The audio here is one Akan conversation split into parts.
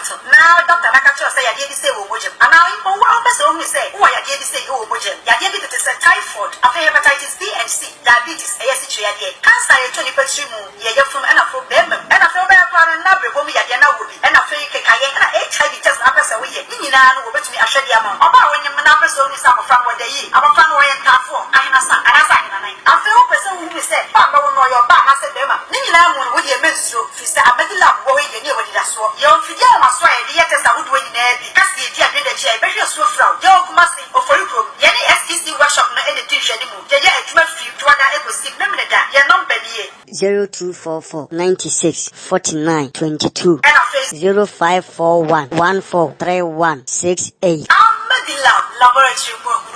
hospital. Now Dr. Nakacho say I did say we would. And now in one person who say, who I did say you would. Ya did it is a typhoid, after hepatitis B and C, diabetes, ASH, cancer, 20%, yeah, from and from them, and I feel bad for another woman, Yadiana would be, and I feel like HIV just after a week. You know, with me, I should be among. About when your numbers only some from what they eat, our family and car for, I feel person who said, Papa will know your back, I said, Nina would be a menstrual, Sister Abedilla, going in your so your figure must wear the letters I would win in there because the idea of the chair, but you're so from your must be of a room. Any STC workshop, no anything anymore. Yeah, it's my free to other echo sick, no minute that you're not penny. 0244 96 49 22 And I face 0541 1431 68.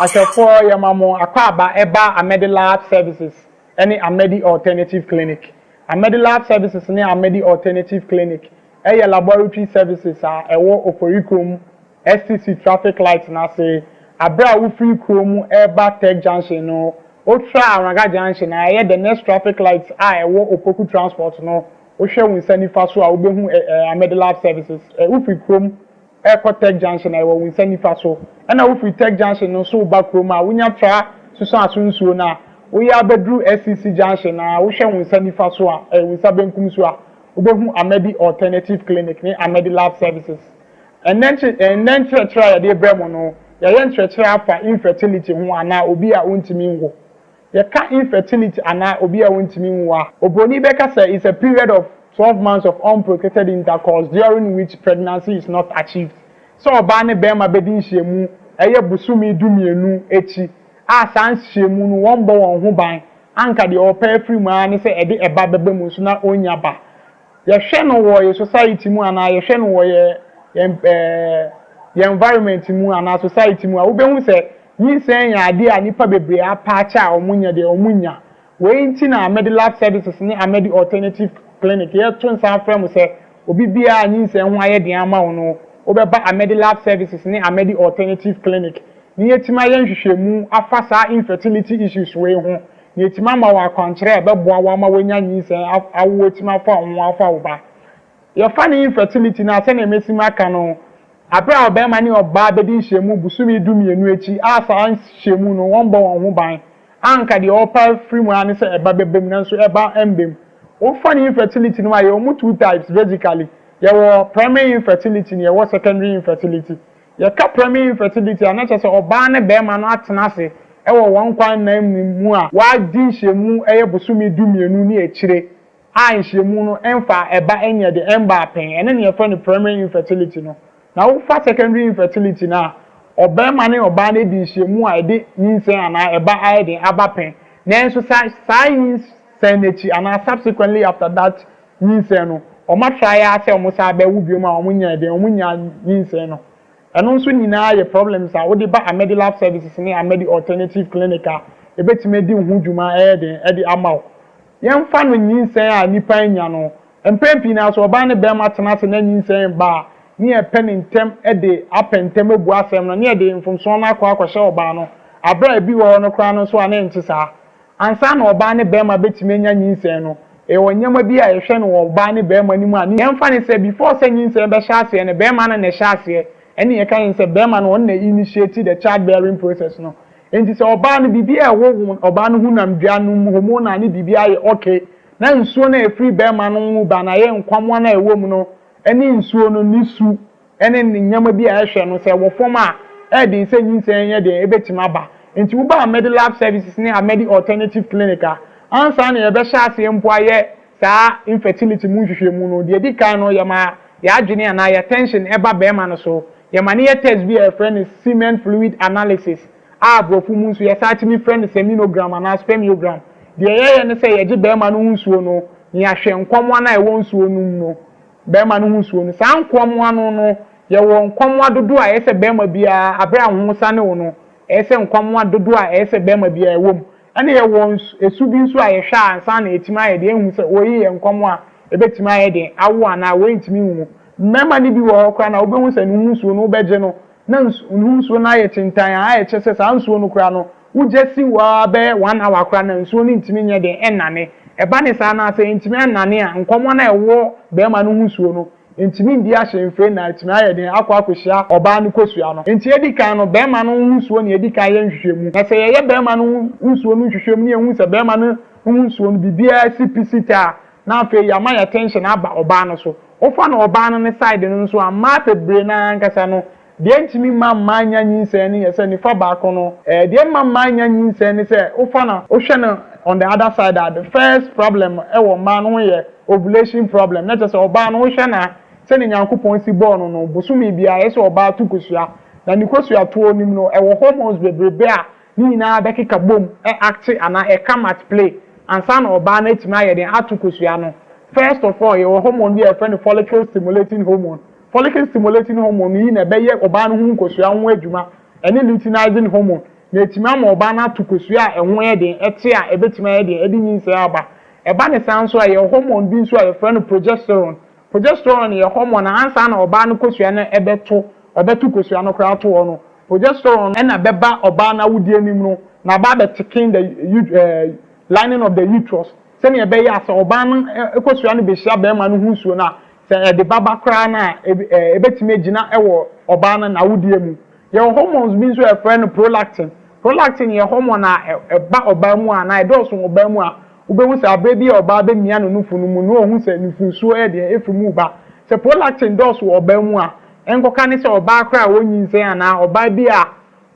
Asefo Yamamo Akwaba Eba Amedi Lab Services, any Amedi Alternative Clinic. Amedi Lab Services ni Amedi Alternative Clinic. Eye laboratory services are ewo oporikum STC traffic lights na say abra wo free krom Eba Tech Junction no otra Aranga Junction na eye the next traffic lights are ewo opoku transport no wo hwe winsani fa so a wo behu Amedi Lab Services wo free krom Airport Tech Junction I will send you so. And now if we Tech Junction no so back room, we need try so soon na. We are bedroom SCC Junction na we shall send you so we saben kumsua. Ubehu Amedi Alternative Clinic ni Amedi Lab Services. And then try the bremo no. Ya yen try for infertility ho ana obi a wontimi wo. Ya ka infertility ana obi a wontimi wo. Oboni beka say it's a period of 12 months of unprotected intercourse during which pregnancy is not achieved. So obane bema bedin shemu eye busumi dumienu echi a san shemu no won bo won ho ban anka de opa free mu ani se ede eba bebe mu so na onya ba ye hwe no wo ye society mu ana ye hwe no wo ye environment mu ana society mu a wo be hu se yin sen ya ade a nipa bebre apa cha omunya de omunya we nti na Amedi Lab Services ni Amedi Alternative Clinic here to San Frem say obi bia anyi se ho aye de ama wo no obeba Amedi Lab Services ni Amedi Alternative Clinic ni yetima ye nhwehwemu afa sa infertility issues we ho ni yetima ma wa kwankyere beboa wa ma wonya nyi se awo yetima fa ho afa wo ba ye fa ni infertility na se na emesima aka no abra obema ni oba bedi nhwehemu busumi dumienu echi asa nhwehemu no won bo won ho ban anka de opa free mu ani se eba bebem na so eba embem funny infertility no are two types basically. There were primary infertility and there was secondary infertility. Your primary infertility and not just obane bema no atenase e wo won kwan na mu a wa di nhemu eye busumi dumienu ni echire a nhemu no emfa eba enye de emba pen ene ne fa no primary infertility no na wo fa secondary infertility na obema ne obane di nhemu a de yinsen ana eba aye de aba pen na enso science senechi and subsequently after that yinse no o ma try ase o mo sa be wu biom a o munya de o munya yinse no eno nso nyina ye problems a wo de ba Amedi Lab Services ni Amedi Alternative Clinic a ebetime di hu dwuma e de amaw yemfa no yinse a nipa nya no empempi na so oba ne be ma tenase na yinse ba ni e pen ntem e de apentem ebu asem no ni e de mfomso na akwa akwhye oba no abra bi wo no kra no so ana ntisa ansa na oba ne bema betime nya nyinsen no e wonyama bi a ehwe no oba ne bema ni mu ani yemfa ne se before se nyinsen be hyase ne bema na ne hyase ene ye kan se bema no na initiate the childbearing process no enti se oba ne bibi a wo oba ne hunam dua no hormone ani bibi aye okay na nsuo na e free bema no mu ba na ye nkwamwa na ewo mu no ene nsuo no nisu ene nyama bi a ehwe no se wo fom a e de se nyinsen ye de ebetima ba enti wo ba Amedi Lab Services ni Amedi Alternative Clinic ansa na ye be hyase empo aye saa infertility mu hwehwemu no de kan no ye ma ya adwene ana ya tension eba be ma no so ye ma ne ye test bi a friend is semen fluid analysis brofu mu so ye search me friend seminogram ana spermiogram de ye ne say ye gi be ma no nsuo no ni ahwe nkwomwa na e wo nsuo no no be ma no nsuo no saa nkwomwa no ye wo nkwomwa dodo a ye se be ma bia abra ho sane wo no ese nkwamwa dodo a ese bema bia ewom ene ye won esubi nso a ye hwa ansa na etima ye de ehu se oyi ye nkwamwa ebetima ye de awo ana we ntimi hu mema ni bi wo hokra na obehu se nu nsuo no beje no na nsuo na ye tintan a ye chese sa nsuo no kra no ujesi wa be 1 hour kra na nsuo ni ntimi nye de enane eba ne sa na se ntimi enane a nkwamwa na ewo bema no nsuo no ntimi ndi ahye mfre na ntimi aye den akwa oba no kosua no nti edi kan no be ma no nsuo ne edi kan ye nhwehwemu na se ye be ma no nsuo no nhwehwemu ne ehun se be ma no nsuo no bibia CPC ta na afa ya ma attention aba oba no so ofa na oba no ne side no nso ama pebre na nkasa no de ntimi ma anya nyinse ne yese ni fa ba ko no de ma anya nyinse ne se ofa na ohwe na on the other side that the first problem ewo ma no ye ovulation problem na just oba no ohwe na se ni nyankopon si ball no bosumi bia yese oba tu kosua na ni kosua to onim no ewo hormones bebrebe a ni na bekeka bom act ana come at play and san oba na etima ye den atu kosua no first of all your hormone be a friend follicle stimulating hormone yi na be ye oba no hu kosua ho adwuma ene luteinizing hormone na etima ma oba na atu kosua ehwo ye den ete a ebetima ye den edi nyinse aba eba ne san so a your hormone bi nso a your friend progesterone ye hormone ansa na oba no kosua na obetu kosua no kra to no progesterone na beba oba na wudi anim no na ba be ticking the lining of the uterus se ne be ya se oba no kosua no be hia be ma no hunsuo na se de baba kra na ebetime agina ewo oba no na wudi amu ye hormones bi nso e friend prolactin ye hormone na eba oba mu a na edoso oba mu a ubehu se abebi oba be mia no nufu no mu no ohun se nufunsuo e de efimu ba se prolactin doso oba mu a enkoka ne se oba akra wonyinse ana oba bi a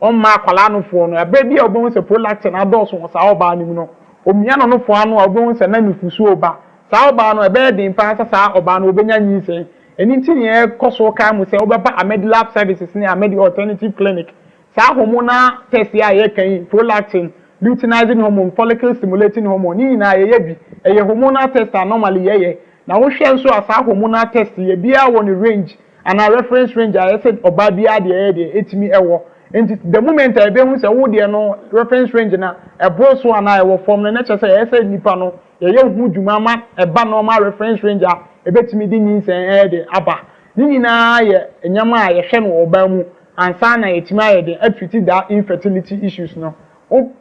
omma akwala no fo no abebi obo se prolactin adoso wo sa oba nim no omia no fo anu obo se na nufunsuo ba sa oba no ebe din pa sa oba no obenya nyinse eni ntini e koso ka mu se obeba Amedi Lab Services ni Amedi Alternative Clinic sa hormonal test ya ye kan prolactin luteinizing hormone follicle stimulating hormone ni na ye bi ye hormonal test normally ye na wo hwe nso asa hormonal test ye bia won range and a reference range I said oba bia de etimi ewo nti the moment I be hu se wo de no reference range na ebo so ana ewo form na che se ye said nipa no ye hu dwuma ma eba normal reference range a ebetimi di nyinsen de aba ni na ye enyama a ye hwe no oba mu ansa na etima ye de atreat that infertility issues no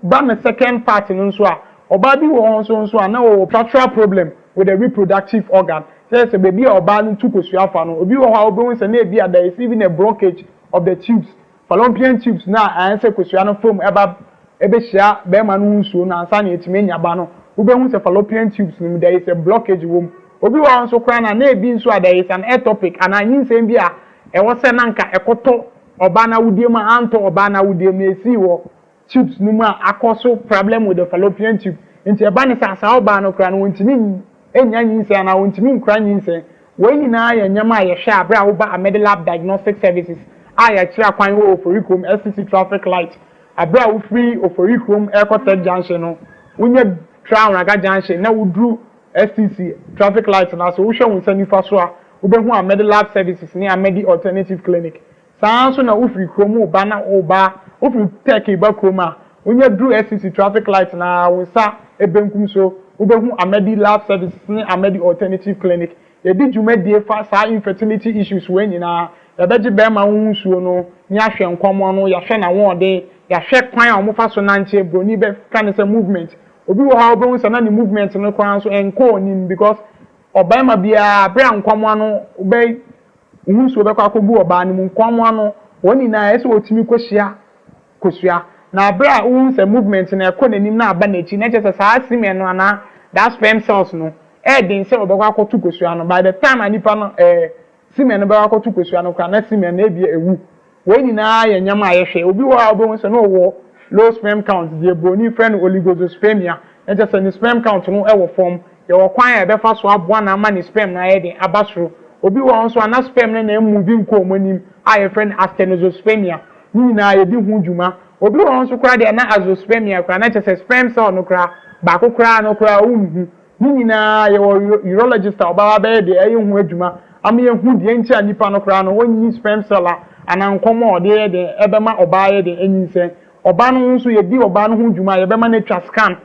ba the second part no nso a oba bi wo nso a na wo structural problem with the reproductive organ says baby oba no tukosua fa no obi wo ha obi won se na ebi ada receiving a blockage of the tubes fallopian tubes na answer kosua no from ebe hia be ma no nsuo na ansa na etime nyaba no obi won se fallopian tubes no there is a blockage wom obi wo nso kra na ebi nso a there is an ectopic and anyinse bi a e wo se na nka ekoto oba na wudiem anto oba na wudiem esi wo tubes no ma akoso problem with the fallopian tube nti eba ne sa oba no kra no wontimi enya nyinse na wontimi nkra nyinse we nyina ya nyama a ye hwe abra wo ba Amedi Lab Diagnostic Services a ya kira kwan wo Oforikom SCC traffic light abra wo free Oforikom Airport junction no wonye crown raga junction na wudru SCC traffic light na so wo hwe won sanifa so a wo be hu Amedi Lab Services ni Amedi Alternative Clinic sanso na Oforikom ba na oba ofri take ba kroma wonye dru SCC traffic light na wonsa ebenkum so ubehu Amedi Lab Services ni Amedi Alternative Clinic ye di dwumadie fa sa infertility issues we nyina ya beji be ma hunsuo no ni ahwe nkwamo no ya hwe na wode ya hwe kwan a omo fa so nanche broni be kan se movement obi wo ha obehu se na ni movement no kwan so enko nim because oba ma bia bra nkwamo no ube hunsuo be kwa akobu oba ni nkwamo no woni na ese otimi kosua na bra unse movement na ekọ nanim na aba na chi na chese saa semen no ana that sperm cells no din se obekwa akotu kosua no by the time anipa no semen no be akotu kosua no kwa na semen na ebia ewu we nyina ya nyama ayehwe obi wo a obo nse no wo low sperm count the broni friend oligospermia na chese ni sperm count no ewo form ye wo kwan ya be fa so aboa na ama ni sperm na ye den abasoro obi wo nso ana sperm na emu bi nko omonim a ye friend astenospermia ni na ye di hu dwuma obi won so kra de na azoospermia kra na chese sperm cell no kra ba ko kra no kra unhu ni na ye urologist oba ba de ayi hu adwuma am ye hu de nti anipa no kra no wonyi sperm cell ana nkomo de ebema oba ye de enyinse oba no nso ye di oba no hu adwuma ye bema na twa scan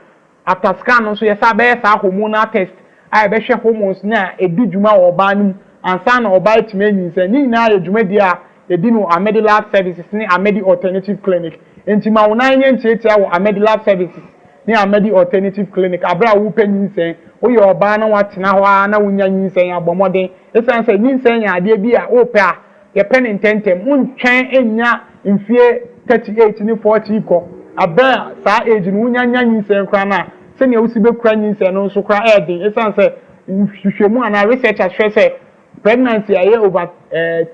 after scan no so ye sa be sa hormonal test ai be hwe hormones na edi dwuma oba no ansa na oba etime enyinse ni na ye dwuma di a edi no Amedi Lab Services ni Amedi Alternative Clinic enti ma wona nye ntiatia wo Amedi Lab Services ni Amedi Alternative Clinic abra wo panyinsen woyɛ ɔbaa na watena hɔ na wonya nyinsɛn abɔmɔden esan sɛ nyinsɛn yɛ adeɛ bi a wopɛ a yɛpɛ ne ntɛntɛm wontwɛn enya mfie 38 ne 40 kɔ abɛn saa age no wonya nyinsɛn kora na sɛnea wosi bɛkura nyinsɛn no nso kora ɛden esan sɛ nhwehwɛmu ana researchers hwɛ sɛ pregnancy ayɛ over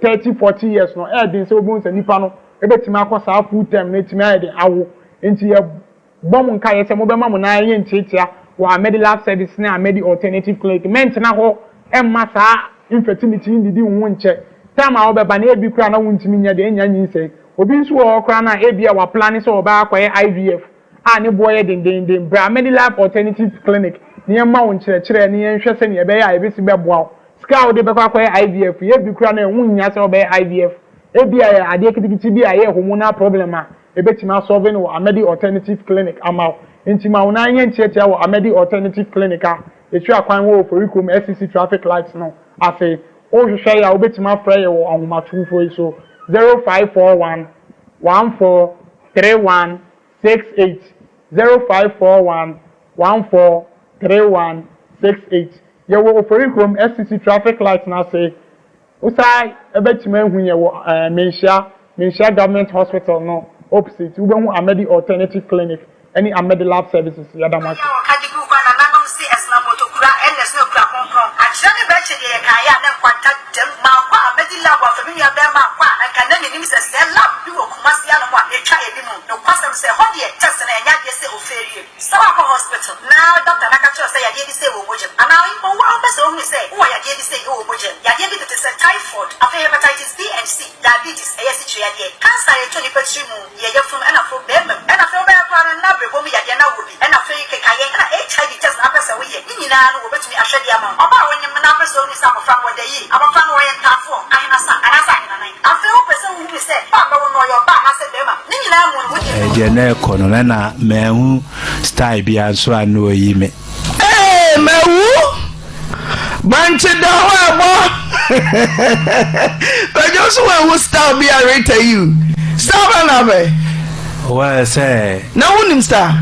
30-40 years no ɛden sɛ obi nsa nipa no ebetimi akɔ saa full term na etimi ayɛ de awo nti yɛ bɔm nka yɛ sɛ mo bɛma mo na yɛ ntiatia wɔ medical service na medi alternative clinic mentena hɔ ɛmma saa infertility ndidi wo nkyɛ time a wobɛba na ebi kura na wontimi nya de enya nyinsɛn obi nso wɔ kura na ebi a wa plan sɛ ɔba akɔyɛ IVF a ne boɔ yɛ dendenden bra medical alternative clinic ne yɛn ma wo nkyerɛkyerɛ ne yɛn hwɛ sɛ ne yɛbɛyɛ a ebesi bɛboa wo sika wo de bɛkɔ akɔyɛ IVF yɛ bi kura na ɛho nya sɛ ɔbɛyɛ IVF ebi a adeɛ kitikiti bi a yɛ hormonal problem a ebetimi asolve no wɔ amedi alternative clinic ama nti ma wo na yɛ ntiatia wɔ amedi alternative clinic a etwa akwan wɔ oforikom SCC traffic lights no afi o hwehwɛ ya obetimi afrɛ yɛ wɔ ahomatufo yi so 0541 143168 0541 143168 yɛ wɔ oforikom SCC traffic lights na say usai ebetimi ehu yɛ wɔ Menhia government hospital no opposite ubehu amedi alternative clinic any amedi lab services yadama hospital now doctor nakacho say ya dey say wo mojem and now in wo person who say who ya dey say wo mojem ya dey to say typhoid after hepatitis B and C diabetes e yesi twa dey cancer e toni petri mu ye yefum and afro bem and afro be kwa na brebo mu ya dey na wo bi and afro ke kaye na HIV test na person we ye nyina no wo betumi ahwede ama oba wonyem na person who say abofra wo dey yi abofra no wo ye ntafo anasa na nine after wo person who say ba ba wo no yo ba na say bema nyina mu wo dey je na ekono na mehu style bi anso anu oyi me mewu banche da ho abo but just when style be rate you style na be well say na wonim star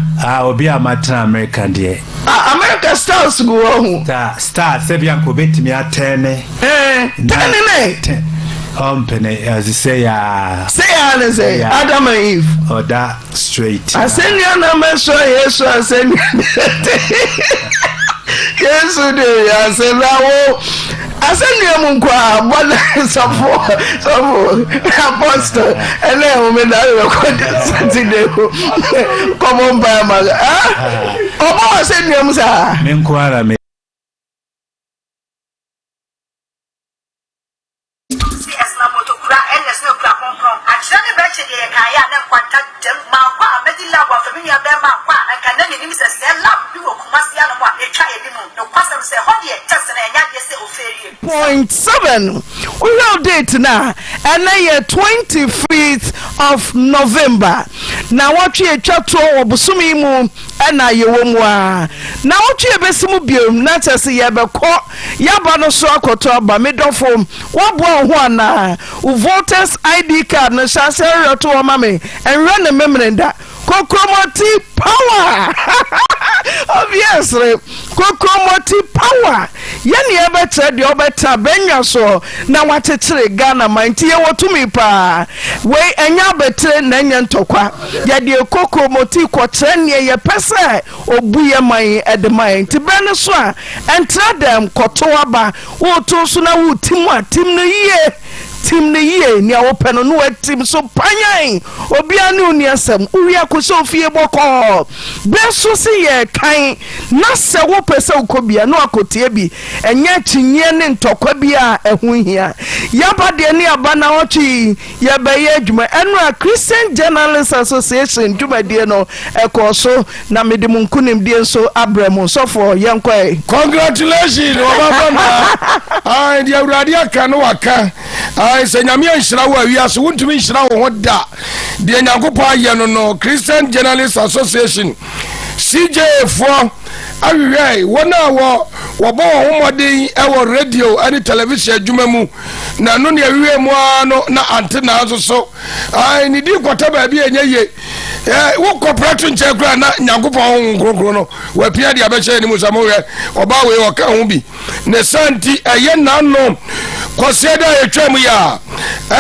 obi amatra American de America stars go ho star se bia ko betimi atene tene Company as you say Adam and Eve or that straight I send you na me so yes I send yes today I say lawo I send you mun kwa bona so apostle ele o me da record Saturday come on by ma obo send you mun sa me nkwara me .7 we will date now and then 25th of November now what you chat to obusumi mu na yewo mu a na what you besimu biom na tese ye beko yaba no so akoto aba medofo wabo ho ana voters ID card no shase reto o mame enre ne memrenda kokromoti power obviously kokromoti power yani ebetre de obeta benya so na watetere Ghana manti ye wotumi pa we enya betre na enya ntokwa ya de kokromoti kwotre ne ye pese obuye man edman ti bene so a entra dem koto aba wo to so na wo timu atim no yie tim ne yie ni awopeno no atim so panyan obia ne uni asem uwi akoso fie boko beso se ye kan na se wo pese ukobia no akotie bi enya chinye ne ntokwa bi a ehunhia yaba de ne aba na ochi ye beye adwuma eno a Christian Journalists Association dwumadie no ekoso na medem nkunim die so abrem so for yenkoi congratulations obaba ai dia urade aka no waka ai se nyame anhira wo awiase wontumi nhira wo hoda de nyankopɔ ayɛ no Christian Journalists Association CJ for awiwe wona wo bo homodin e wo radio ani television adwuma mu na no ne awiwe mu ano na Auntie Naa so ai ni di kwata ba bi enye ye wo corporate nche kura na Nyankopɔn nkrokro no wa pia dia be che ni musamo we oba we o ka ho bi ne santi eye nano kwasiada etwam ya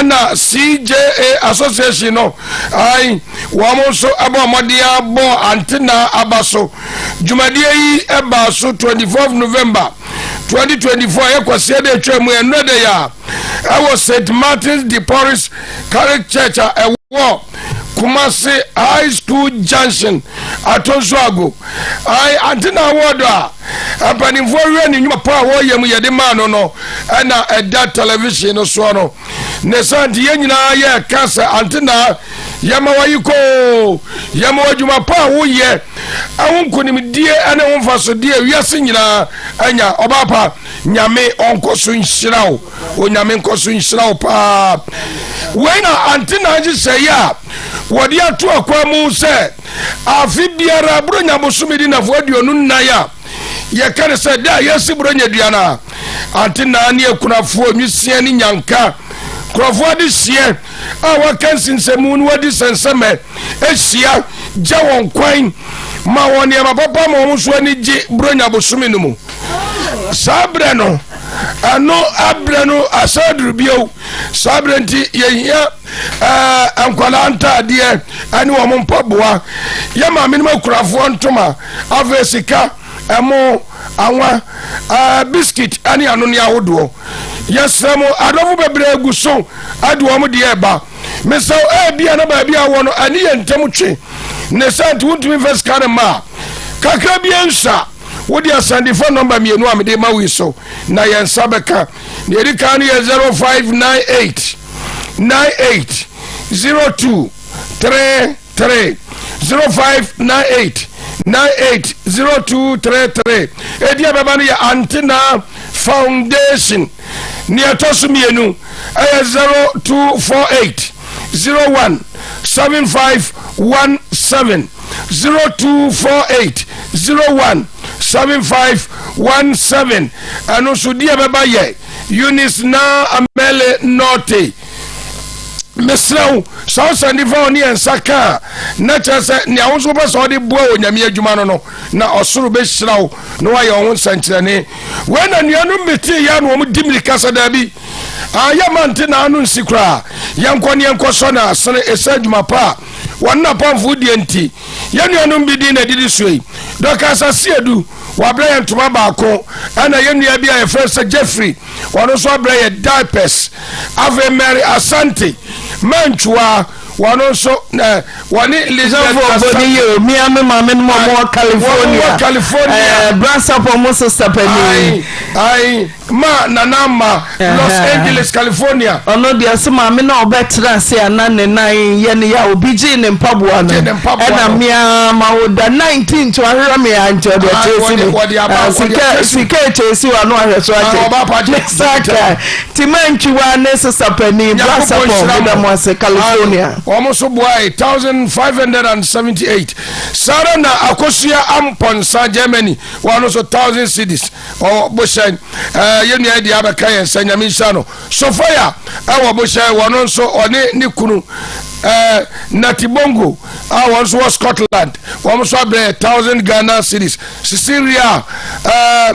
na CJA association no ai wo mo so abomodia bo Auntie Naa abaso jumadie yi eba so 24 November 2024 ye kwasiada etwam ya no de ya I was St. Martin's de Porres Catholic Church a war Kumasi High School Junction Atonsuago Auntie Naa word apanimfo we ni nyuma pa wo yem ye de man no na eda television no so no ne santi ye nyina ye kasa Auntie Naa yama wayiko yama wajuma pa wo ye awunkunim die ana wonfaso die wiase nyina anya obapa nyame onkoso nhirawo onyame nkoso nhirawo pa wena Auntie Naa ji say ya wodi ato akwa mu se afi biara bro nyabosumidi na fo aduonu nna ya ye kare se da yesi bro nyaduana Auntie Naa ne akunafo nwisia ni nyanka krofo de sie a wakansinsemu no wadi senseme ehia gya won kwan ma won ye papa ma won so ani gi bro nyabosumi no mu sabre no ano abre no asadru bio sabre nti ye hia ankwala antade ani wo mpaboa ye ma menema kurafo ntoma avesika emo anwa biscuit ani anu ne ahodo yesamo adofu bebre guso aduo mu de eba meso bia na ba bia wo no ani ye ntem twe ne sant wuntumi first car ma kakra bia nsa wodi asande phone number mienu amede ma wi so na ye nsa beka ne edi kan ye 0598 980233 0598 980233 edia baba no ya Auntie Naa Foundation ni atosumienu 0248 01 7517 0248 01 7517 anu sudia baba ye Eunice Naa Amele Norte mesraw so sandi fa ni ensaka na chese ni awonso be so de boa onyame adwuma no na osoro be hyiraw no wa ye won sankyerene we na nuanu meti ya no mu dimri kasa da bi aya Auntie Naa anu nsikra yankoni yankoso na asene esadwuma pa wonna pamfu die nti ya nuanu bidi na didi suyi dokasa siedu wabra ye ntoma baako ana ye nua bia ye first Jeffrey wono so abra ye diapers Ave Mary Asante manchua wono so woni Elizabeth body yo mi ame mame no mo California brasa po mo sister pani ai ma nanama Los Angeles California ono dia se mame na obetra se anane nan ye ne ya obiji ne mpaboa no na mia ma woda 19 to ahera me anjo de chesi sika chesi wa no ahweso aje saka timanchua ne sister pani brasa po mo mo se California almost boy 1578 Sara na akosia amponsa Germany one so 1000 cities or boshan yenu ide abaka yen sanyami shano Sofia awo boshan one so one ni kunu Natibongo one so Scotland one so 1000 Ghana cities Sicilia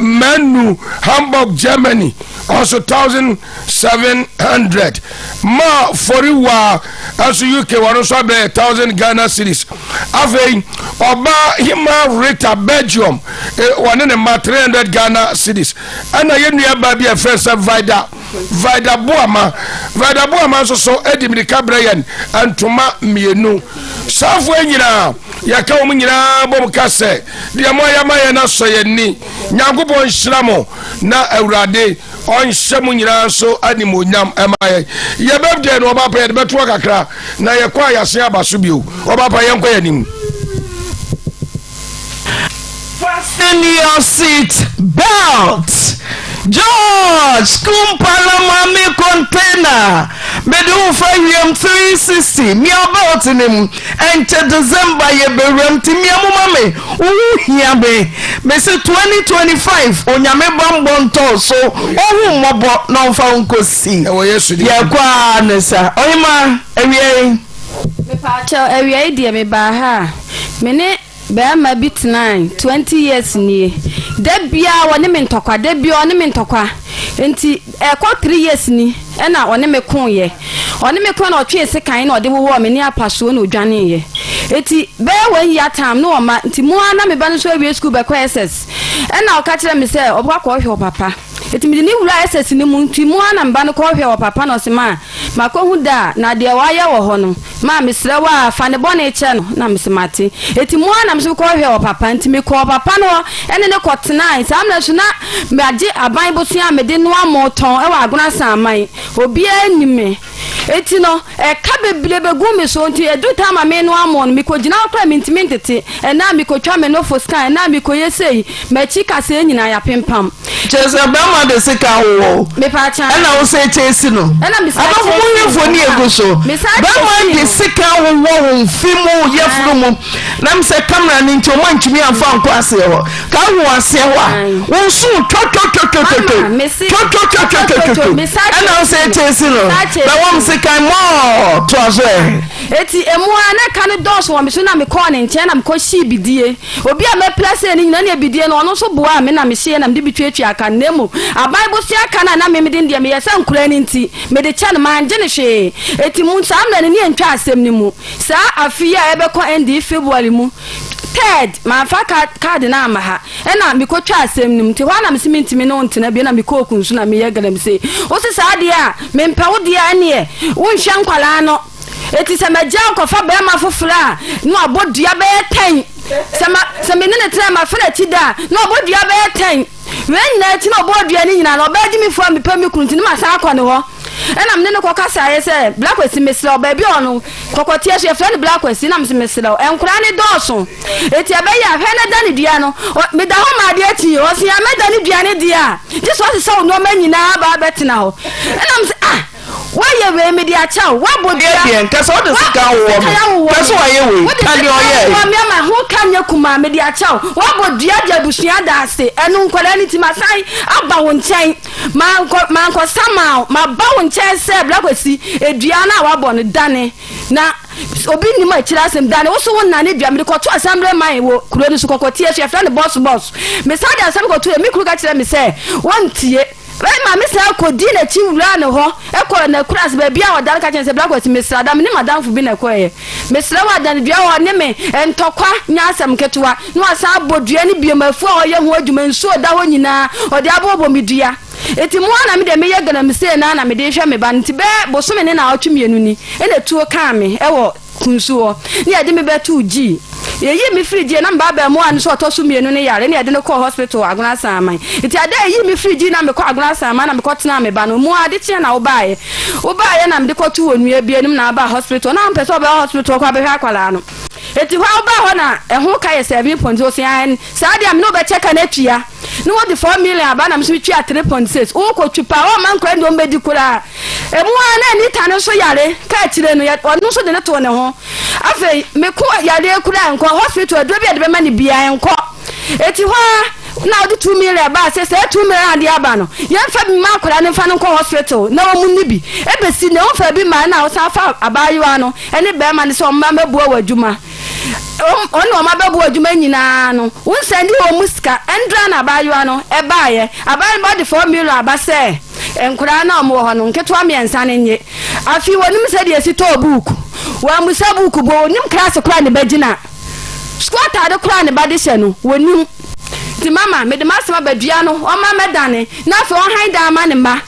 Menu Hamburg Germany also 1700 ma foriwa aso UK one so 1000 Ghana cities afei oba hima Rita Belgium one ne ma 300 Ghana cities ana yenu aba bia first Vida Boama so edimrika brayan antuma mienu safo nyina yaka wo nyina bom kase dia mo ya na so yenni Nyankopon hyiramo na awurade on hyemu nyina so animonyam emaye ye birthday no oba pa ye beto kakra na ye kwa yase abaso bio oba pa ye nkwa yanim fasten your seat belt George Kumpala Mami container Bedu Fayum 360 mi about him enter December ye berem ti mi amumame here be me say 2025 onyame bambon to so ohu mobo no fa unkosi ye kwa nesa oyima ewie Pacho area idea me ba ha. Mene Bema bit 20 years ni. Debia wone me ntokwa, debia one me ntokwa. Enti 3 years ni na one me kon ye. One me kon na otwe sekan na ode wo me ni apaso na odwane ye. Eti be wen ya time no ma nti mu ana me ba no so awie school be kwa SS. Na o ka kire me say obwa kwa hwe papa. Eti me ni wura SS ni mu nti mu ana me ba no kwa hwe papa na o se ma ko hu da na de wa ye wo ho no ma me sre wa fa ne bone che no na me se mate. Eti mu ana me so kwa hwe papa nti me ko papa no ene ne ko tena sam na so na me age aban bo so ya me de no amoton e wa agona saman obi anime. Eti no ka beble begu me so nti edu ta ma me no amon me ko gina okra me ntimi ntete na me ko twa me no for scan na me ko yesei ma chika se nyina ya pempam Jese bema de sika wo me pa cha na wo se chesi no na me sa aba mo yefo ni ego so bema de sika wo mfimu yefuru mu na me se camera ni nti o ma ntimi amfa nko ase ho ka wo ase ho wo su na wo se chesi no na wo sika mo to aso eti emu ana kan dos wo me so na me call ne nche na me ko shi bidie obi a me place ni nyina na bidie no ono so boa me na me hye na me de bitwetwe aka nemu abai bo sia aka na me de ndie me yesa nkura ni nti me de cha na manje ne hwe eti mu sam na ni entwa asem ni mu sa afia ebe ko end February mu third ma fa card na ama ha na me ko twa asem ni mu ti hwa na me siminti me no ntena bi na me ko kunsu na me yegala me se o se sa de a me mpa wo de ane e wo nhwa nkwala no eti se maja ko fa be ma fofura no abodua be 10 se me ne tra ma fera ti da no abodua be 10 wen na ti no abodua ni nyina no be di mi fo mi pa mi kunti ni ma sa akwa ne ho na me ne ko kasa ye se black wesi meslo ba bi ono kokoti e she friend black wesi na me se meslo enkura ni doso eti abe ya hwe na da ni dua no me da ho ma de ati o se ya me da ni dua ni dia just what so no ma nyina ba betina ho na me se why you me dia chow what boy dia kasa o de sika wo kasa wa ye we kan de oye wa me ma ho kan yakuma me dia chow what boy dia busua da ase enu nkwala ni ti masai aba wo nchen man ko sama ma ba wo nchen se blakwesi edua na wa bo ne dane na obi ni ma kira asem dane wo so won na ne dua me ko to assembly man wo kuro ni so kokoti e hwe na boss me sa da asem ko to me kuro ka kira me se won tie ma me sa ko di na chi wura ne ho e ko na class ba bia odan ka chen se black west mesra da me ni madam fu bi na ko ye mesra wa dan bia ho ne me entokwa nya asem ketewa no asa abodua ni bia mafu a oye ho adwuma nso da ho nyina ode abobo medua eti mu na me de me ye gana me se na me de hwe me ba nti be boso me ne na otwemienu ni e na tuo ka me e wo kunsuo ni ade me be tu gi ye mi friji na mba ba mu an so to so mienu ne yare ne ade ne call hospital agona saman iti ade yi mi friji na me ko agona saman na me ko tena me ba no mu ade tie na wo baaye na me de ko tu onua bienum na ba hospital na mpe so ba hospital ko abehwa akwala no eti hwa ba ho na ho ka ye 7.0 sa ade am no be check na tua no what the 4 million aba na me so tua 3.6 o ko tupa o man ko ndo mbedi kura emu ana ni tane so yare ka kire no ono so de ne to ne ho afei me ko yare kura nko hospital do bi de be mani bia nko eti hwa na odi 2 million ba se 2 million ade aba no ye fa bi ma kura ne fa no ko hospital na o mu ni bi ebesi ne o fa bi ma na o sa fa abayiwa no ene be ma ne so mma mebu awadwuma ono ma bebu adwuma nyina no won send o musika endra na abayiwa no e baaye abayi ba de 4 million aba se enkura na mo ho no nketo amiensa ne nye afi wonim se de esi to book wa musa book bo nim class kura ne bagina squatter de kura ne bade hye no wonim ti mama me de masema badua no o ma medane na afi o han da ma ne ma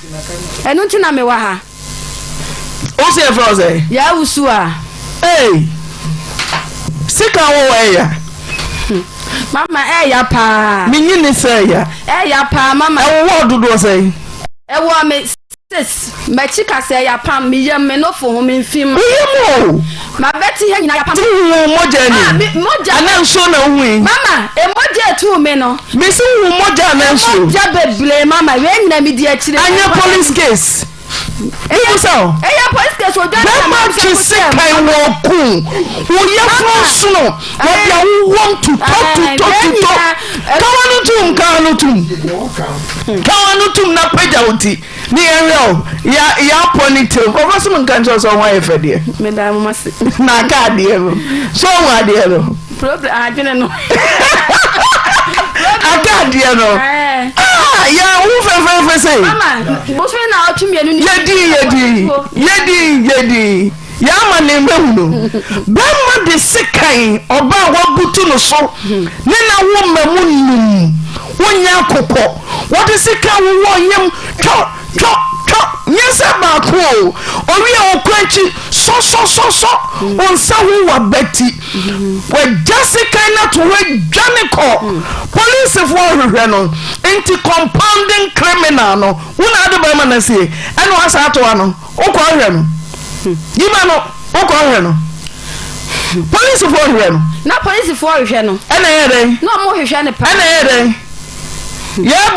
enu nti na me wa ha o se froze ya usu a sika wo eya mama eya pa minyi ni se eya pa mama wo dodo se wo me sis ma chika se ya pa me yem me no fo ho me mfim yemo ma beti he nyina ya pa moja ni moja ana nso na hu mama e moja tu me no me si hu moja na nso moja beble mama we nyina me di akire anya police case eya police case o dan ma chise kai wo ku wo ye fo no wo bia wo want to talk kawanu tum na peja oti Ni area ya ponytail. Over some countries on why if dear. Madam must Na ka dear. So wa dear. Problem I didn't know. I got dear no. Yeah, who for say. Mama, both men out to me Yedi. Yama ne mehuno. Bema de sekai oba wabutu no so. Nena wo mamunum. Wonya kokko. What is seka wo yem cho. Yes about Owi okwanchi so. Onsa wo wa beti. We Jessica na to we Janiko. Police for hwehwe no. Enti compounding criminal no. Una ade bema na say. Eno asa ato ano. Okwa hwehwe no. Yima no okwa hwehwe no. Police for hwehwe no. Na police for hwehwe no. Ena yede. No mo hwehwe ne pa. Ena yede. Yeah,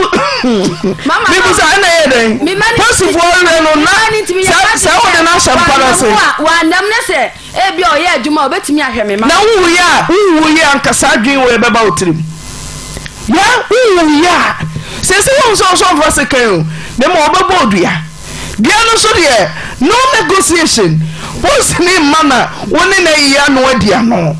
Mama, people say anything. Possible no na. Say what the national policy. One them say, "Eh, bi o ye adwuma obetimi ahwe me ma." Na wo ya ankasa dwen we beba otrim. Ya wo ya. Say won so for second. Dem obeba odua. Bia no so de no negotiation. What's ni mana woni na iya no adia no.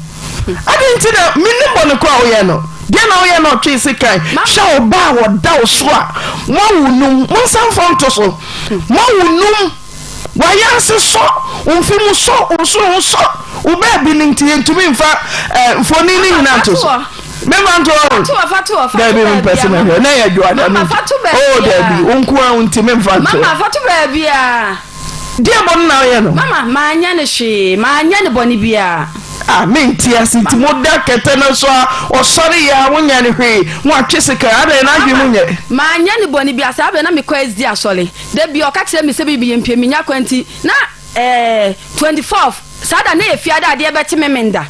I didn't see that minimum no kwa wo no. Dia na oye no twi sikai sha oba wo da oso a mo wunum mo san fon to so mo wunum wa ya se so onfi mu so o ba bi ninti entumi mfa foni ni nyina to so me man to fatu da bi me person na ya jo ada no oh da bi onku a ntimi mfa to mama fatu ba bia dia bon na oye no mama ma anya ne hwe ma anya ne boni bia minti asiti moda kete no so o sorry ya wonya ne hwe mo atweseka ada na adwe munye ma anya ne boni bia sa be na me kwa ezi asole de bi o ka kire me se bibi yempie minya kwanti na 24th sada na efiada de be teme menda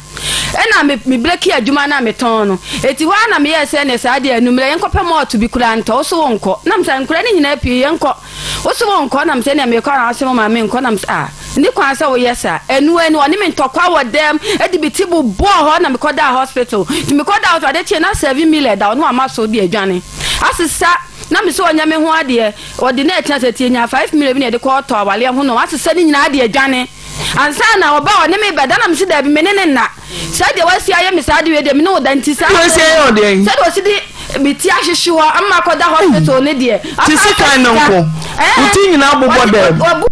ena me bleki adwuma na me ton no eti ho na me yese ne sa de anumre yenkopɛ mo to bi kura nto wo so wonko na msa nkura ne nyina pie yenko wo so wonko na mse ne me kwa na asemo ma me nko na msa ndi kwa sa wo yesa enu oni me ntokwa wo dem edi bitibu bo ho na me koda hospital ti me koda out ade tie na 7 million da no amaso di adwane asisa na me so onya me ho ade ordinate na tie nya 5 million bi na de ko to awale ho no asisa ni nyina ade adwane ansa na oba oni me beda na me si da bi menene na sade wasi aye me sade we de me no da ntisa wasi aye ode sade wasi di biti ahihye ho amma koda hospital ne de tisi kan no ko uti nyina bobo dem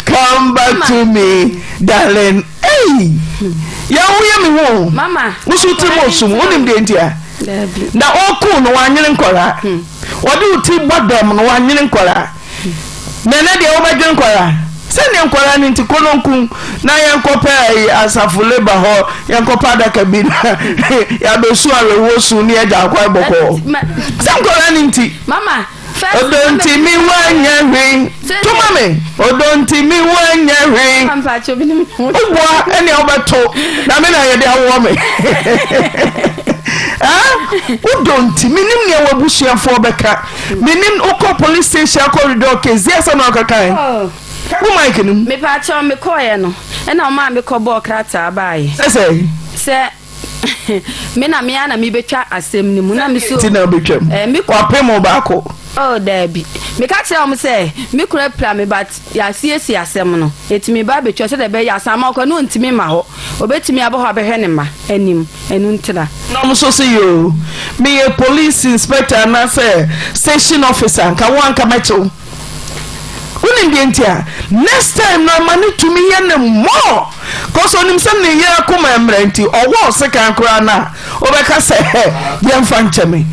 Come back to me, darling. Hey, ya uye mi wo. Mama, usuti mosum, unim de ntia. Na oku no wanyere nkora. Wodi uti bodem no wanyere nkora. Nene de obedwe nkora. Sene nkora ni ntikononkun na yenkopa asafu leba ho yenkopa da kabina. Ya besu arewo su ni eja akwa boko. Sene nkora ni nti. Mama, Odonti mi wanyere. Tuma me. Odonti mi wanyere. Owa ene obeto. Na me na ye de awo me. Udonti minim ne wabushia for beka minim oko police station corridor case yes na okakan wo mike nim me pa cha me koye no e na ma me ko bo krata bai se me na me ana me betwa asem ni mu na me so ti na betwam me ko apemo ba ko oh dabi me ka tell am say me kura pra me but ya siesi asem no etimi ba betwa se de be ya sama ko no ntimi ma ho obetimi abo ho abehwe ne ma anim enu ntira no mo so say yo me a police inspector na say station officer ka wan ka mecho unim de ntia next time no mani to me ye ne more cause onim se ne ye akoma emrenti owo sika nkura na obeka se ye mfa ncheme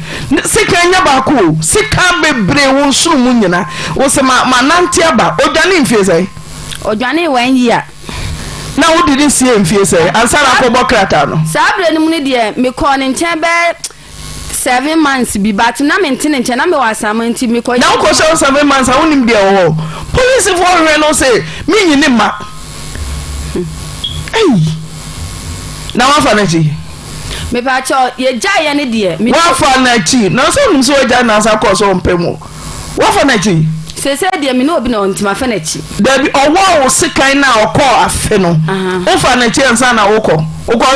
sika nya ba ko sika bebre won suru mu nyina wo se ma nante aba odwane mfie sai odwane wan yia na wo didn't see mfie sai ansara ko bokrata no sabre ni mu ne de me ko ne nchen be 7 months bi but na mentine nche na me wasama nti me ko na ko so 7 months a wonim de wo police for we no say me nyini ma na wafa na chi me pa cho ye ja ne de me wafa na chi na so num so ja na sa ko so mpemu wafa na chi sese de me no obi na ontima fa na chi da bi owo wo sekan na okọ afe no wafa na chi ansa na wokọ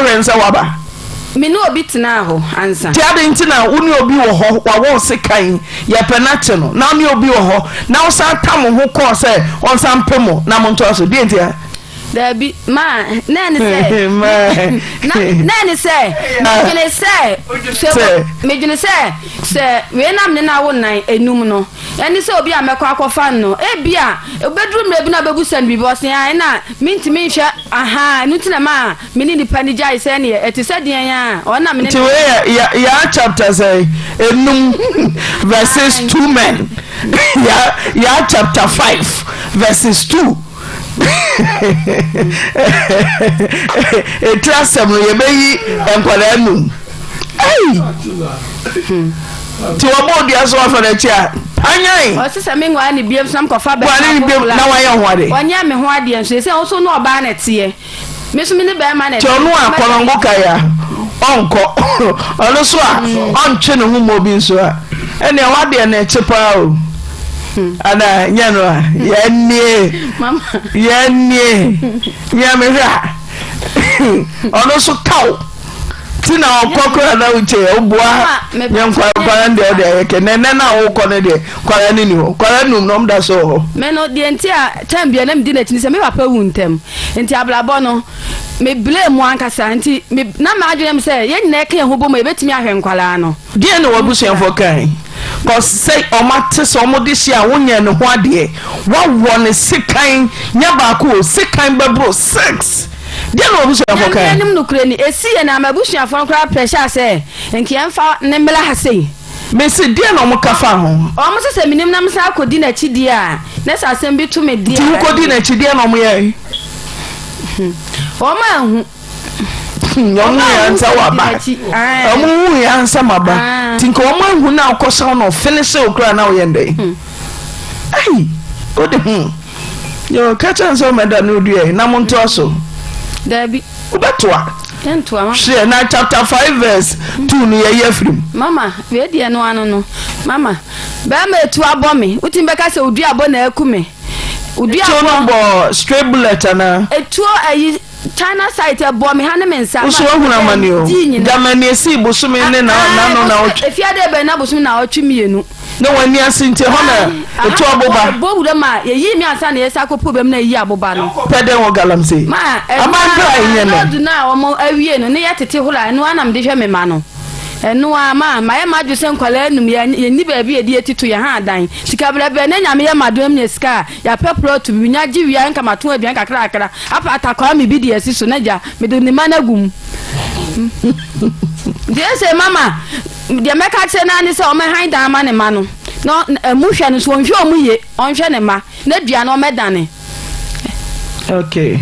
rensa waba me no obi tena ho ansa ti ade ntina uni obi wo ho wa wo sekan ya penache no na uni obi wo ho na wo sa tam ho ko se on sa mpemu na mo nto so bi ntia da bi ma nani say nani say me gene say we nam ne na wo nan enum no eni say obi amekọ akọfa no e bia obedrum re bi na bebusan bi bo se an na mintimi hwe aha nutina ma me ni pani jai say ne eti say den ya ona me ti we ya chapter say enum verses 2 men ya chapter 5 verses 2 etrasem no yebeyi enkwala num ti wo mo dia so afa na chi a anyan o se se me ngwa ni biem sam kofa be na wa ye ho ade onya me ho ade nso se o so no oba na tie me so me ni be ma na ti onu akolongo kaya onko onu so a ontwe ne hu mo bi nso a ene wa de na echipa o ana nyano yennie mama yennie nyamehwa ono so kaw tina okokora na uche obua nyankwa kwara ndi ode yeke nene na wokọ ne de kwara ni ho kwara num nom da so me no de ntia tambia na mdi na chini se me papa wu ntem nti ablabo no me blame ankasa nti na ma adwene me se ye nyina ka ho bo mo ebetimi ahwe nkwala no die ne wabusuafo kan cause say omate so omode hia wonya ne ho ade wawo ne sekan nya ba ko sekan bebro 6 dia no wabusuafo kan nim no kure ni esi ye na mabusuafo kra pressure se nki emfa ne mela ha sei me se dia no mo kafa ho o mo se minim na msa akodi na chi dia na sa asem bi to me dia ti kodi na chi dia no mo ye o ma hu yomu ya nsa waba omu ya nsa maba tinko omu hu na okosa no finish okra na oyende ai ode yo kacha nso meda no due na monto so dabi ubetwa entwa ma share na chapter 5 verse 2 no ye film mama we die no anu no mama ba ma etu abomi utimbe ka se odu abo na akume odu abo bo stray bullet na etu ayi China site abomi hane mensa uso hu na mani o jamani esi bosumi ne na otu efiade be na bosumi na otu mienu no wani asinte ho na etu aboba bo wura ma yeyi mi ansa na yesa kopu bem na yi aboba no pede wo galamse ma amanta yin ne na omo awie no ne yatete hula no anam de hwe me ma no enu ama ma ye ma dwese nkwala enum ye ni ba bi edi etitu ye ha adan sika bra be na nyame ye madom ne sika ya pepro to binya giwia nka mato abian kakra kakra apa atakwa me bi de asiso na ja me do ni managum de se mama de meka che na ni se o me han dan ma ne ma no no mu hwe no so onhwe o mu ye onhwe ne ma na dua no medane okay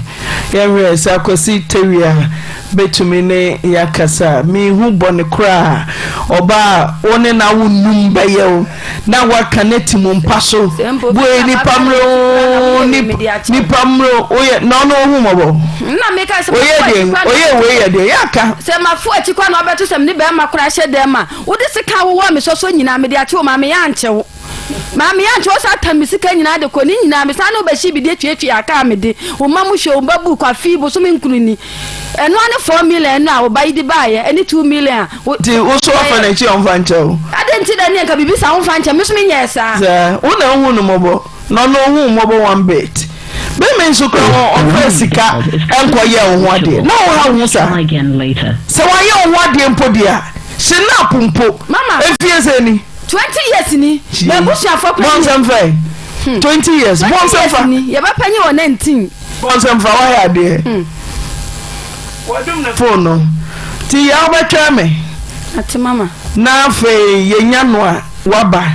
yeah sa kosi tewia betumi ne yakasa mi hu bone kra oba one na wonum bayew na waka netimu mpaso boe ni pamro ni pamro oye no hu mobo na meka se oye we de yaka se mafu achi kwa na obeto sem ni be makra hye dem ma wo de sika wo mi so nyina me de achi wo ma me ya nchewo mama ya ncho sa tamisika nyina de ko ni nyina me sa na obashi bi de twetwe aka me de wo ma mu hwe wo babu kwa fi bo so me nkunu ni eno ane 4 million na wo bai di baye eni 2 million ti wo so afa na chi on fancho adenti da ni ka bibi sa on fancho me so me nyesa wo na hu no mobo no hu mobo one bit be me nso ko on sika enko ye wo ho ade na wo ha hu sa se wa ye wo ho ade mpodia se na pompo mama efie se ni 20 years ni na busha for 20 years bonsemfa ni ye ba panyi wo 19 bonsemfa wa ya de wadum na phone ti ya obetwa me ati mama na fe ye nya no a waba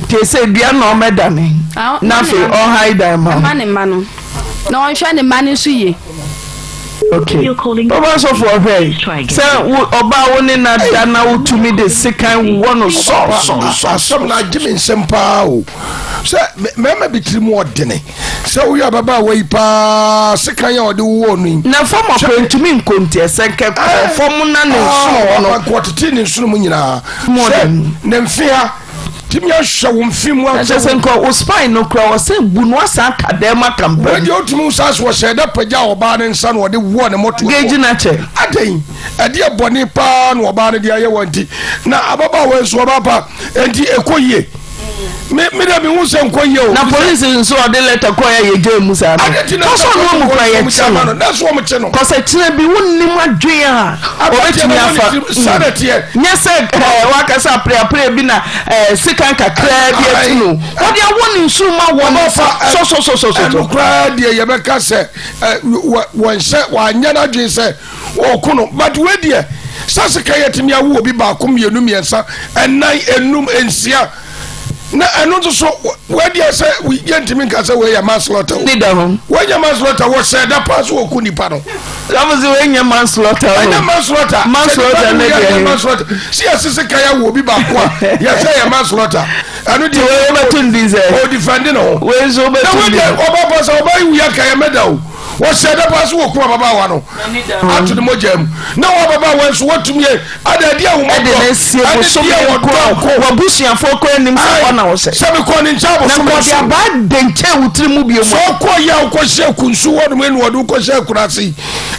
ti se bia na o medane na fe o hide ma mane no na on hwa ne mane so ye okay oba so for hey say oba woni na da na utumi de second one so asem na jimi nsempa o So mema bitirimu odene. So we baba we pa sekan ya ode wo nu. Na form of ntumi nkonti esenke form na ne so no kwatete ne so mu nyina. Ne mfia timya hwe wo mfim wa sesenko o spine no kra wo se bunu asa akadema campaign. We dey otumu sas wo sheda pagya oba ne nsa no ode wo ne moto. Geji na che. Aden ade boni pa no oba ne dia ye wanti. Na ababa we so baba enti ekoyie. Me da me hu se nkoyie o. Na police nso ode letter ko ya ye je musa no. Koso no mu kwa ye che no. Na so mo che no. Koso tire bi wonnim adwen a obetimi afa sanity e. Nyese wakasa pre bi na sikan kakra bi atunu. Ode awoni nsu ma wo so. Nukra de ye beka se won se wanya na adwen se okuno but we de sasika yetimi awu obi ba kom yenu miensa enan enum ensia na eno so we de se we yentimi nka se we ya manslaughter ni da ho we ya manslaughter wo se da pass wo ku nipa no amuzi we ya manslaughter ne de si asisika ya wo obi ba ko a ya se ya manslaughter anu de we betundi ze o defend no we zo betundi oba boss oba yu ya ka ya medal wo se da pass wo ku baba wa no atu de mojam na wo baba wa so wotumie ada dia wo mo de sie bo so wo busia fo ko anim se ona wo se me ko ni nchabo so mo dia ba de nche wutiri mu bi mu so ko ya ko se kunsu wo no enu odu ko se kurasi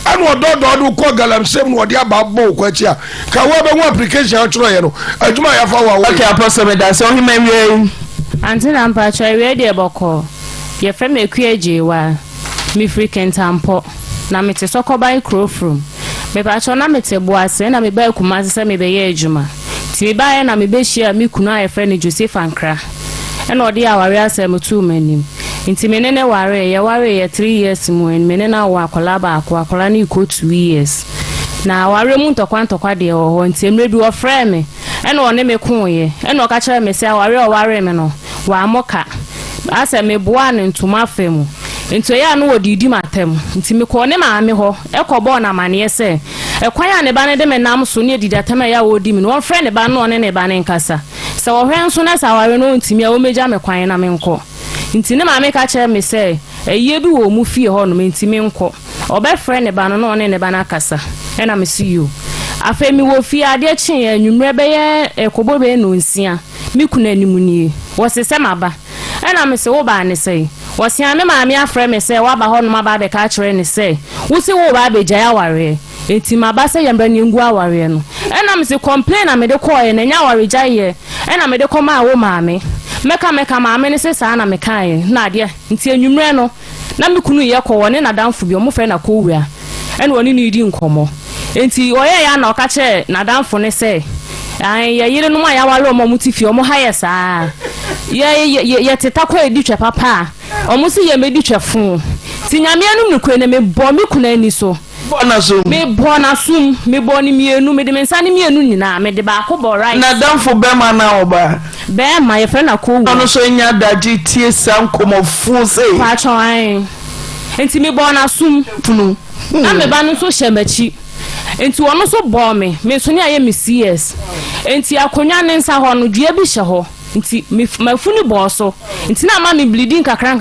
anu ododo ko galamsem no odi aba bo ko achia ka wo be wo application a chiro ye no aduma ya fa wa wo okay apostle me da so hima wie Auntie Naa mpa chwa wie de boko ye fe me kueje wa mi frequent ampo na mete sokobai crowfrom me pa chwa na mete boase na me ba kuma se me be ye adwuma ti me ba ye na me be hia mi kunu a fe ne Joseph Ankra e na odi aware asem tu manim nti me ne ware ye 3 years mu en me ne na wa akola ba akola na iko 2 years na ware mu ntokwa de ho nti emre bi wo frɛ me e na one me kunye e na o ka kire me se ware me no wa amoka ase me boa ne ntuma femu nti ya no wodidi matem nti me ko ne maame ho e ko bo na mane se e kwan ya ne ba ne de me nam so ne didi atem ya wodi me no frɛ ne ba no ne ba ne nkasa se wo hwen so na sa ware no ntimi a wo meja me kwan na me nko nti ne maame ka kire me se eye bi wo mu fie ho no me ntimi nko obe frɛ ne ba no ne ba na kasa e na me see you afa mi wo fie ade chi anwumre be ye ekobo be no nsia mi kuna animunie wo se se maba e na me se wo ba ne se wo se ame maame afrɛ me se wa ba ho no maba be ka kire ne se wo se wo ba be gya aware enti maba se yambra ne ngu aware no e na me se complain na me de call ye na nya aware gya ye e na me de koma wo maame meka maame ne se sa na me kan na ade nti anwumre no na me kunu ye kɔ wone na danfo bi o mo frɛ na kɔ wura e na woni ni di nkomo enti oye ya na o ka kire na danfo ne se ye yire no ma ya wale o mo mutifie o mo ha ye saa ye teta kwa edi twa papa o mo si ye medi twa fun ti nyame anu mkwe ne me bo me kuna ani so bona so me bona sum me bo ni mienu me de mensa ni mienu nyina me de ba ko bo right na danfo be ma na oba be ma ye frɛ na ko wu no so nya daji tie sam komofu sei pa chwan enti me bona sum funu na me ba no so hyemachi enti wono so bo me so ni aye me CS enti akonwa ne nsa ho no dua bi hye ho nti mafuni bo so nti na ma me bleeding kakra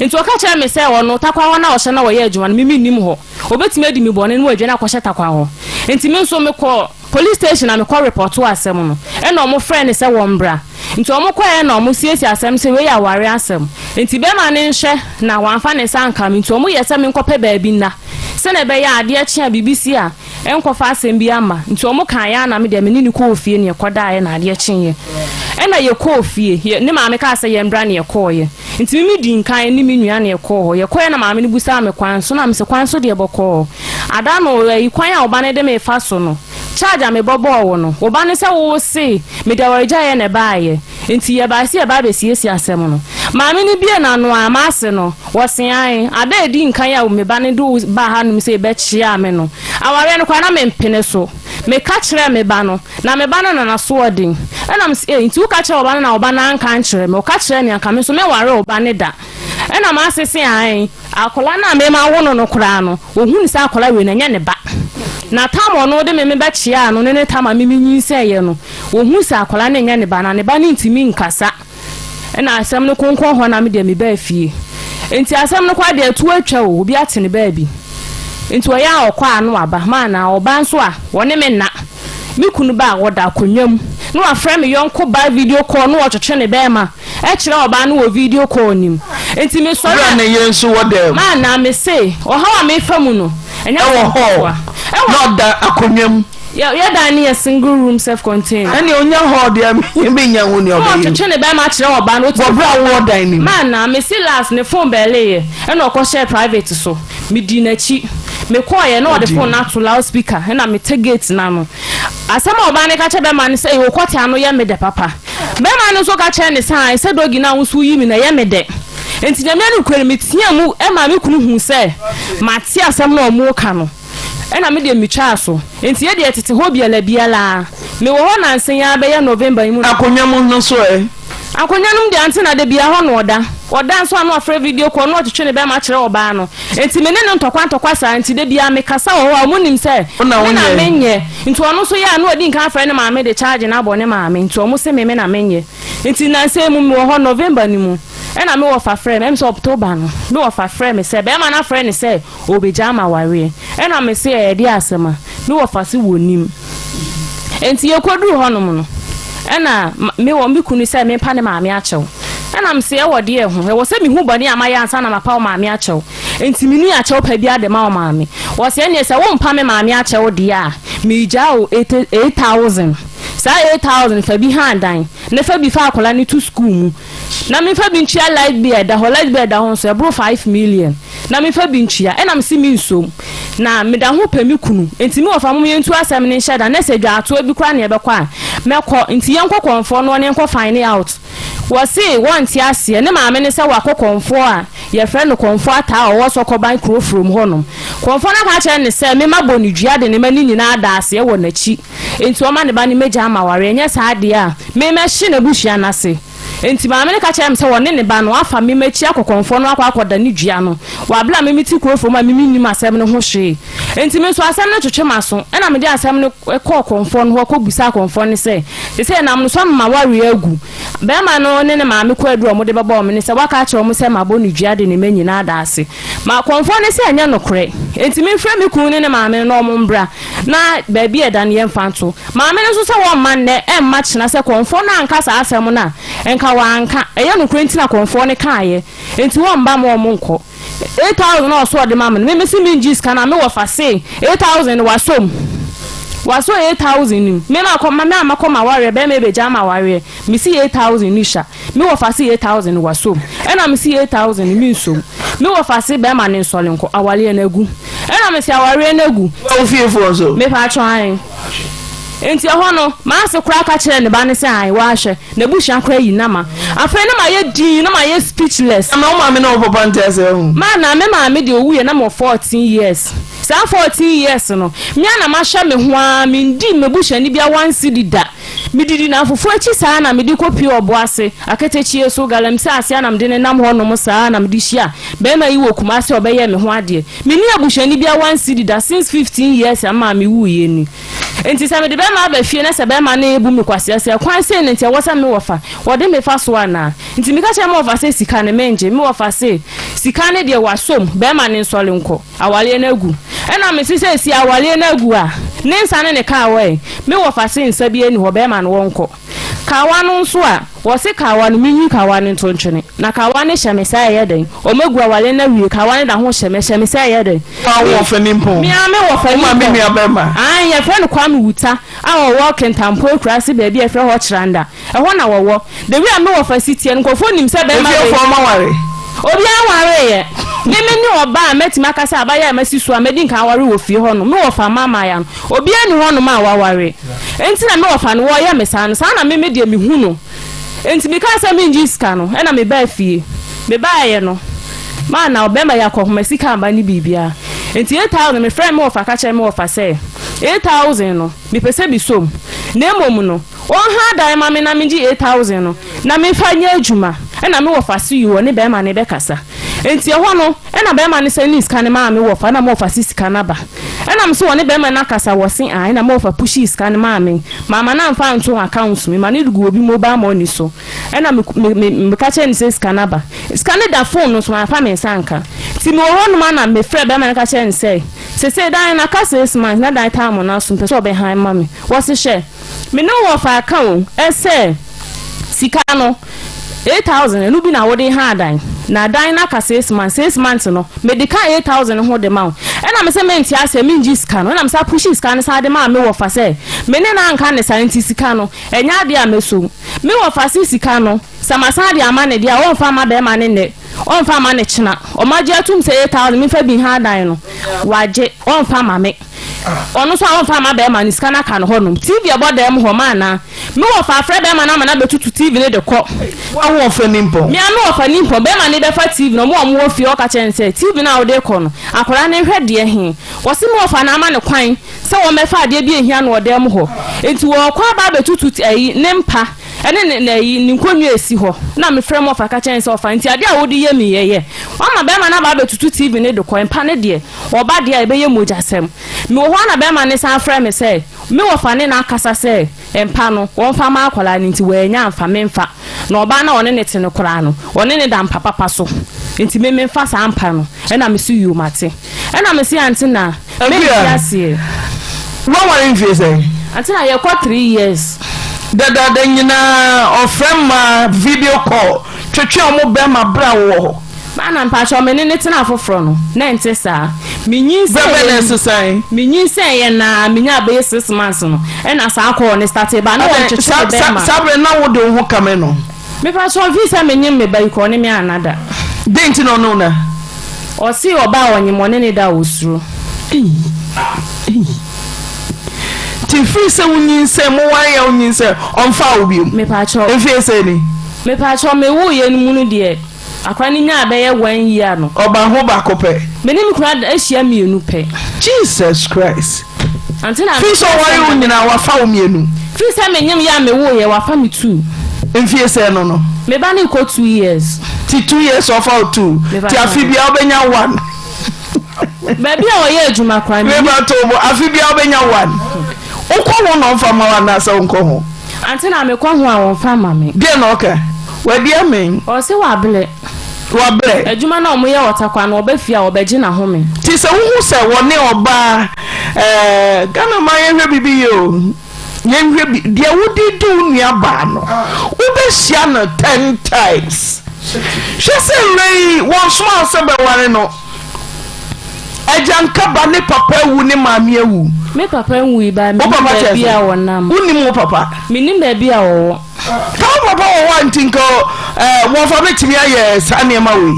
nti o ka kire me se wono takwa wona o hye na wo ye adwuma no me nim ho obetime adi me bo ne no adwa na akɔhye takwa ho nti me nso me kɔ police station na me kɔ report to asɛm no e na omo friend se wo mbra nti omo kɔ e na omo siesi asɛm se we ya ware asɛm nti be ma ne nhye na wanfa ne sanka me nti omo ye se me nkɔpɛ baabi na se na be ya ade akye BBC a enkofa asɛm bi ama nti omo kan ya na me de me ni kɔ ofie ne kɔda ye na ade akye ena ye kɔ ofie ne maame ka se ye mbra ne ye kɔ ye nti mi di nkan ni mi nua ne ye kɔ ye kɔ ye na maame ne busa me kwan so na me se kwan so de bɔkɔ ada no yi kwan a oba ne de me fa so no charge me bobo wo no oba ne se wo se me de warja ye ne ba ye nti ye ba se ye ba be siesi asɛm no maame ne bie na no ama ase no wo se an ada edi nkan a me ba ne do ba ha no me se be chia me no aware no kwa na me mpene so me ka kire me ba no na me ba no na so odin ena me nti wo ka kire oba na oba na nka kire me o ka kire ne aka me so me ware oba ne da ena ma asese an akola na me ma wo no kura no ohun se akola we na nya ne ba na tamo no de me be chia no ne tama me nyin se ye no ohun se akola na nya ne ba na ne ba ne ntimi nkasa na asɛm no konkon ho na me de me ba fie enti asɛm no kwa de to atwa wo obi ate ne ba bi enti oya okwa ano aba ma na oba nso a wone me na me kunu ba woda konwam no afrɛ me yonko ba video call no wɔtwetwe ne ba ma kyerɛ oba no wɔ video call nim enti me so na ye nso wodam ma na me say ohawa me famu no enya wo ho no da akonwam ya da ni a single room self contained ani onya ho de me nya hu ni oba yi twetwe ne ba ma kyerɛ oba no wo bra wo dan ni ma na me say last ne phone bele na okɔ share private so me di na chi me call ye na the phone na to loudspeaker na me tegate na no asama oba ne ka che be ma ne say wo kwota no ye me de papa be ma ne so ka che ne sai say dogi na wo so yi mi na ye me de enti na me anu kwere me tia mu e ma me kunu hu say ma tia asam na o mu ka no ena me de mi twa so enti ye de tete ho bia la bia la me wo ho na nsen ya be ya November yi mu akonyam no so akonyanum de ante na de bia ho no oda nso anu afre video call no twetwe ne be ma kire oba no enti me ne no ntokwa sa enti de bia me kasa wo ho amunim se na menye enti ono so ya no odi nka afre ne ma me de charge na abone ma me enti omo se me na menye enti na se mu wo ho November ni mu ena me wo fa frɛ me so October no me wo fa frɛ me se be ma na frɛ ne se obeja ma ware ena me se e de asema me wo fa se wonim enti ye koduru ho no mu no ena me wo me kunu se me pa ne ma me achew ena me se e wo de e ho e wo se me hu bone amaye ansa na mapa wo ma me achew enti me nu achew pa bia de ma wo ma me wo se ne se wo mpa me ma me achew de a me ja o 8000 sa 8000 fa bi handan ne fa bi fa akola ni to school mu na me fa bi nchia light beer da ho light beer da ho so e bro 5 million na me fa bi nchia ena me si mi nsom na me da ho pa mi kunu enti me wo fa mo yentu asem ne nhya da na se dwa ato bi kra ne e be kwa mekọ enti yenko konfo no ne enko find out wo se want ase ne ma me ne se wa konfo a ye frɛ no konfo ata o wo so ko ban kro from honom konfo na ka kye ne se me mabɔ ne dua de ne mani nyina ada ase e wo na chi enti o ma ne ba ne meja amaware enye sa ade a me hye na buhia na se enti ma me ne ka kye me se wo ne ba no afa me machi akokonfo no akwakoda ne dua no wa bla me miti kro from a me nim asɛm ne ho hwe enti me so asɛm ne twetwe maso na me de asɛm ne kɔ konfo no ko busa konfo ne se nam no so ma ware agu be ma no ne ma me kɔ adu o mo de bɛbɔ me ne se waka kye o mo se ma bɔ ne dua de ne manyina ada ase ma konfo ne se anya no kore enti me frɛ me kunu ne ma me no mo mbra na ba bi eda ne yemfanto ma me ne so se wo man ne emma kyena se konfo na anka sa asɛm na enka wa anka eya no kore ntina konfo ne kaaye enti wo mba mo mo nkɔ 8000 na so de ma me me si minji ska na me wo fa se 8000 waso 8000 ni me ma ko ma me amakoma ware be me beja ma ware me si 8000 ni sha me wo fa si 8000 waso ena me si 8000 mi nso me wo fa si be ma ne nsole nko awale na gu ena me si aware na gu wo fiefo so me pa twan enti ho no ma se kura ka kire ne ba ne se ai wa hwe na buhia kura yi na ma afa na ma ye din na ma ye speechless na wo ma me na wo papa ntese hu ma na me ma me de owu ye na mo 14 years sa 14 years no mia na ma hwa me ho a me ndi me buhia ni bia 1 cedi da me didi na afofo achi saa na me di kopi obo ase aketechie so galam sa ase na me de ne nam ho no mo saa na me di hia be ma yi wo kuma ase obeye me ho ade me ni abuhia ni bia 1 cedi da since 15 years ama me wu ye ni enti sa me de be ma ba fie na se be ma na ebu me kwase ase kwan se ne ntia wosa me wofa wode me fa so ana enti me ka che me wofa se sika ne menje me wofa se sika ne de wasom be ma ne nsole nko awale na gu ena me se si awale na gu a ne nsa ne ka we me wofa se nsa bi ani ho be ma ne wonko kawa no nso a wo se kawa no minyi kawa ne ntontwene na kawa ne hyeme sa ye den o magu awale na wie kawa ne da ho hyeme sa ye den wo fa nimpo me wo fa ma me nua be ma an ye fa no kwa me wuta a wo walk ntampo krase ba bi e fra ho kyeranda e ho na wo de wi a me wo fa sitie nkofo nim se be ma e fo ma ware obi aware ye me ni oba meti makasa abaya amasi so amedi nka aware wo fie ho no me wo fa mama ya obi ani ho no ma aware enti na me wo fa no wo ya mesano sa na me de me hu no enti me ka sa me nji ska no e na me ba fie me ba ye no ma na obema ya ko ma sika amba ni bibia enti 8000 me friend me wo fa ka che me wo fa say 8000 no me pese bi som na emom no o ha dai ma me na me nji 8000 no na me fa nya adwuma e na me wo fa so yi wo ne be ma ne be kasa enti ho no e na be ma ne sani sika ne ma me wo fa na mo fa sika na ba e na me so woni be ma na kasa wo se ai na mo fa pushi sika ne ma me mama na mfa nto account me ma ne dugu obi mobile money so e na me ka che ni se sika na ba sika ne da phone no so ma fa me sanka ti me wo no ma na me frɛ be ma na ka che ni se dan na kasa esman na dan time na so pese obe han ma me wo se hye me no wo fa account e se sika no 8,000 no bi na wode ha dan na dan na ka 6 months no medical 8,000 ho de ma e na me se menti ase me nji sika no na me sa pushi sika no sa de ma me wo fa se me ne na nka ne santi sika no enya de a me so me wo fa sika no samasa de ama ne de a won fa ma be ma ne on fa ma ne china o ma je atum se 8,000 me fa bi ha dan no waje on fa ma me onu so on fa ma be ma ni sika na ka no ho no TV abo dem ho ma na me wo fa frɛ be ma na betutu TV ne de kɔ wa wo fa nimpo me anu wo fa nimpo be ma ne be fa TV no mo wo fi o ka chen se TV na wo de kɔ no akora ne hwɛ de he wo se me wo fa na ma ne kwan se wo me fa de bi ehia no wo dem ho enti wo kwa ba betutu ayi ne mpa ene na yi ni nkonwa esi ho na me frɛ mo fa ka chen se ofa nti ade a wo di ye mi ye wa ma be ma na ba betutu TV ne de kɔ mpa ne de wo ba de a be ye mojasem me wo na be ma ne san frɛ me se me wo fa ne na akasa se empa no won fa ma akwala ni nti we nya amfa me mfa na oba na one ne te ne kora no one ne da mpa papa so nti me mfa sa ampa no e na me su yu mate e na me si Auntie Naa me biase wa ware mfie say Auntie Naa ye kwa 3 years da nyina ofrema video call twetwe omo be ma bra wo mana mpa cho me ne tena afoforo no na ente sa minyin se ye na minya be 6 months no e na sa akọ ne start ba na won twetwe be ma sabre na wo de ho kame no me pa cho visa menyin me ba iko ne me anada denti no no na o si oba onyimo ne da osuro ti free se unyin se mo wa ya unyin se onfa obi me pa cho efie se ni me pa cho me wo ye nu mu de akwani nya abeye 1 year no oba ho ba kope menim kura ahia mienu pe Jesus Christ Auntie Naa fi so wari unyina wa fa mienu fi se menyem ya me wo ye wa fa me 2 enfie se no no me ba na iko 2 years ti 2 years of out 2 ti afibia obenya 1 baby a wo ye adwuma kwa ni me ba to bo afibia obenya 1 ukọ ho no fa ma wa na sa unko ho Auntie Naa me kwa ho a won fa ma me de no okay we de amen o se wa bele adwuma na omo ye otakwa na oba fia obaji na home ti se hu se woni oba Ghana ma ye hwe bibi yo ye hwe de wudi du nua ba no oba hia na 10 times she say rei won small se be ware no ajanka ba ne papa wu ne maami ewu me papa wu ba mi ba bia wonam uni mo papa minim ba bia wo ka papa wo wantinko wo fa betimi aye sane ma we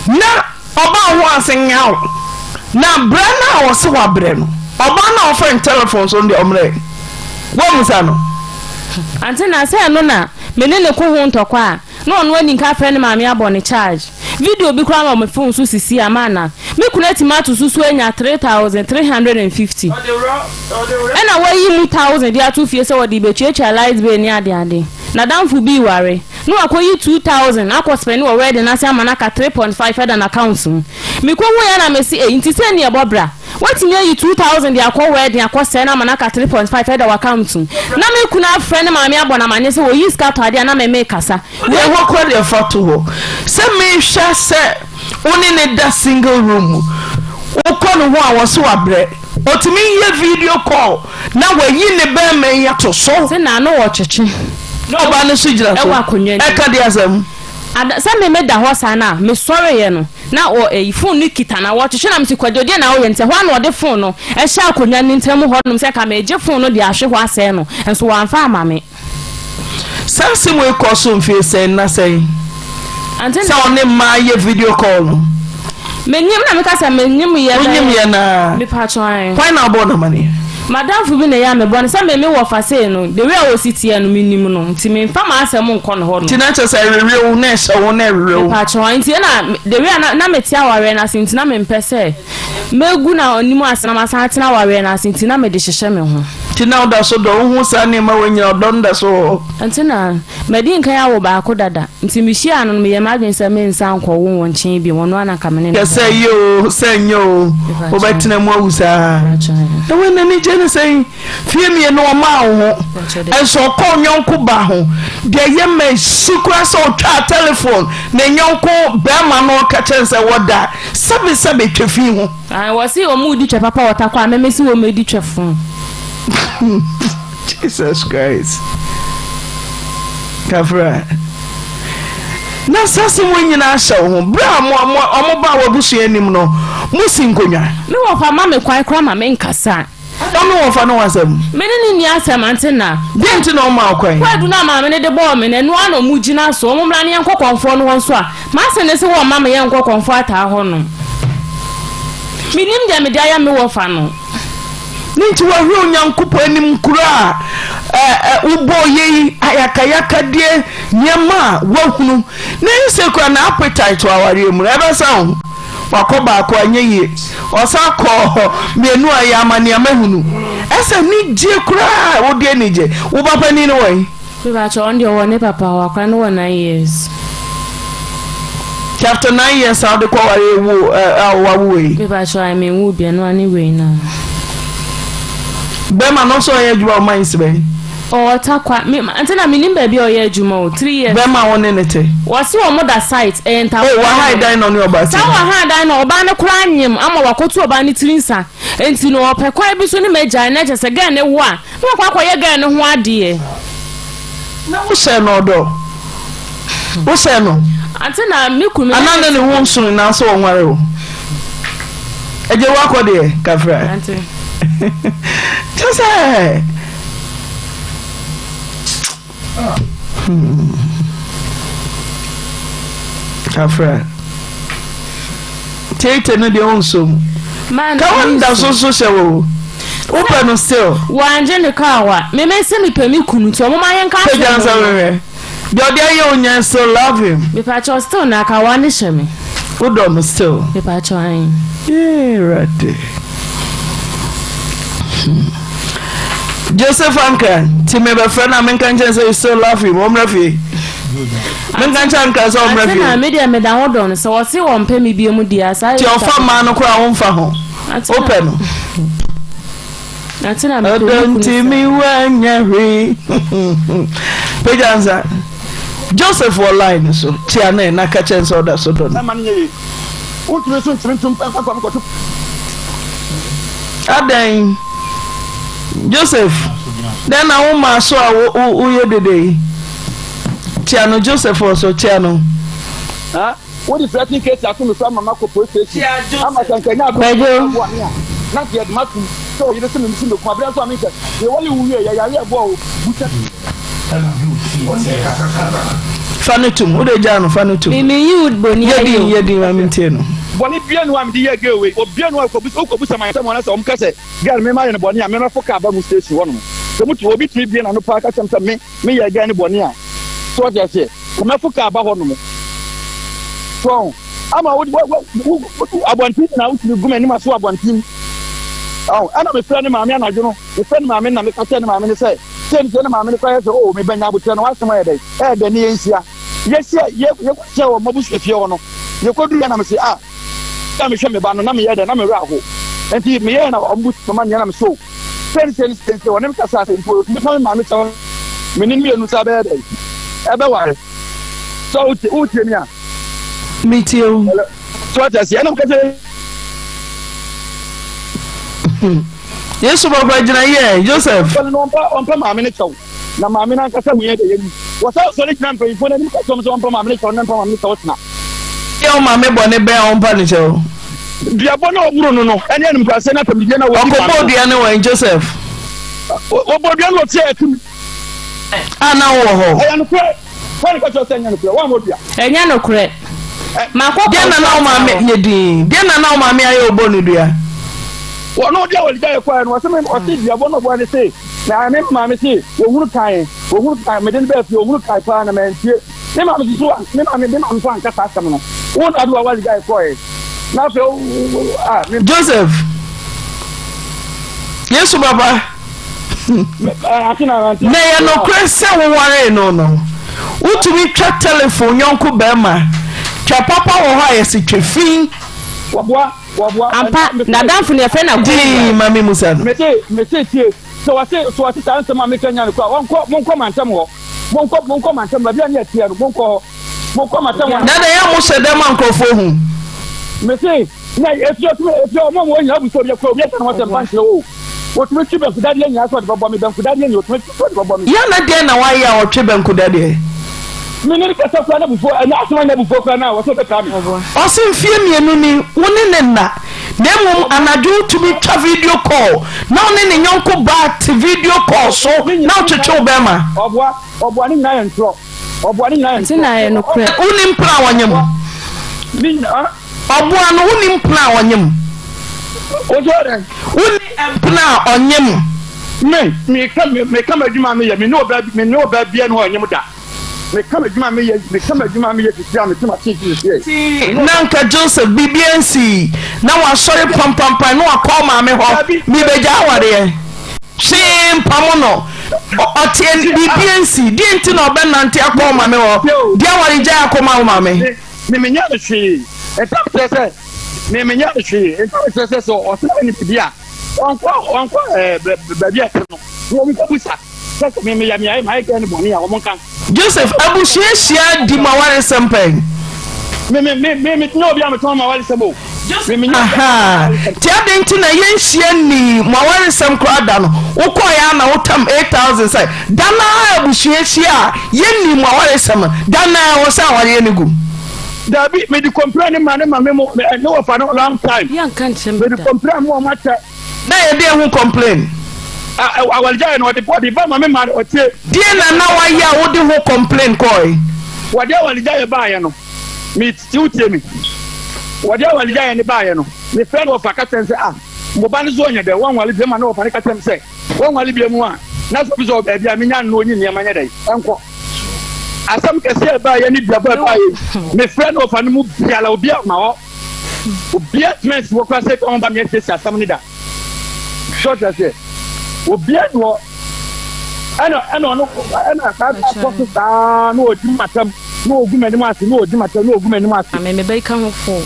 na oba ho asenyaw na bra na wo se wa bre no oba na wo friend telephone so ndi omre wo musa no Auntie Naa say no na menene ko ho ntokwa no no ani nka friend maami abone charge video bi kwa ma phone so sisi amana me kuna tomato susu enya 3,350 ena wayi mu 1,000 dia 2 fie se wodi bechuecha light be ni ade na danfu bi ware no akoyi 2,000 akọ spend wo ready na se amana ka 3.5 eda na account me ko wo ya na me si nti se ni ebobra wati me yi 2,000 dia akọ ready akọ se na amana ka 3.5 eda wa account na me kuna friend maami abona manye se wo yi scatter ade na me kasa we ho ko de photo ho se me hwa se oni ne da single room ukọ no ho a wo se wa bre otimi ye video call na wayi ne be me ya to so se na no wo cheche no ba ne so gira so e ka de asem ada se me da ho sa na me sorry ye no na o phone ni kita na wo cheche na me sikwadode na wo ye nte ho na o de phone no e sha akonya ni ntem ho no se ka me je phone no de ahwe ho ase no enso wa mfa ama me sanse mo ko so mfie sen na sen Auntie Naa so ne ma ye video call no menyim na me ka sa menyim ye na me pa chwan why na bo na mani madam fu bi na ya me bon se me wo fa say no the way o sitie no minim no nti me mfa ma asem nko no ho no ti na che say rewe na ehye wo na rewe pa chwan nti na the way na metia ware na sinti na me mpese megu na onimu asena ma san tena ware na sinti na me de hyehye me ho Tina da so do hu sa ne ma wanya odon da so antina medin kan ya wo ba ko dada nti mi hia no me yema adwen se me nsan kwo wo nchen bi wono ana kamene ya say yo senyo o betina mu awusa e wona ni je ne say fie me no ma wo enso ko nyonko ba ho de ye me sikura so twa telephone na nyonko be ma no ka chense woda sabe twefi ho ai wo si o mu di twa papa wota kwa me si o me di twa fun Jesus Christ. Kafra. Na sase mo nyina hye wo bra mo ba wabusu anim no musinkonwa me wo fa ma me kwai kra ma me nkasa no wo fa no wasam me ne ni asam antena denti no ma kwai kwadu na ma me ne de bo me ne no ano mu gina so mo mra ne yankokonfo no wonso a ma se ne se wo ma me yankokonfo ata ho no minim de me dia ya me wo fa no ninti wa hwe onyankopo anim kura ubo ye ayakayaka die nyema wahunu na yese kura na appetite aware mu ebe sa ho wakoba akọ anyeye osakọ menu ayama ne amahunu ese ni je kura wo de ni je wo papa ni no wai we ba cho ndi wo ne papa wa kwa no 9 years chapter 9 years how de kwa ware wo wawe we ba cho I mean wo bi no ani we na Bema no so ye djuma o mindse be. O takwa me antina minim ba bi o ye djuma o 3 years. Bema won ne te. Wasi o moda site enta. Oh wa hide dine on your basi. Sa wa hide dine oba ne kura anyim ama wakotu oba ne tirinsa. Enti no opekwa bi so ne meja na chese ga ne wo a. Na kwa ye ga ne ho ade. Na wo se no do. Wo se no. Antina me kunu. Ananda ne wo nsunu na so wonware o. Eje wa ko de kafra. Antina Just say Kafra Take no de onso man ka wanda so shewo open no still wanje ne kawa me se me pemi kunu to mo ma yen ka se jansa we do de ye onya still love him me pa cho still na ka wa ne sheme odo no still me pa cho an right Joseph Anka, Timmy friend, I'm can say you still love him, Omrafi. Menkancha so Omrafi. I made a medal on, so I see one pay me be mudia. Your farm man crown for home. Open. Don't tell me when you're Pejanza. Joseph for line, so Tiana, Nakachen, so that's so done. Aden Joseph then na woman so uye dede Tiano Joseph also Tiano what is threatening case afu me from mama ko police station ama kankanya Bejo na ti edmatu so you say me mission do kwa bra so am say we wali wuye ya bo bucha Fanutum ode jano fanutum me you boni yedi aminteno boni bianu am di ye gewe obianu ko bucha man say so kase girl me ma ye boni am me foka ba mu station wono so mutu obi timi bianu no pa ka sem me ye girl ni boni a so je say ko me foka ba wono mo so ama wo abontin na wo timi guma ni ma so abontin ana me friend ma me anajo no me friend ma me na me ka tell ma me ni say sen ma me ni kwa say o me banya butia no wasema ye dey de ni ensia ye kwa o mabusu fie wono ye kodu ya na me say na me hwe me ba no na me ye de na me ra ho enti me ye na ombusu ma nya na me so sen wonem ka sa sen po me fa ma me taw me ni enu sa be dey ebe ware so uti mi a Mitio so ata si ana ka say Yesu baba jina ye Joseph no on ma me ni taw na ma me na ka sa hu ye de ye ni wasa so ni kan pe fo na ni ka so on ma me ni taw na ma me ni taw na ye ma me bone be on pa ni chew dia bona oburu no no ene nim kwa se na pam dia na wo okobo dia ne wa Joseph obo dia no tie atum ana wo ho aya no kure kwani ka cho se nya no kure wa mo dia enya no kure ma ko dia na ma me nyedi dia na ma me ayo obonu dia wo no dia wo dia kwa no se me o ti dia bona bo ani se na me ma me se wo huru kan me den be fi wo huru kai pa na me ntie me ma me so me ma me so an ka sa sam no wo na do wa dia kwa na fe Joseph Yesu baba na yɛ nokorɛ sɛ woware no wotumi twa telephone yɔnko bɛrima twa papa wɔ hɔ a yɛsi twa fin ampa na damfo ne yɛfrɛ na di mame musa no mese tie so wase saa nsɛm a meka nya no kora monkɔ mantam hɔ monkɔ mantam baabi a ne yɛteɛ no monkɔ mantam hɔ na yɛ mo hyɛ dɛm a nkurɔfoɔ hu mese na efi ɔmo mo nya abuso bi akɔ obi aka na wɔsɛ mpankyerɛ wo wotumi twi bɛnkudadeɛ nya so de bɛbɔ me bɛnkudadeɛ nya wotumi twi de bɛbɔ me yɛ na deɛ na wayɛ a ɔtwe bɛnkudadeɛ mene kasa kora na bufo ɛna asoma na bufo kora na wɔsɛ bɛka me ɔse mfie mmienu ni wo ne ne nna na mmom anadwo wotumi twa video call na wo ne ne nyɔnko baa te video call so na wotwetwe wo bɛrima ɔboa ne nyinaa yɛ ntorɔ ɔboa ne nyinaa yɛ nti na yɛ nokorɛ wonim mpena a wɔnyem ɔboa no wonim mpena a wɔnyem woni mpena a ɔnyem meka m'adwuma meyɛ mene ɔbaa bia no ɔnyem da meka m'adwuma meyɛ titi a metema kyekyesie na nka Joseph bibia nsi na wasɔre pampampan na wakɔ maame hɔ mebɛgya awareɛ hwee mpamo no ɔteɛ bibia nsi deɛ nti na ɔbɛnante akɔ maame hɔ deɛ aware gya akɔma wo maame memenya no hwee ɛtam kyerɛ sɛ memenya no hwee ɛtam kyerɛ sɛ sɛ ɔsena ne pidi a ɔnkɔ baabi a ɛte no na ɔmkɔbusa sɛ sɛ memeyɛ meayɛ maayɛ gɛ ne bɔne a ɔmonka Joseph abuhyia di ma ware sɛmpɛn menyɛ obi a metɔn ma ware sɛm o ti ade nti na yɛnhyia ni ma ware sɛm koraa da no wokɔɔyɛ a na wotam 8,000 sɛ da naa abuhyia hyia a yɛnni ma ware sɛm da naa wɔ sɛ awareɛ no gu dabi mede complain ne ma me mo ne wɔfa no long time mede complain mo ɔma kyɛ na yɛde ho complain awalgya no ɔde ba ma me ma ɔtie deɛ na wayɛ a wode ho complain kɔe wɔde awalgya yɛ baayɛ no metiti wotie me wɔde awalgya yɛ ne baayɛ no me frɛ no ɔfa ka kyɛn sɛ mmoba no so ɔnyɛ dɛ wɔnwale bia ma ne wɔfa ne ka kyɛm sɛ wɔnwale bia mu a na sɛ bi sɛ ɔbaabi a menya no ɔnyi nneɛma nyɛ dɛ ɛnkɔ asɛm kɛseɛ baayɛ ne duabɔ baayɛ me frɛ no ɔfa no mu biala obi a ma hɔ obia tumi asi wɔ kora sɛ ɔmba meɛsiesie asɛm no da short sɛ obia ne hɔ ɛna akɔ so saa na ɔdi matam na ɔgu m'anim ase na ɔdi matam na ɔgu m'anim ase mebɛka ho fo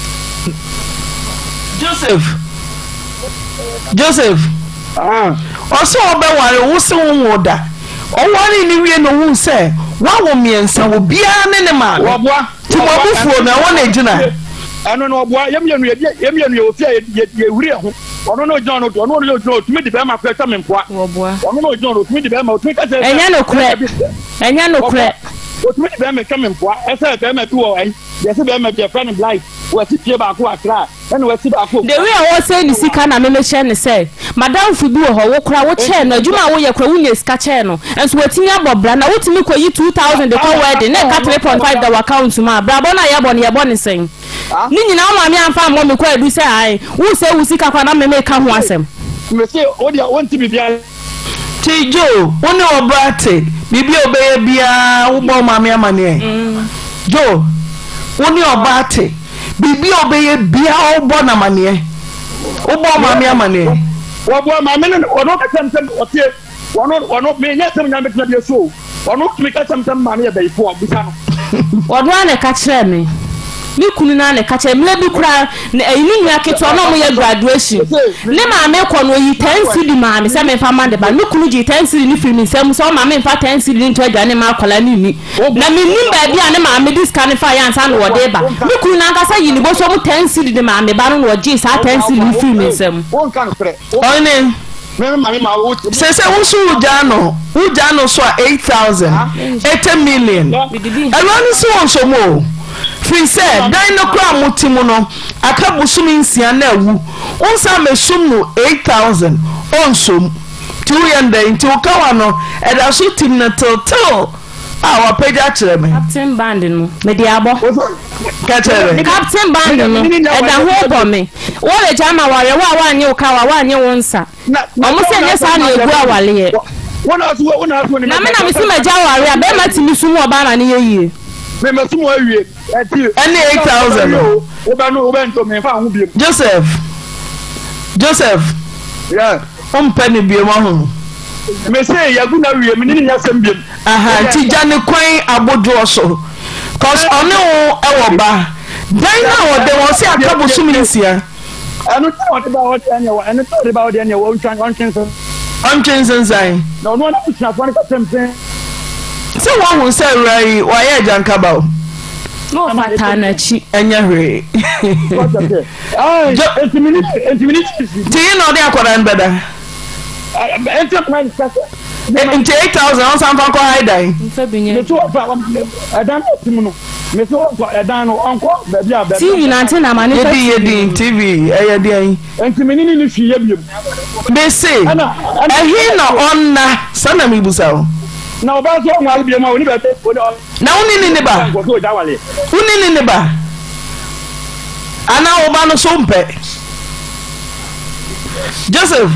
Joseph ɔsɛ ɔbɛware wo se wo wo da ɔware ne wie no hu sɛ woawo mmiɛnsa wɔ biara ne ne maa nti mɔbufuo no ɛwɔ na gyina ɛno no ɔboa yɛmmienu yɛwɔ fie a yɛwuri ho ɔno no ɔgyina no ɔtumi de bɛrima kora twa me mpoa ɔno no ɔgyina no ɔtumi de bɛrima ɔtumi ka sɛ ɛnyɛ nokorɛ ɔtumi de bɛrima twa me mpoa ɛsɛ bɛrima bi wɔ ɛyi yɛsɛ bɛrima bi yɛfrɛ no blight wɔasi pie baako akra ɛna wɔasi baako the way a wɔsɛ ne sika na memehyɛ ne sɛ madamfo bi wɔ hɔ wo kora wo kyɛɛ no adwuma a woyɛ kora wonya sika kyɛɛ no nso watumi abɔ bra na wotumi kɔyi 2,000 de kɔ wedding na ɛka 3.5 da account mu a brabɔ no a yɛbɔ no yɛbɔ ne sɛn ne nyinaa wo maame amfa mmɔ me kɔ adu sɛ ae wo sɛ wo sika kwa na meme ka ho asɛm mese wode wonti bibia ti jo wo ne ɔbra te biribi a ɔbɛyɛ biara wobɔ maame amaneɛ jo wo ne ɔbra te biribi a ɔbɛyɛ biara wobɔ na amaneɛ wobɔ maame amaneɛ wɔboa maame no ɔno ka sɛm ɔtie ɔno menyɛ sɛm nya metena deɛ so ɔno tumi ka sɛm maame yɛ bɛyifoɔ bisa no ɔno a ne ka kyerɛ me me kunu na ne ka kyerɛ mmerɛ bi kora ne nua ketewa na ɔmo yɛ graduation ne maame kɔ no yi 10 cedi maame sɛ memfa ma de ba ne kunu gye 10 cedi ne firi me nsɛm sɛ ɔma memfa 10 cedi ne nto aduane ma akɔla ne ni na mennim baabi a ne maame de sika ne fa yɛ ansa na wɔde ba me kunu na ankasa yi ne bo so ɔmo 10 cedi de maame ba no na ɔgye saa 10 cedi ne firi me nsɛm ɔne sɛ woso wogya no so a 8,000 80 million ɛno ne so wɔ nsom o firi sɛ dan no kora mote mu no aka bosom nsia na awu wonsa mɛsom no 8,000 ɔnsom nti woyɛ ndɛ nti wokawa no ɛda so tim no tetew a wapagya kyerɛ me captain band no mede abɔ ka kyerɛ captain band no ɛda ho bɔ me wɔle gya ma ware wo a woanyɛ wo kawa woanyɛ wo nsa ɔmo sɛ nyɛ saa na ɛgu awaleɛ na me na mesi magya ware a bɛrima timi sum wɔ ba na ne yɛ yie memesum awie ɛne 8,000 wobɛnto memfa ho biom Joseph ɔmpɛ ne biom aho me say ya guna wie me ni nyasem biem aha ti gya ne kwan abodo so cause one wo e wo ba dan na wo de wo se akabo sumi nsia anu to what about any one anu to about any one on sai no no na push na for ka tempe se wo hu se rai wa ye jankaba o no mata na chi enya hwe ti no de akwara nbeda into 8,000 on some for high day. TV nanti na mani TV they say on sana mi busao na oba so nwa bi ma oni be na uni ni ba uni ni ba ana oba no so mpe Joseph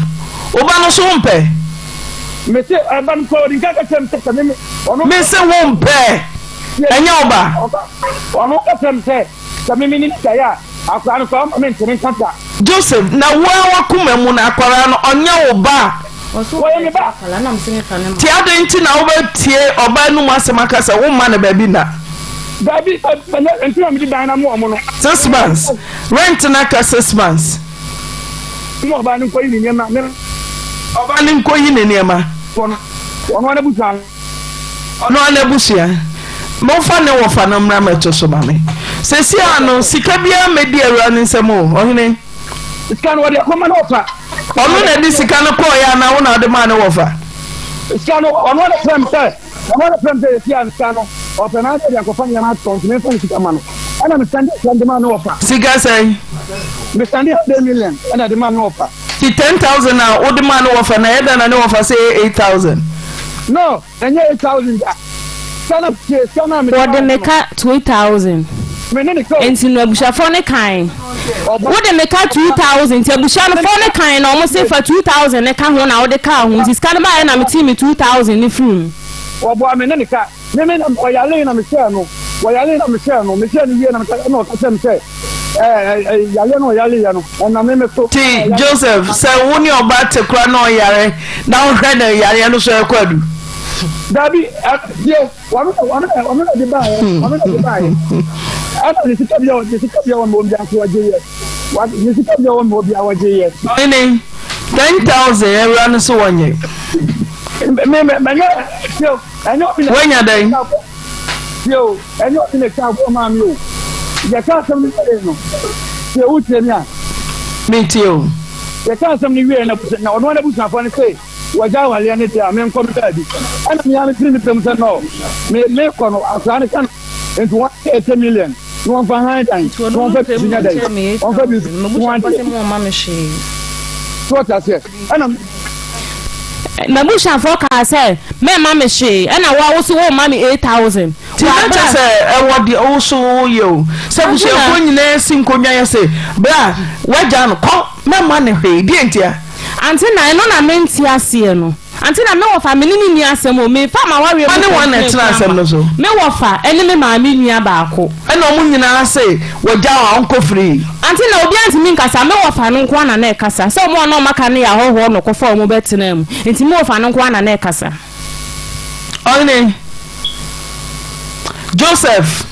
oba no so mpe Monsieur Aban ko ringa ka tempe me me se wo mpe enya oba ono ka tempe me ni ya akwa no so me ntene kanta Joseph na wa kuma mu na akwara no onya oba oye me ba ti adenti na oba tie oba nu masemaka se wo ma na baby na baby ntuna mi dan na mo no 6 months rent na ka 6 months mo ba ni ko yi ni na oba ni ko yi ni niema ono na busa ono na busia mo fa ne wo fa no mra meto so mame sesi ano sika bia medi awura ni nsemo ohine sika no wode akoma na ofa ono na di sika no ko ya na wo na de ma ne wo fa sika no ono na fremte sika no ofa na de akofa ni na ton me fa sika ma no ana me stand ma no ofa sika say me stand 2 million ana de ma no ofa 10,000 na wo de ma no wo fa na eda na ne wo fa say 8,000 no enye 8,000 sana me what the make 2,000 enti no abusha ne kan wo de make 2,000 enti abusha no for ne kan na omo say for 2,000 ne ka ho na wo de ka ho enti sika ba na me ti me 2,000 ni film obo ame ne ka me oyale na me share no me share ni ye na me no ka sem say yale no ya no na me so ti Joseph say woni oba te kra na oyare na wo hwe na yare no so ekwadu Dabi yo wanu de bae ana ni sika bia won mo bia ko waje ye wa ni sika bia won mo bia waje ye ini 10,000 everyone no so wonye me yo enyo bi wenya dai yo enyo bi ne ka ko ma mi o ya ka sam ni no ye utre mi a me too ya ka sam ni wie na ono na busa fo ni say waja wale ne tia men ko mtadi ana mi ya mi trim pem no me ko no asane kan into 1 million no fa high time no fa tinya dai on fa bi mo ma me shi so ta se ana na busha for ka say me ma me shi ana wa wo so wo ma me 8,000 ti na cha say e wo di o so yo se bu se ko nyina si nkonwa ya say bra waja no ko me ma ne hwe di entia Auntie Naa no na menti ase no Auntie Naa me wo fa me ni asem o me fa ma wa we me won na tira asem no so me wo fa ene me ma me nua ba ko e no mu nyina say waja wa onko free Auntie Naa obi anti mi nkasa me wo fa no nko na e kasa se mo no maka ne ya hoho no ko fa mo betena mu enti me wo fa no nko na e kasa Oine Joseph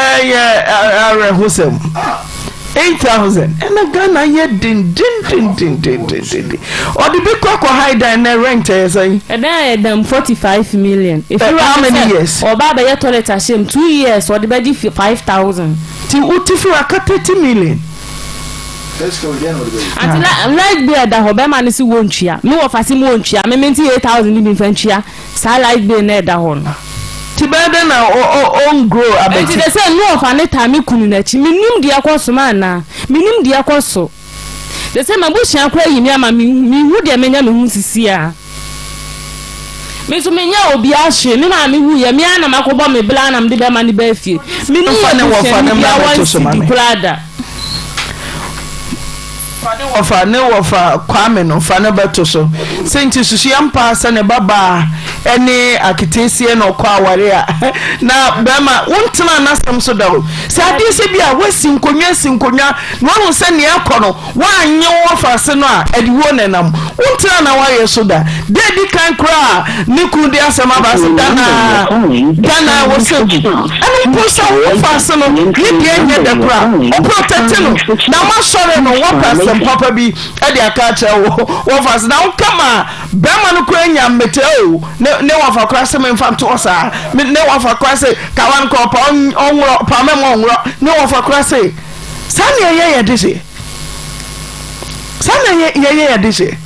yeah Hussein 8,000 and a Ghana yet din. Or the big cock or high down rent, say, and I them 45 million. If you how many years? Or Baba yet toilet ashame 2 years or the bed 5,000. Till Utifu a 30 million. Let's go again. Like beer that Hobema is won't cheer. No of us won't cheer. I mean 8,000 in Frenchia. So I like being there that one. Tibede na on grow abeti. They say no of an time kunu na chi. Minim dia kwaso mana. Minim dia kwaso. They say mabushi akwa yimi ama mi hu dia menya me hu sisi a. Me so menya obi ahye. Me na me hu ye me ana makobo me bla na me de be ma ni ba fie. Minim fa ne wo fa ne ma to so ma me. Ofa ne wofa kwame no fa ne beto so senti susu yampa se ne baba any akitesie no kwa warea na bema wontena nasam so dawo sa ade se bia wasi nkonwa no won se ne ekono wanye wo fase no a ediwo nenam wontena na waye so da dedi kan kra ni kundi asema ba se dana wo se ani posa wo fase no ni de nye de kra o protect no na ma sore no wo person papa bi e de aka che wo fase na kama bema no ko enya mete o ne wo fa kra se me mfa to osa ne wo fa kra se kawan ko pa onwro pa me mo onwro ne wo fa kra se sane ye de se sane ye de se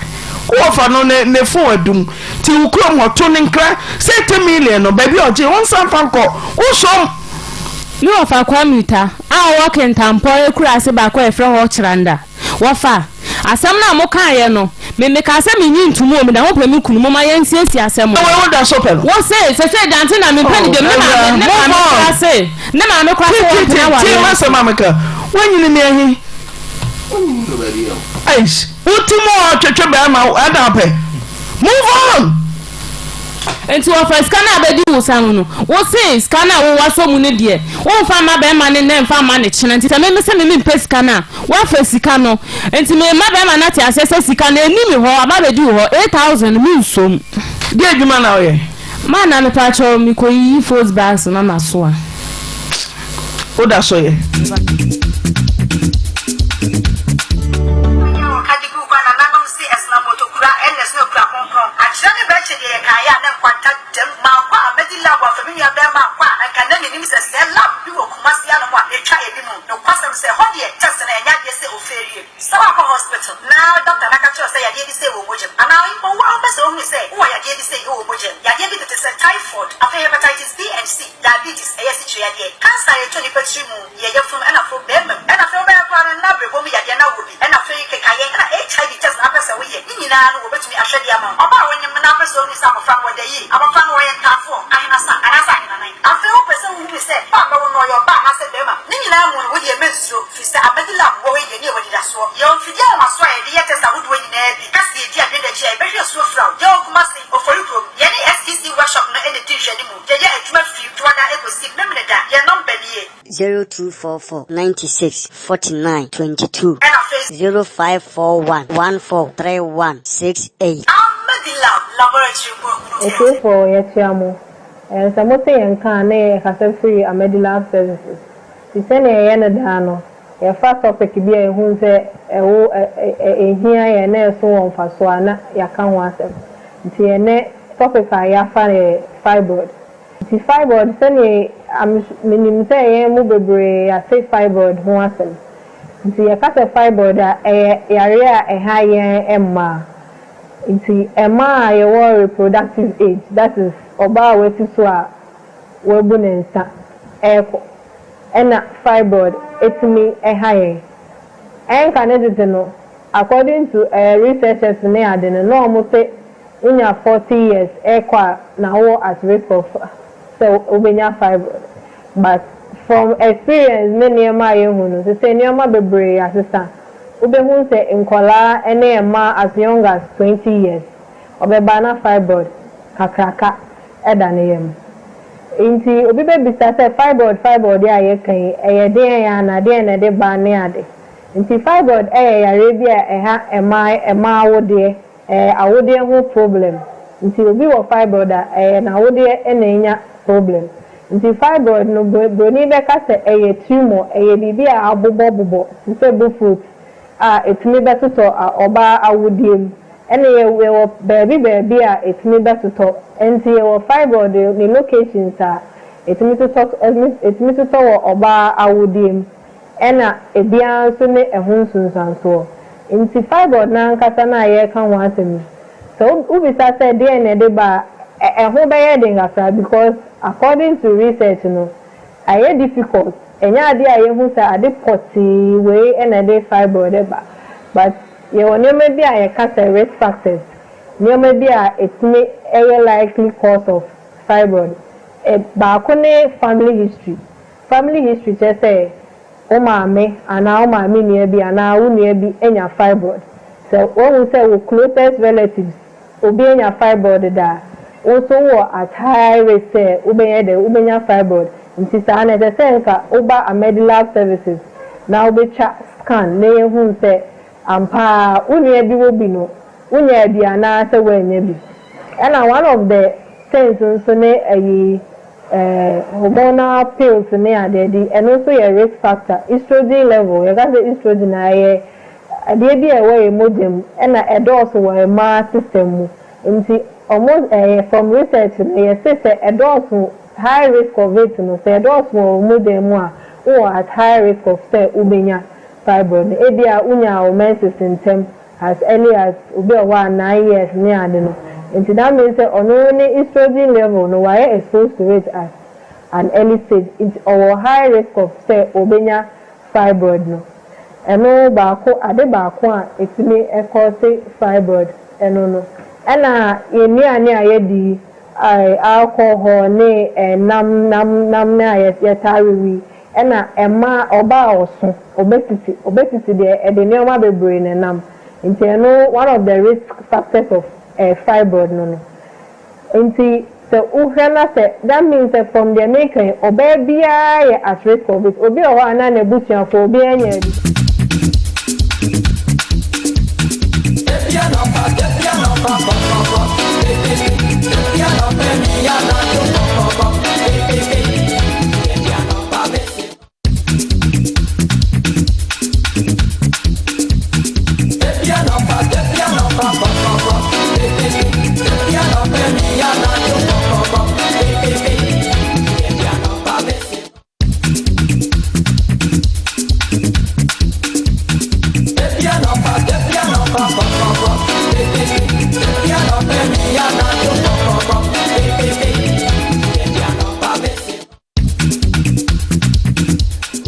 wo fa no ne fo adum ti wo krom ho to ne nkra se 10 million no ba bi oje won san fa nko wo som ni wo fa kwa mita a wo kentampo e kura se ba kwa e fre ho chiranda wo fa asem na mo kan ye no me ka se me nyi ntumu o me da ho pra me kunu mo ma ye nsiesie asem wo da so pe wo se dante na me pani de me ma se ne ma me kwa se ti ma se ma me ka wanyini me ahi aish utimo twetwe ba ma ada pe move on enti wo fa scanner abedi wo san no wo se scanner wo waso mu ne de wo fa ma be ma ne ne fa ma ne chena enti me se me pe scanner wo fa sika no enti me ma be ma na ti asese sika na eni mi ho ababedi ho 8000 mi nsom di adwuma na oye ma na me pa cho mi ko yi force bags na na so a o da so ye hospital. Now Dr. Nakacho say ya dey say wo mojem. And now in one person who say who ya dey say wo mojem. Ya dey be to say typhoid, after hepatitis B and C, diabetes, ASH ya dey. Cancer ya to ni petri mu, ya dey from ana from them. And after be kwa na bre bo mi ya dey na wo bi. And after ke kaye na HIV test na person we ye. Ni nyina no wo betumi ahwe dia ma. Oba wo nyem na person ni sa mofan wo dey yi. Abofan wo ye tafo, anasa ni na nine. After one person who say ba no no your ba na say dem. Ni nyina mu wo dey menstrual, fi say abedila wo we ye ni wo dey da so. Yo fidi a maso a dey test a wo ni na bi. Kasi di ade da chia, be hwe so fra. Yo kuma say ofori pro. Ye ni STC workshop na ene di hwe ni mu. Ye ye adwuma fi to da ekosi memne da. Ye number ni 0244 96 49 22 and a face 0541 1431 68. Amedila laboratory work. Okay, for Yachiamo. And some of the Yankane has a free Amedila services. The same Yanadano, a fast topic be a who say a here and there so on for Swana, Yakan was the topic I have fibroid. The fibroid, send I'm minimum say, Mubebre, I say fibroid, who was them. The Akasa fibroid, area a higher Emma. It's Emma, your reproductive age, that is about what is what we're born echo. And fibroid, it's me a higher. And can know, according to researchers near the normal say in your 40 years, echo now at risk of so obenya fibroid. But from experience, many of my young who say near my baby assistant. Ubehun say nkola ene ma as young as 20 years. Obebana fibroid kakraka eda ne yem. Inti obibe bisa say fibroid ya ye kan eye den ya na den na de ba ne ade. Inti fibroid ya rebia eha ema awode awode ho problem. Inti obi wo fibroid na awode enya problem. Inti fibroid no broni be ka say eye tumor bibia abobobobo se bo fruit. It's me better to oba awudiem. Anyway, baby, it's me better to NT or fibroid the locations are it's me to talk oba awudiem. Ena ebia so ne ehunsun sanso. Inti fibroid na nkasa na ye kan wansem. So ubisa say dey na dey ba ehun be ye den after because according to research no aye difficult. Enya ade aye hu say ade poti we na dey fibroid ba but ye woni me bi aye ka say risk factors ne me bi a it may a likely cause of fibroid ba ko ne family history just say o ma me ana o ma me ne bi ana wo ne bi enya fibroid so when we say we closest relatives obi enya fibroid da also at high risk ubenya fibroid nti saa na the senka uba a medical services now be scan na ehun se ampa unya bi wo bi no unya bi ana se wanya bi and one of the things so ne hormonal pills ne adedi and also your risk factor estrogen level you got the estrogen aye ade bi e wo modem and a dose wo ma system nti almost from research you say a dose high risk of it no say a dose wo modem or at high risk of say ubenya fibroid ebia unya o menses in term as early as obi o 9 years ne ade no nti that means say only estrogen level no why exposed to it at an early stage it's our high risk of say obenya fibroid no eno baako ade baako a etimi e cause fibroid eno no ena yemi ani ayedi alcohol ne nam na yetariwi ena ema oba oso obesity de e de neoma bebre ne nam nti eno one of the risk factors of fibroid no nti so uhena say that means that from the making obebia at risk of it obi o ana na busia for obi anya bi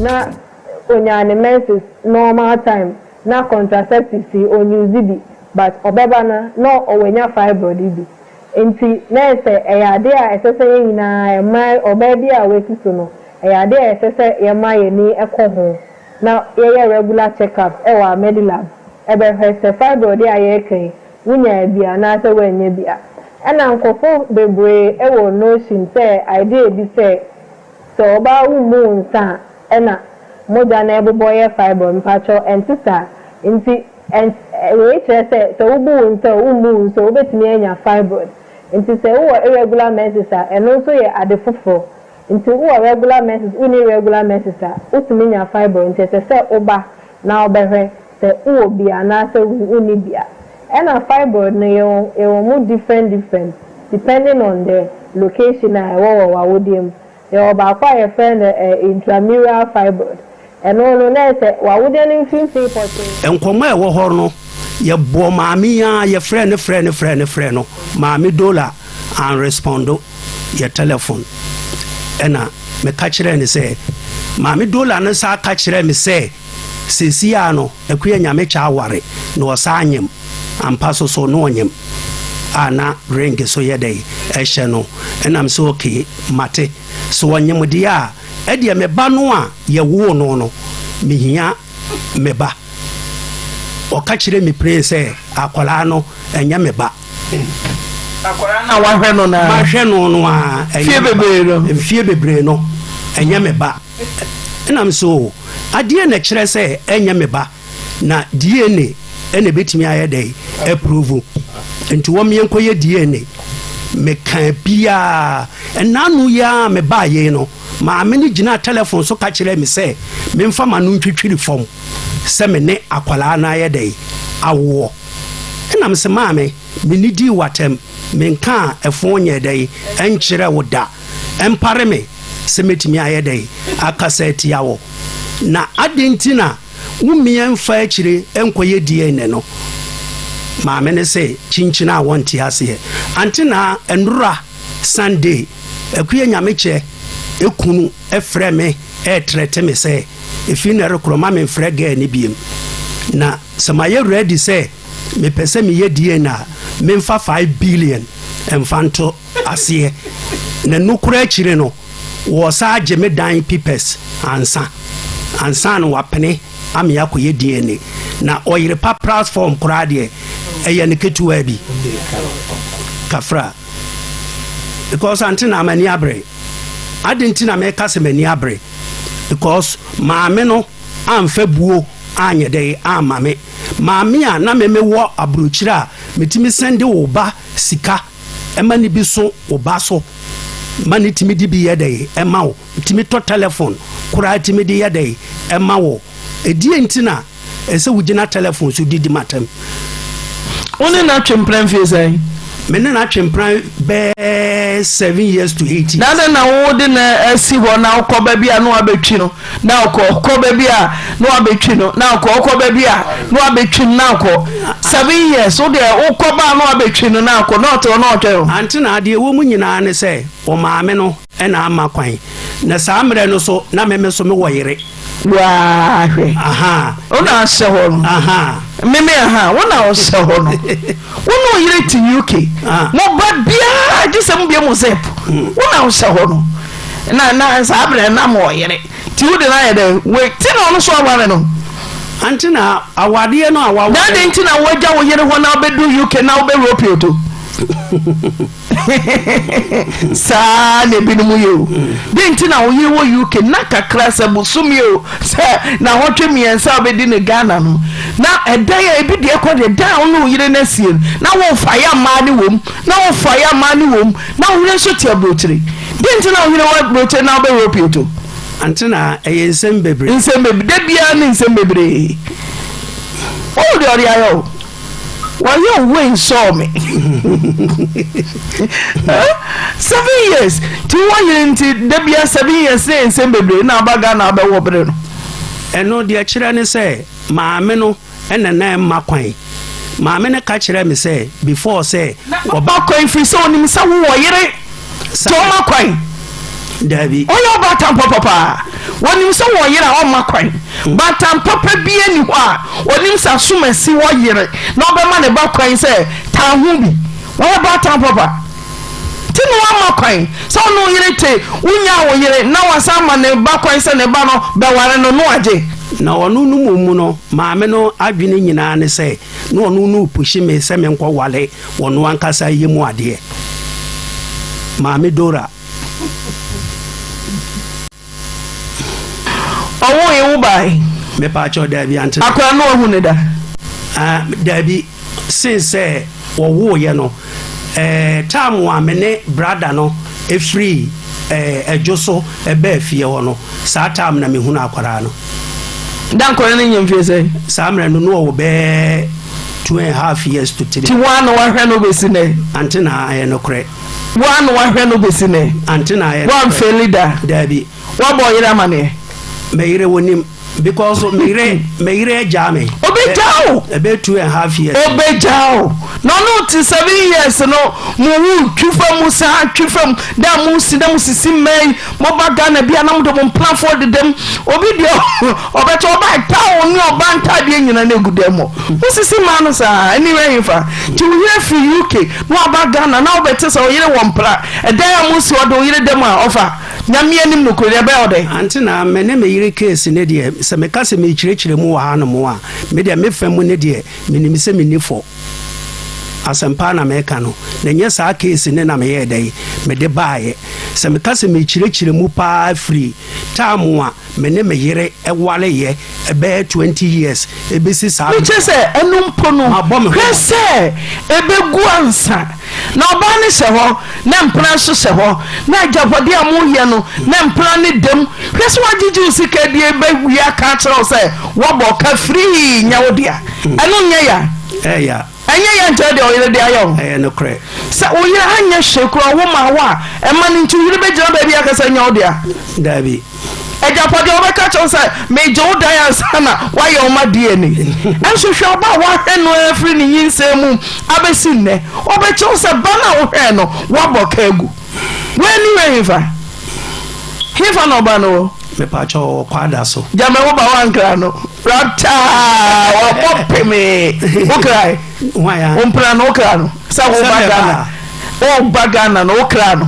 na onyane menses normal time na contraceptives on use bi but obeba na no owenya fibroid bi enti na say eyade a esese yina ema obebi a weti so no eyade a esese yema yeni ekoho na ye regular checkup e wa medilab ebe hwese fibroid a ye kan wunya bia na say wenya bia ena nkofo bebre e wo notion say idea bi say so ba umu nsa ena moja na eboboye fibroid mpacho entisa nti we say so ubu nsa umu so obetimi anya fibroid nti say wo irregular menses and also ye adefofo nti wo regular menses uni regular menses utimi anya fibroid nti say oba na obehwe say wo bia na say uni bia and a fibroid no yo mu different depending on the location na wo wodiem yo ba kwa ye friend intramural fibroid and no na say wa wodien mfimfin pote enkomo e wo hor no ye bo maami ya ye friend no maami dola and respondo ye telephone ena me ka kire ni say maami dola no sa ka kire me say sesia no ekuya nyame cha aware no osanyem ampaso so no onyem ana ring so ye dey ehye no ena me so okay mate so onyem dia e de me ba no a ye wo no mehia me ba o ka kire me pray say akwala no enya me ba akwala na wa hwe no na ma hwe no a fie bebre no enya me ba enam so ade na kire say enya me ba na DNA ene betimi ayede approve nti wo me enkoye DNA me kan bia enanu ya me ba ye no ma me ni gina telephone so ka kire me say me mfa ma no ntwitwiri fom se me ne akwala na ayede awo enam se ma me ni di watem me nka efo nye dey enkire woda empare me se metimi ayede akaseti yawo na adentina wumia mfa akire enkoye DNA no ma me ne se chinchina wonti ase Auntie Naa enura Sunday ekuye nyameche ekunu efre me trete me se efi na rekroma me frɛ ga ni biem na samaye ready say me pese me ye DNA me mfa 5 billion emfanto ase na nukura akire no wo sa age me dan pipes ansa no wapene ame yakoye DNA na Oyerepa platform kura de eye ne ketuwa bi kafra because Auntie Naa mani abre adenti na me kase mani abre because maame no amfa buo anye dey amame maame a na me wo abrochira metimi sende wo ba sika emani bi so wo ba so mani timi di bi yedey ema wo timi to telephone kura timi di yedey ema wo edie ntina ese wugina telephone so didi matam oni na twempran fi say mene na twempran be 7 years to 8 years na wo de na asi ho na ukoba bia no abetwi no na ukoba bia no abetwi no na ukoba bia no abetwi na uko 7 years so de ukoba no abetwi no na uko no to no twero Auntie Naa de wo mu nyina ne se o maame no e na ama kwan na saa mre no so na meme so me wo yere wa hwe aha ona se ho no aha meme aha wona o se ho no wona o yere ti UK mo ba bia gisem bia mo zep wona o se ho no na saa mre na mo yere ti wo de na ye de we ti na no so aware no Auntie Naa awade no awawo na de nti na wagya wo yere ho na obedu UK na oberopio to saa ne binumu yo de nti na wo yire wo UK na kakra se busumi o se na hotwe miensa obedi ne Ghana no na edan ya ebi de ekode dan no yire na sie na wo fire ma ne wom na wo fire ma ne wom na wo yire so tia brotire de nti na wo yire wo brotire na oberopio to Auntie Naa ensem bebre de bia ne ensem bebre o de ori ayo why you win saw me 7 years to 1 year into debia 7 years say bebre na baga na be wo bre no eno de kire ne say maame no ena na ma kwan maame ne ka kire me say before say oba kwan fi so onim sa wo yere to ma kwan Dabi oyo batam papa wonim so wo yere o ma kwan batam papa bi ani ho a wonim sa sumasi wo yere na obema ne ba kwan say ta hu bi wo batam papa tinu wa ma kwan so no yere te unya wo yere na wasa ma ne ba kwan say ne ba no be ware no no aje na onu nu mu no maame no adwene nyina ne say no onu nu pushi me se me nkọ wale wono ankasa yemu ade maame Dora owo ye wo bai me pa cho Dabi Auntie akwa no hu ne da Dabi since wo wo ye no time wa me ne brother no e free ejoso e ba fie ho no saa time na me hu na akwara no dan ko ne nyem fie say saa mre no no wo be 2.5 years to 3 ti one wa hwe no be sine Auntie Naa aye no kre one wa hwe no be sine Auntie Naa aye one fail leader Dabi wa boy yere amane me yire wonim because me yire jame obejao ebe 2.5 years obejao no ti 7 years no mu wu twufam sa twufam da mu sisi mai mo baga na bia na mo do plan for dem obi de obeto oba ta oni oba nta de nyina na egudem mo sisi ma no sa anyway ifa ti wo here fi UK no obaga na obete so yire won pra e dan mu si odo yire dem a ofa nyame anim no kore be ode Auntie Naa me yire case ne de se me kase me kirekire mu wa no mo a me de me fam ne de me nim se me nifo asempa na me ka no na nye sa case ne na me ye dai me de baaye se me kase me kirekire mu pa free time a me ne me yire e wale ye e be 20 years e be si sa me che se enum pono hwe se e be gu ansa na oba ne se ho na mpra so se ho na ajapode amu ye no na mpra ne dem hwe se wagigi usika die be wia ka kire se wo bo ka free nya wodia enu nya ya ya anya ya nta de oyire de ayo no kre sa oyire anya hwekro wo ma wa e ma ni ntu yire be gira ba bia ka sa nya wodia Dabi ejapode oba ka kire se me jo dan sana wa ye o ma die ni enso hwe oba wa hwe no afri ni yinse mu abesi nne oba kire se ba na wo hwe no wa bo ka egu weni we hifa no ba no me pa cho kwada so jame wo ba wankra no rata wo popeme okrai waya ompra no okra no sa wo bagana no okra no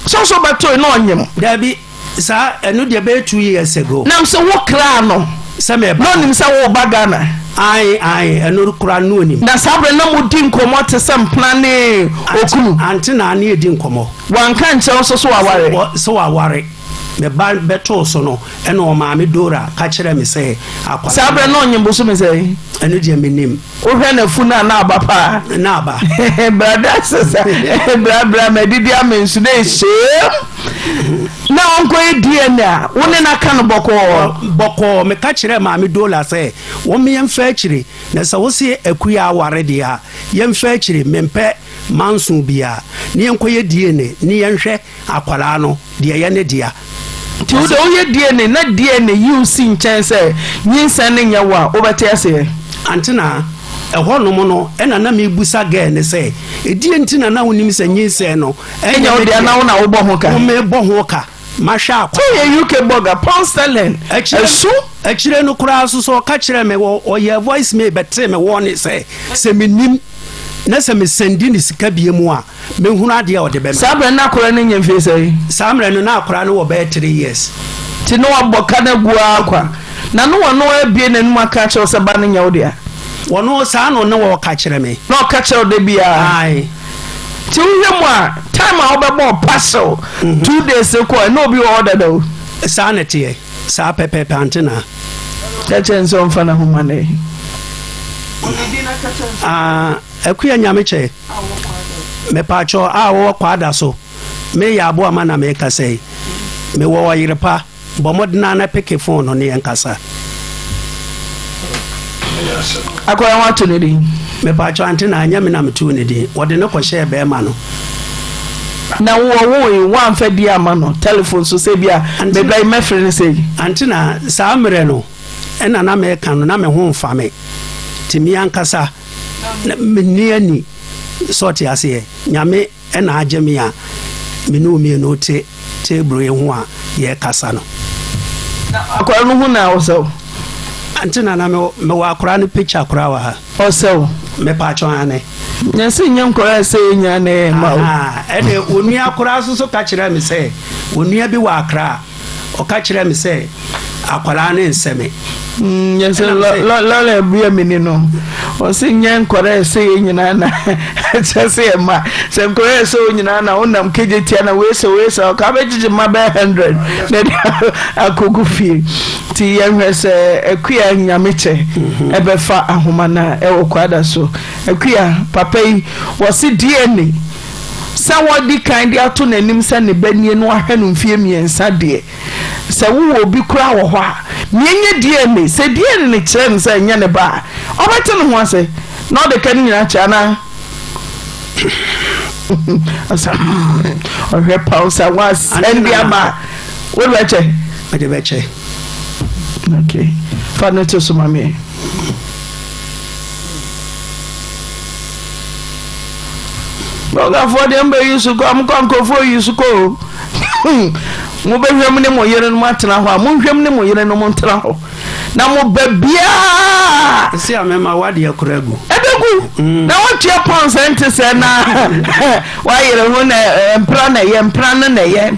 so ba to no onyem Dabi sa enu de be 2 years ago nam so wo kra no se me no nim sa wo bagana ai eno kura no nim na sabre na mudi nkomo te sem plan ne okunu Auntie Naa na edi nkomo wanka nche so aware so aware me ba beto so no eno o maame Dora ka kire me say akwa sabre na onyimbo so me say eno dia menim o hwe na fu na aba pa na aba brother sasa bra medidi amensu na she na onko DNA woni na kan boko me ka kire maame Dora say wo me yemfa akire na sa wo se akuya aware dia yemfa akire mempe manso bia ne yenkoye DNA ne yenhwe akwala no de ye ne dia ti wo de oye DNA na DNA you sin chance nyinsa ne nyawa obete ase Auntie Naa eho no mo no ena na me busa ge ne say edie ntina na wonim se nyinsa no enya wo de na wo na wo bo ho ka wo me bo ho ka masha akwa ye UK burger pound sterling esu akire no kura so ka kire me wo ye voice me betre me wo ne say se menim na se me sendi ni sika bie mu a me hunu ade a ode be me sabre na akora ne nyemfe say samre no na akora no wo be 3 years ti no aboka na gua akwa na no wono abie nanum aka che se ba ne nya wo dia wono sa no ne wo ka kire me na o ka kire de bia ai ti wo mu a time a wo be bo parcel 2 days ko no bi order do sa ne tie sa pepe Auntie Naa cha chenso mfana humane akuya nyame che me pacho wo kwada so me ya abo ama na me ka sei me wo Oyerepa bomodna na pick phone no ne enkasa akoya wato ne din me pacho Auntie Naa nyame na me tu ne din wode ne ko share be ma no na wo wan fa di ama no telephone so se bia be bla me frene sei Auntie Naa sa amre no ena na me kan no na me ho mfa me timi ankasa me niani sorti ase nyame ena agemi a me no mi no te table ho a ye kasa no akora no hu na oso Auntie Naa na me wa akora no picture akora wa ha oso me pa cho ane nyase nyam kora se nya ne ma ede oni akora so ka kire me se oni abi wa akra o ka kire me se akwala ne nseme nyase la bia mini no o se nyan kora se nyina na chase ma se kora se nyina na onam kejetia na we se ka be ma be 100 na akogu fi ti yenwe se akuya nyameche ebe fa ahoma na e wo kwada so akuya papa yi wo se DNA sa wodi kan dia to nanim sa ne banie no ahwe no mfie miensa de se wo obi kura wo ho a nyenye DNA se DNA ne kire nsa nya ne ba obete no ho ase no de kan nyina cha na asa o pausa was endia ma wo beche de beche okay fa no to so mami Boga for dem be yusu ko am kon ko for yusu ko mo be hwem ne mo yere no matena ho a mo hwem ne mo yere no mo ntena ho na mo babia si amema wade akuragu edegu na wo tia ponsent se na wa yere ho na empra na ye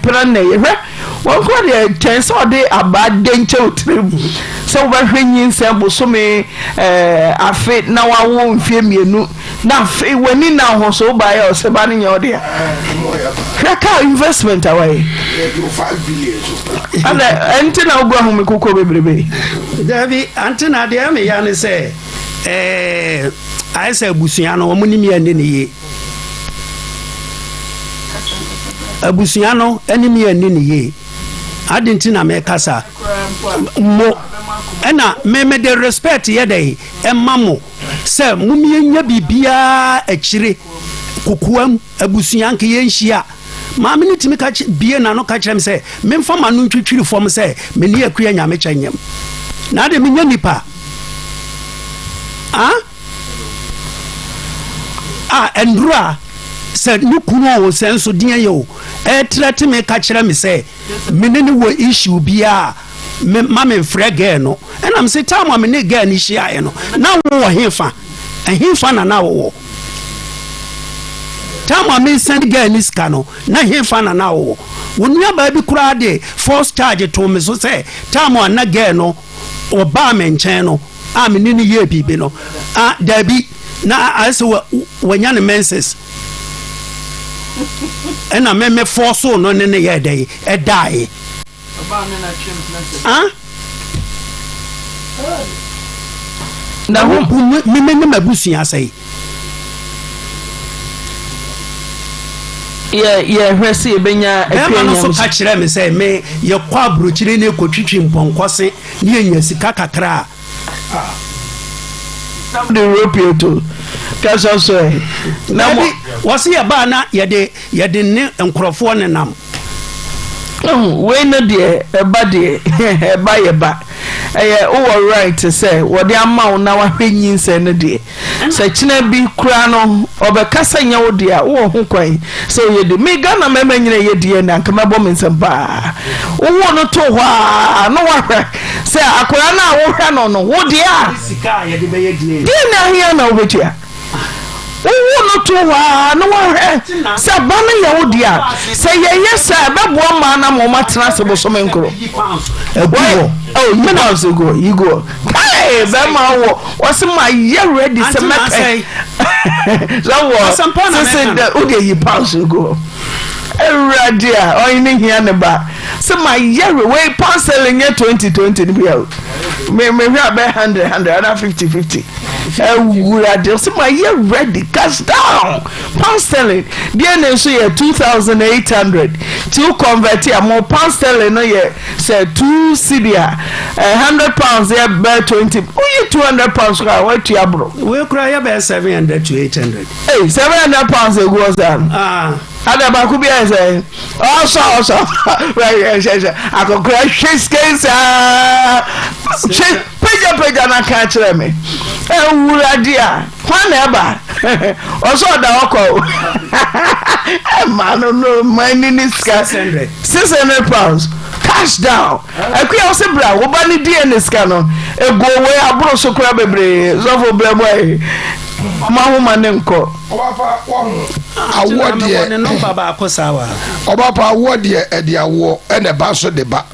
hwe won ko de tense ode abade nche otrim se wo ba hwenyin se bosome afi na wa wo mfie mienu na wani na ho so ba ya o se ba ne nya ode a investment away 5 billion ana enti na ogwa ho me kokko bebrebe Davi Auntie Naa de me ya ne se ai se busuya no mo ni mi ane ne ye abusuya no ane mi ane ne ye adenti na me kasa mo ena me de respect ye dey emamo se mumie nya bibia akire kokoam abusuya nke ye nhia ma me nitimi ka bie na no ka kire me se me mfa ma no ntwitwiri fom se me ne akuya nyame kyanyam na de me nya nipa endura se nukunu o senso dia yo trete me ka kire me se me ne wo issue bia me ma me frɛ girl no and am say time am ne girl ni hia no na wo hefa na wo time am send girl ni ska no na hefa na wo wonua ba bi kura de force charge to me so say time on na girl no o ba me nkyɛn no a me ni ye bibi no dabi na ase wanya ne menses ena me force no ne ye dey e dai na ho me mabusu asai hwese benya ekenya so ka kire me say me ye kwa brochire ne kotwitwi mponkose ne enya sika kakra the European to kasa so na wose ye ba na ye de ne nkrofo ne nam we no de eba de eba ye ba o right to say what the amount na wa hwenyin se no de se kina bi kura no obekasa nya wo de a wo ho kwan so ye de me Ghana mema nyina ye de na nkama bom nsempa wo no to hwa no wa hwe se akora na wo hwa no wo de a sika ye de be ye de na hia na wo betua wo no to hwa no wa hwe se ba na ye wo de a se ye yesa bebo ma na mo matena se bo so menkro ego oh you know you go hey be ma wo what's my year ready to make so what since the ode yi pounds go eradia o ni hia ne ba so my year we pound selling 2020 bi me hwa be 150 ewurade so my year ready cash down pound sterling there na so ye 2800 to convert ya more pound sterling no ye say 2 cedis 100 pounds ye be 20 only 200 pounds what you bro we cry ya be 700 to 800 hey 700 pounds e go down ada ba ku bi e say also right akokra sheskes peja na ka kire me ewurade a kwana eba oso da oko man no money ni 600 pounds cash down akuya o se bra wo ba ni DNA scan no ego we aburo so kura bebre zofo bleboy ma ho manenko obafa awodie ne no baba akosawa obafa awodie e de awo e ne ba so de ba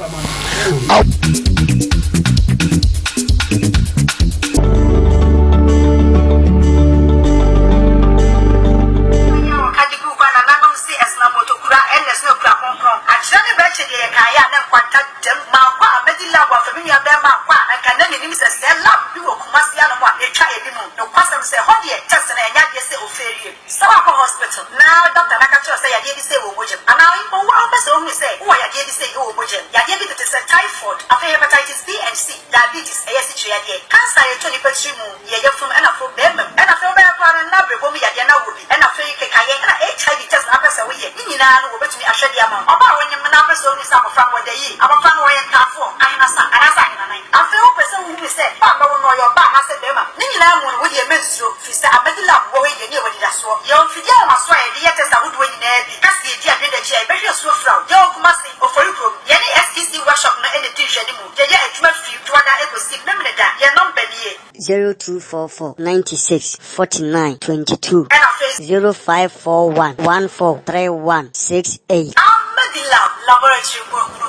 hospital. Now Dr. Nakacho say ya dey say wo mojem. And now in one person who say who ya dey say wo mojem. Ya dey to say typhoid, hepatitis B and C, diabetes, ASC ya dey. Cancer ya toni petri mu, ya from and from them. And after be kwa na be bomi ya dey na wobi. And after you kekaye na HIV test na person we ye. Ni nyina no wo betumi ahwe dey ama. Oba wonye na person who say abofra wo dey yi. Abofra no ye ntafo, anasa ina nine. After one person who say ba ba no yo ba na say be ma. Ni nyina mu wo dey menstro fi say abedila wo we ye ni wo dey da so. Yo fidi ama so ye dey test would we na bi. Kasi ye dey adwe da chi e be hwe so fra. Yo kuma say ofori pro. Ye ni STC workshop na ene di hwe ni mu. Ye adwuma fi to ada ekosi na me da. Ye number ni ye 0244 96 49 22 0541 1431 68.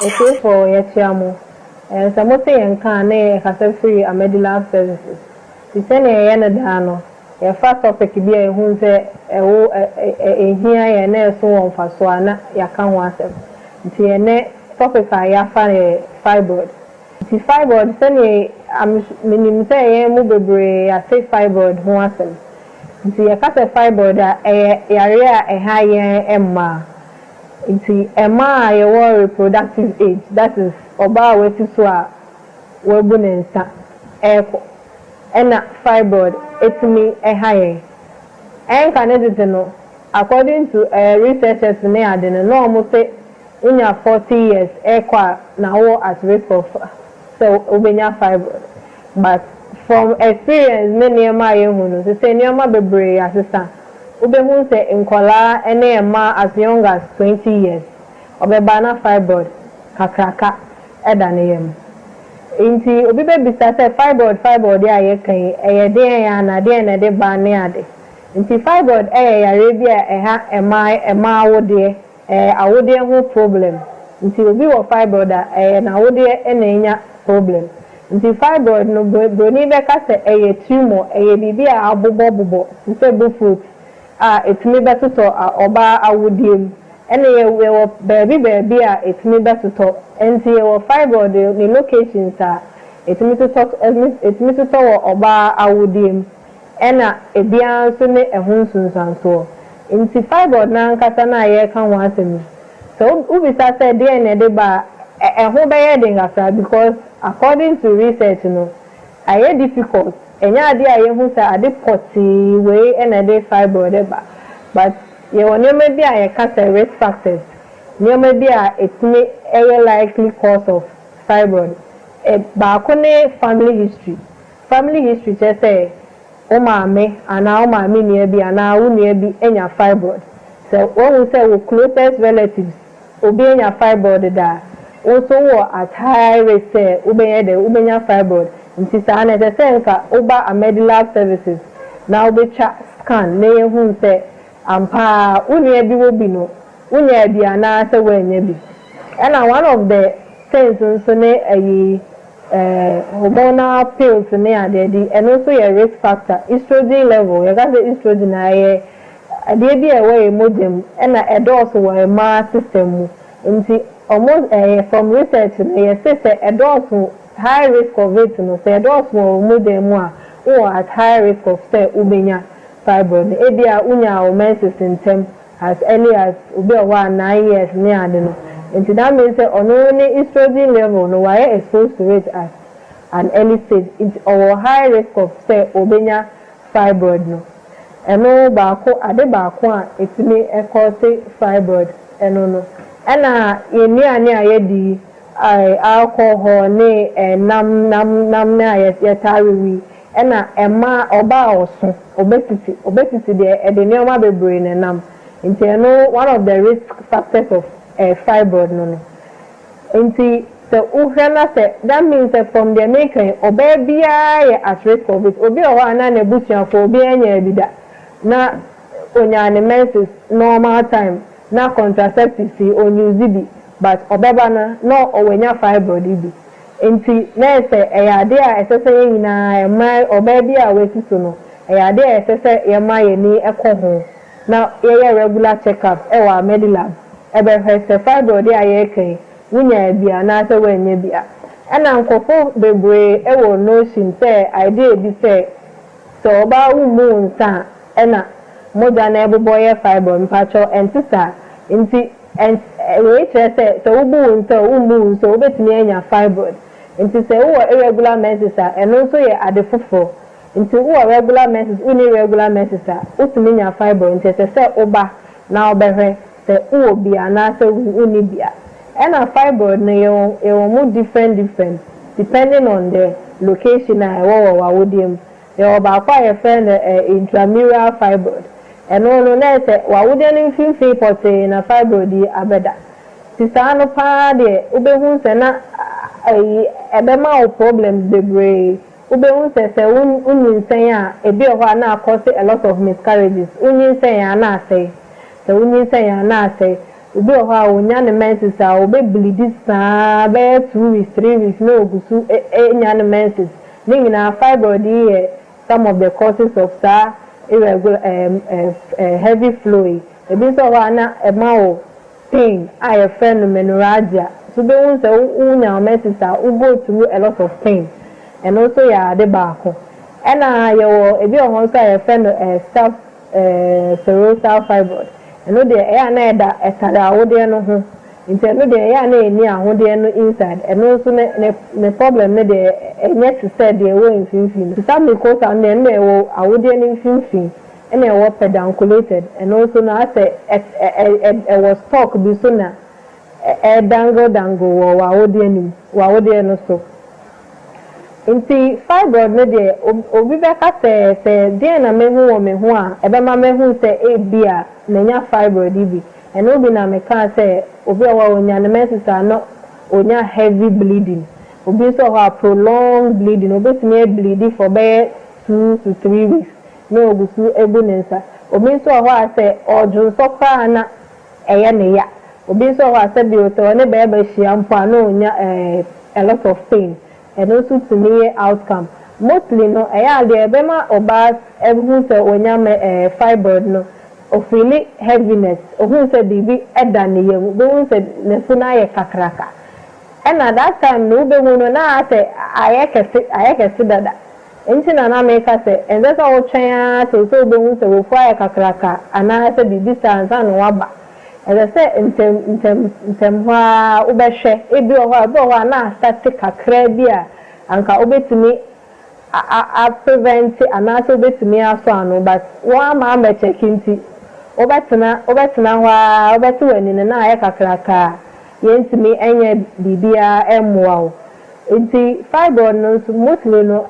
Okay, for Yachiamo. And some of the Yankane has a free Amedila services. The same Yanadano, a fast topic be a who say a here and there so on for Swana Yakan was the net topic I find a fibroid. The fibroid, send I'm meaning say, movable, I say fibroid, who was them. The Akasa fibroid, a area a higher Emma. Nti ema your reproductive age, that is oba weti so a webu ne nsa eko ena fibroid etimi higher enka ne dede no according to researchers ne ade no almost unya 40 years eko na wo at risk of so obenya fibroid, but from experience many ema yehu no say nyama bebre asesa Ubehun say inkola ene ema as young as 20 years. Obebana fibroid kakraka edane yem. Inti obibe bisa say fibroid ya yekan eye den ya na den na de ba ne ade. Inti fibroid ya rebia eha ema awode awode hu problem. Inti obi wo fibroid na awode ene nya problem. nti fibroid no broni beka se eye tumor eye bibi a abobobobo se bu fruit etimi betuto oba awudiem ene ye wo baby a etimi betuto enti ye wo fibroid ni locations a etimi tuto wo oba awudiem ena ebia so ne ehunsunsanso nti fibroid na nkasa na ye kan ho asemi so ubisa say dey na dey ba ehun be ye dey ngasa because according to research no aye difficult enya ade aye hu say ade poti we ena dey fibroid ba but ye wonye me bi aye ka say risk factors nyoma bi a etimi aye likely cause of fibroid ba ko ne family history che say o maame ana o maame ni bi ana wo ni bi enya fibroid so when we say we closest relatives obi enya fibroid da also wo at high risk ubenya fibroid nti sa na say nka oba a medical services na obecha scan na ehun say ampa unia bi wo bi no unia bi ana say wenya bi and one of the things so ne hormonal pills ne adedi and also your risk factor estrogen level you got the estrogen aye ade bi e we modem and a dose wo ma system nti almost from research you say a dose high risk of it no say a dose wo modem or at high risk of say ubenya fibroid e bia unya o menses in term as early as ubi o 9 years ne ade no nti that means say only estrogen level no why exposed to it at an early stage it's our high risk of say ubenya fibroid no eno ba ko ade ba ko a etimi e cause fibroid eno no ena yeni ani ayedi alcohol ne nam na yetariwi ena ema oba oso obesity de edenema bebre ne nam nti eno one of the risk factors of fibroid no nti so uhena say that means that from the making oba bia at risk of it obi o wa na na busia for obi anya bida na onya ne menses normal time na contraceptives on use bi but obeba na no owenya fibroid bi enti na say eyade a esese nyina ema obebi a wesiso no eyade a esese yema yeni ekoho na ye regular check up e wa medilab ebe hwese fibroid a ye kan wunya bia na say wenya bia ana nkofo bebre e wo notion say idea bi say so oba umu nsa ena moja na eboboye fibroid mpacho entisa nti we say so umu so obetimi anya fibroid nti say wo irregular menses and also ye adefofo nti wo regular menses irregular menses utimi nya fibroid nti say oba na obehwe say wo bia na say uni bia and a fibroid no ye mo different depending on the location na wo wodiem ye oba kwa ye friend intramural fibroid and no say wa wodien finfin pote na fibroid abeda sisa no pa de ubehun se na ebema o problems bebre ubehun se unyinsen a ebi ho na cause a lot of miscarriages unyinsen a na say so unyinsen a na say ubi ho a onya ne menses a obe bleed sa be 2 weeks 3 weeks no ogusu enya ne menses ningina fibroid here some of the causes of irregular heavy flow ebi so ho na ema pain I phenomenorrhagia so be won say unya menses u go through a lot of pain and also ya de baako and you ebi o so I self serosal fibroid and no dey e na eda etara awode no ho nti no dey ya na eni ahode no inside and also ne problem ne dey enye to say dey we infinfin to some cause and then dey wo awode no infinfin and e was pedunculated and also na say was talk bi so na dango wa wode no so nti fibroid no dey obi be ka say dey na mehu a ebe ma mehu say bia na nya fibroid bi and obi na me ka say obi wa onya na menses no onya heavy bleeding obi so ha prolonged bleeding obi timi bleed for be 2 to 3 weeks no ogusu ebunensa obi so ho say odun so kwa na eye ne ya obi so ho say bi o to ne be hia mpo na onya a lot of pain and also to me outcome. Mostly no, the bema obas who say when you fibroid no, of really heaviness, or who said the edani, who said nesuna kakraka. And at that time, no, be who na say I can see that. Inti na make us say, and that's all China to so be who say we fire kakraka, and I said the distance and waba. As I said, in term wa ubeshe, ebi wa na start kakra bia, anka obe to me. I prevent and also be to me as one, but one man be checking tea. Obetina, wa, obetu and in an eye kakraka, yen to me any bibia wow. Inti fibroid mostly no,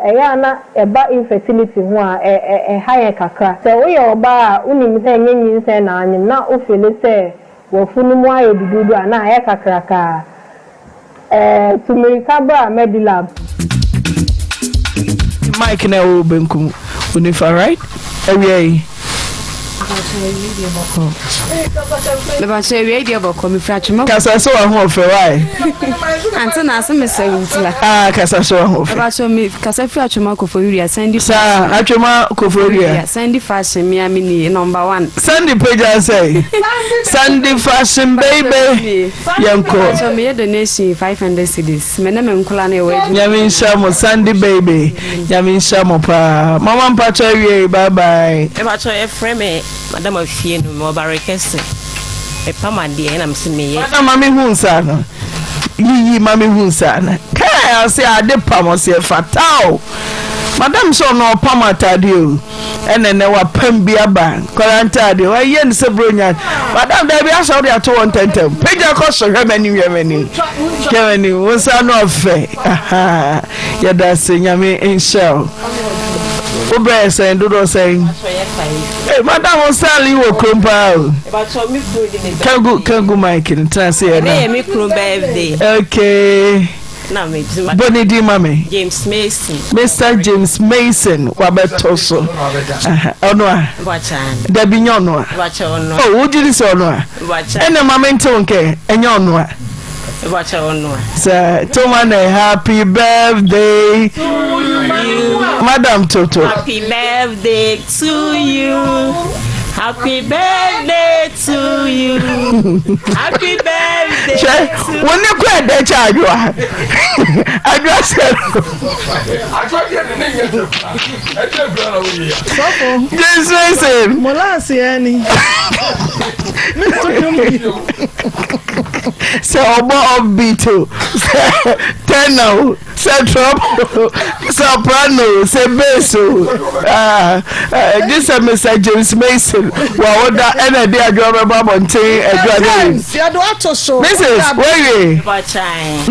a bar infertility one, a higher kakra. So we are bar, unim saying, and I'm not officially say, well, Funumwa, do and I kakraka. To me, Cabra Medilab. Mike na o benkum unifa right away me ba so away dia boko me frachimo kasa so wa ho fe why Auntie Naa se me say wutila kasa so wa ho fe ba so me kasa frachimo ko for area send sa atwema ko for area send fashion me amini number 1 send page and say send fashion baby yanko so me donation 500 cedis me na me nkula na we yamin shamo send baby yamin shamo pa mama mpacho wie bye bye e ba cho e frame madam afie no mo ba request e pama de na mse me ye madam mami hunsa no yi mami hunsa na kai say ade pamo say fatao madam so no pama tade o enene wa pam bia ba koranta de wa ye nse bronya madam da bia so de ato won tentem peja ko so hwemani kemani wonsa no fe aha ya da se nyame inshallah Obe say do say hey madam Sally wo krompa o kangu Mike nta say na me krom birthday okay na me boni di mame James Mason Mr. James Mason wabeto so ono a da binyo ono a oh wo jiri so ono a ene mame nte onke enye ono a so Toma happy birthday to you Madam Toto happy birthday to you happy birthday to you happy birthday to when you quit that child you are address yes listen molasi yani so obo upbeat tenor treble soprano say bass this is Mr. James Mason wa oda ena dey adwo ba bonten adwo ya do ato so Mrs. Where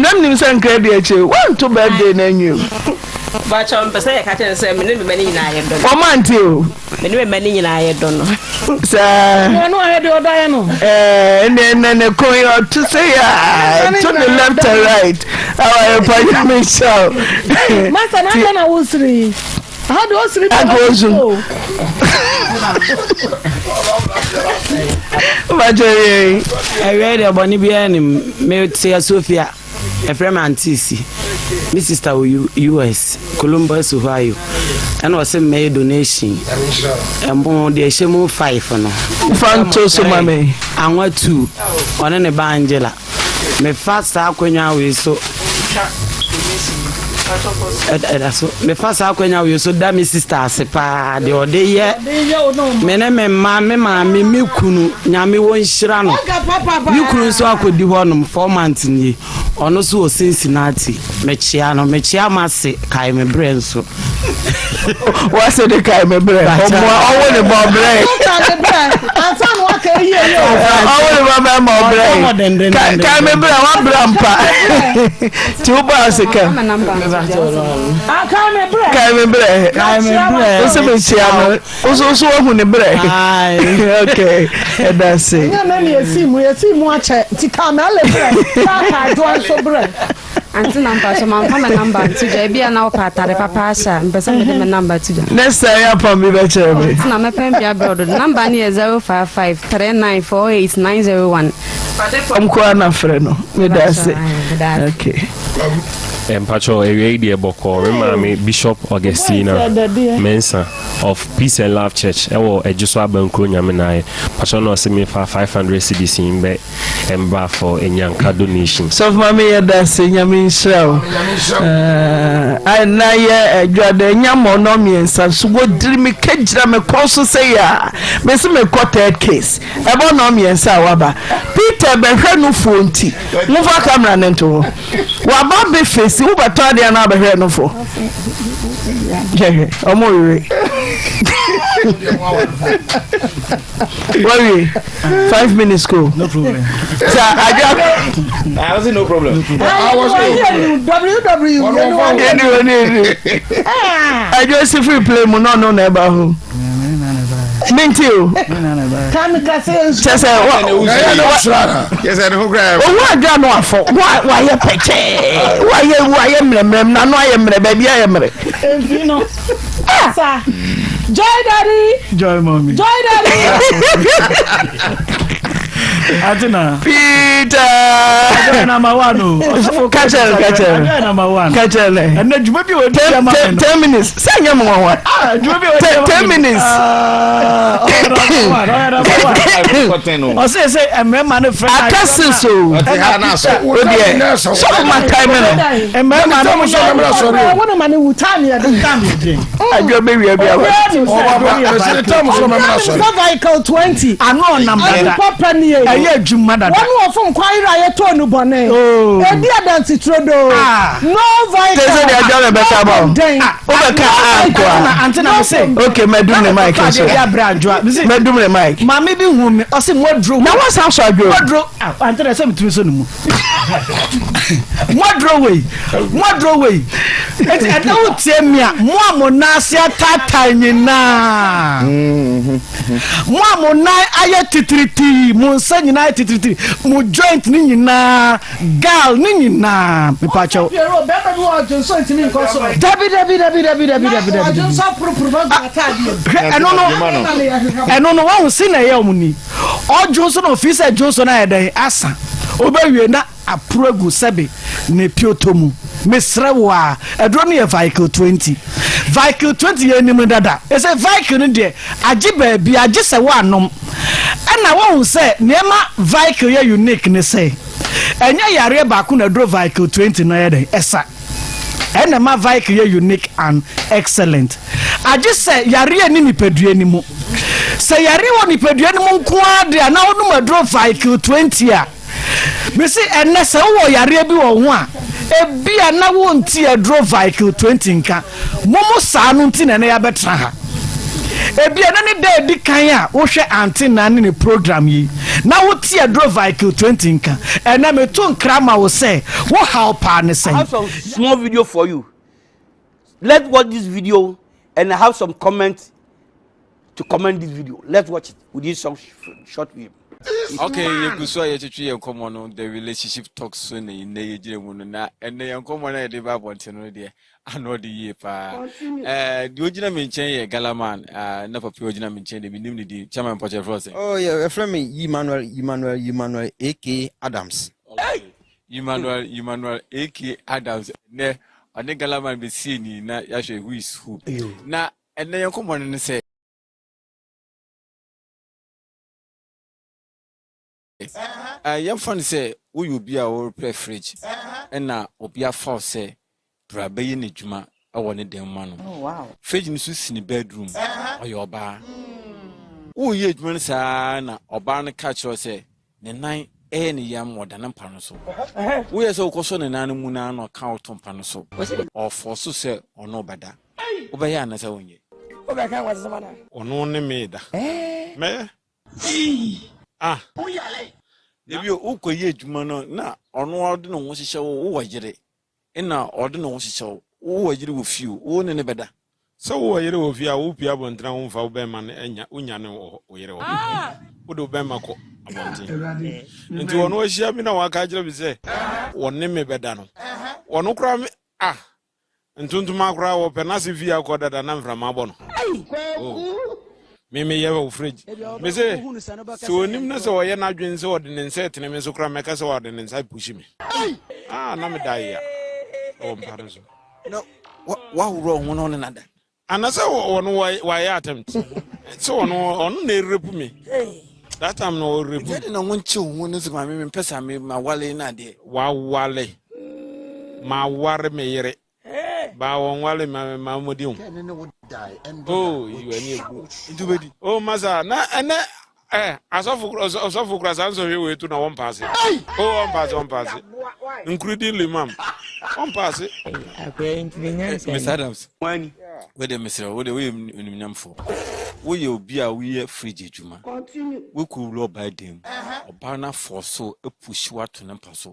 nam nim san credit eche want to birthday na nyu bacha mpesa ya katen se me me mani nyina ye don o manti o me mani nyina ye don no sa no he de oda ye no ne ko yo to say to the left and right our parliament show master na usri how do usri go Majere I read about ni bia ni me tia Sophia a friend Auntie my sister US Columbus Ohio and was a made donation and bon de shemu 5 no fanto so mame and what 2 on an Angela me fast akwenya we so me fast akwenya we so that my sister sepa de ode ye me na me ma me kunu nyame won hira no me kunu so akodi honum 4 months ni ono so Cincinnati mechia mase kai me brain so what say the kai me brain owo le bo brain ansan wa ka yi owo le bo brain kai me brain wa brampa ti o ba se ka kai me brain o se mechia no so hu ne brain okay that's it na me yesimu ache ti ka me ale brain ka do so brain Auntie Naa so man come number to ja bia na opatare papa sha mpesa me me number to ja next time ya pam be chere me na me pem bia broad number ni 055 3948 901 am ko na frɛ no me da se okay Empacho area boko remami Bishop Augustina Mensa of Peace and Love Church. Ewo ejuswa bankro nyame na pacho no se me fa 500 cedis imbe embra for enyanka donation. So mama ye da se nyame nshraw. Na ye edwade nyamo no miensa so go diri me kejira me konso say ya. Me se me third case. Ebo no miensa waba. Peter behwe no fonti. Mova camera nento. Waba be face who but tell you now be here no for. Worry. 5 minutes go. No problem. So I was no problem. I was I just free play no neighborhood. Minti o. Kan ka se say yes I no grab. O wa dwa no afọ. Wa ye peche. Wa ye mremrem na no aye mre ba bia ye mre. Enfi no. Sa. Joy daddy. Joy mommy. Joy daddy. Auntie Naa. Peter. Number 1. Catch number 1. Catch and then you maybe 10 minutes. Say you mo 10 minutes. I say man friend. I can so. So my time and man one man who time here I go baby vehicle 20. I know number Jumada. One from Quira Yetonu Bonnet. Oh, a dear dance trodo. No vice. Auntie Naa say, okay, Madame the mic. Madame the mic. Mammy be woman, or some more drew. Now what's how shall I go? What drew? Until I sent to some. What draw away? And don't tell me, Monasia Tatanina. Mona, I titri, Monsan United, Mo joint Nina, Gal Nina, me pacho. I don't know what was seen a Yomuni. All Johnson officer Johnson I had asa. Obey na aprogu sebe ne piotomu mesrewa edroni e vehicle 20 enim dada e say vehicle ne de agi ba bi agi se wa anom na wo say nema vehicle ye unique ne say enya yare ba ku na dro vehicle 20 na ye den esa ena ma vehicle ye unique and excellent agi se yare ni nipadua ni mu se yare wo nipadua ni mu nko ade na wo no dro vehicle 20 a me see enese wo yare bi wo ho a ebia na wo nti e draw vehicle 20 nka momo saa no nti na ya betra ha ebia na ne da di kan a wo hwe Auntie Naa ne program yi na wo ti e draw vehicle 20 nka ena me to nkrama wo say wo how pa ne say. I have some small video for you. Let's watch this video and I have some comments to comment this video. Let's watch it with this short video. Okay, you could say you come on the relationship talks soon in the Jimuna and the uncommon idea about to know there. I know the year. Do you mention a Galaman? Never pure mention the immunity, Chairman Potter Frozen. Oh, yeah, from me, Emmanuel, A.K. Adams. Emmanuel, A.K. Adams. Ne, and the Galaman be seen in Yasha who is who. Now, and then you come on and say, young fan say, who you be our preference, and now Obia Fall say, Brabe in the Juma, I wanted them man. Oh, wow. Fridge in the bedroom or your bar. Oh, yet, man, son, or barn catch or say, the night any young more than a panoso. We are so concerned an animal or count on panoso, or for so say, or no better. Obayana, as I own you. Obaka was the man. Or no one made. Me? Ah, if you uko ye jumano na ono ordino wo hihye wo wajire ina ordino wo hihye wo wajire wo fiu wo ne beda so wo wajire wo fiu a wo pia bontra wo mfa wo be ma enya unya ne wo yire wo wo do be ma ko abonti nti wono wo hia mi na wa ka jire bi se wonne me beda no wono kra me ah ntuntuma kra wo penasi via ko dada na mfra ma bono me yewa fridge me say so nim na so ye na dwen so de ne set ne me so kra me ka so de ne sai push me ah na me dai ya o mparazo no wa wuro ho no nada anase ono why attempt so ono na repu me that time no repu did na won chill ho no so ma me pesa me ma wale na de wa wale ma ware me yere ba won wale ma modi hu oh you any go intubedi oh maza na asofu krasa nso we tu na one pass oh one pass including limam one pass Miss Adams wani we dey Mr. we dey we nyam for we obi a we fridge ejuma we ku ro by dem oba na for so epush wato na paso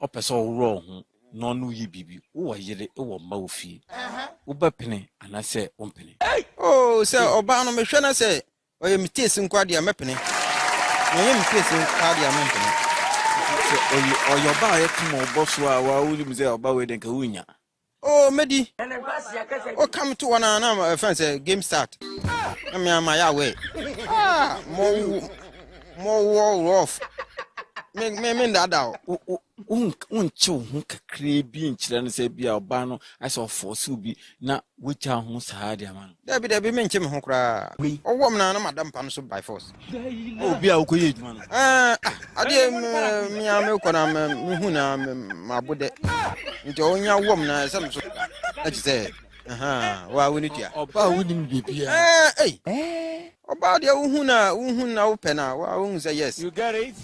opeso ro ho no no yi bibi wo yere e wo ma ofie wo ba pene anase wo pene oh say oba no mehwe na say oye mitesi nkwade amepene oye mitesi nkwade amepene oye oba ye tumo oboso a wa wuli mze oba we den ka wunya oh medi o come to one na friend say game start na me ama ya we more off me ndada un chill hu kakre bi nkyira no say bia oba no asa force bi na wecha hu saade ama dabi me nche me ho kra owom na madam pa no so by force obi a ukoye ejuma no ade me ame ko na me hu na mabode nti onya wom na sam so na say wa woni tua oba woni bibia oba de hu na wo pena wa hu say yes you get it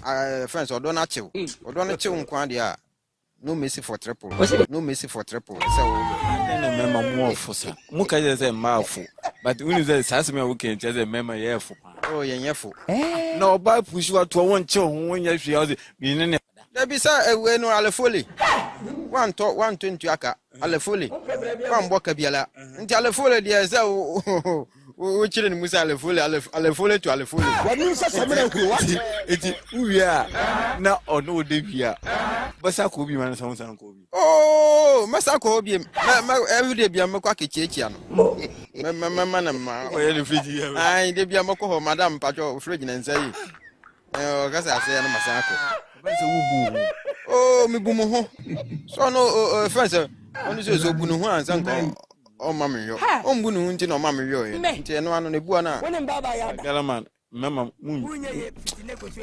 friends odo na chill nkwa de a no mercy for triple so na mema mo ofosa mu ka je say ma afo but when you say sase me we can say mema ye afo oh ye fo na oba push wa to won che ho won ya hwe house bi ne da bi sa ewe no alefoli 120 aka alefoli wa mboka biala nti alefoli de say o chire ni musa alefoli to alefoli wani sa samira ku what eti uwia na ono de bia basa ko bi man san ko bi oh masa ko bi everyday bia mekwa kechechi ano ma o ye le friji ya ai de bia mekwa ho madam pacho fridge na nsai kasa ase ya no masa ko basa wubu oh mi bu mo ho so no friends onu so bu no ho ansan ko o mama yo o mbu no nti no mama yo nti no ano ne bua na galaman mama mun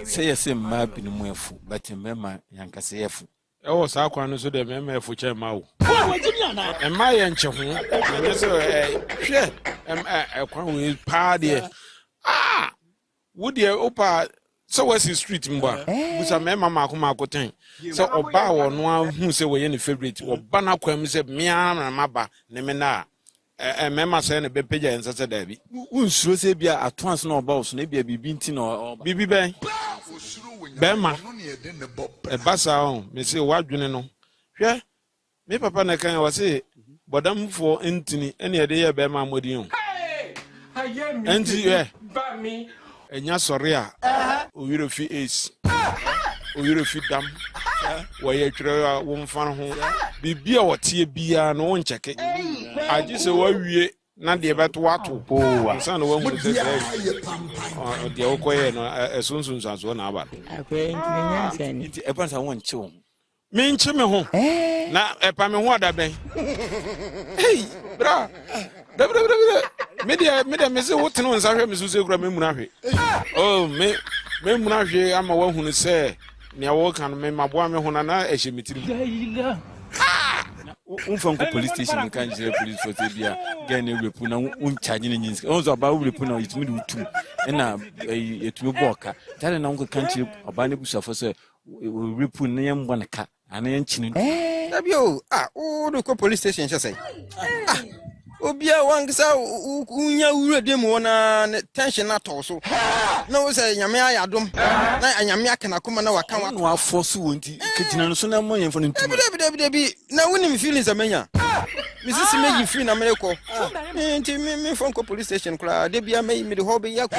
say yes ma bi no muafu but mama yanka say efu e wo sa kwa no so de mema efu che ma wo e ma ye nche ho ne so hwe kwa wo pa de wo de opa so west street mba busa mema mako ten so oba wo no hu se wo ye ne favorite oba na kwam se mia na maba ne me na mema se ne be peja ensa se da bi unsuro se bia atwans na oba so na bia bibi nti na bibi ben bema e basa on me se wadwene no hwe me papa na kan wa se bodam fo ntini ene de ye bema modi on enti ba mi enya sori a oyiro fi ace oyiro fi dam wo ye twere wo mfan ho bibia wote bia no won cheke agi se wa wie na de beto wato nsan wo hu se de okoye no esunsun sanso na aba nti e pan sa won chewo me nche me ho na e pa me ho ada ben hey bra media me se wote no nsa hwe me so se kura me muna hwe oh me muna hwe ama wa hunu se ne wo kan me maboa me ho na ehye metiri unfanko police station kan jire police for bia gen e repu na un charge ni nyinsi onzo ba u repu na itumi du tu na etumi boka tare na unko kan jire oba ne busafo se repu na yem bɔ ne ka ana yɛn kyini dabio o do ko police station hye sei obia wangsa unya wura dem wona tension na to so na wo say nyame ayadom na nyame akana kuma na waka wa no afoso wonti kegyina no so na mo yɛn fo no ntuma dabi na wonim feelings amanya misisi meji free na mereko nti me phone ko police station kula de bia me de hobe yakwa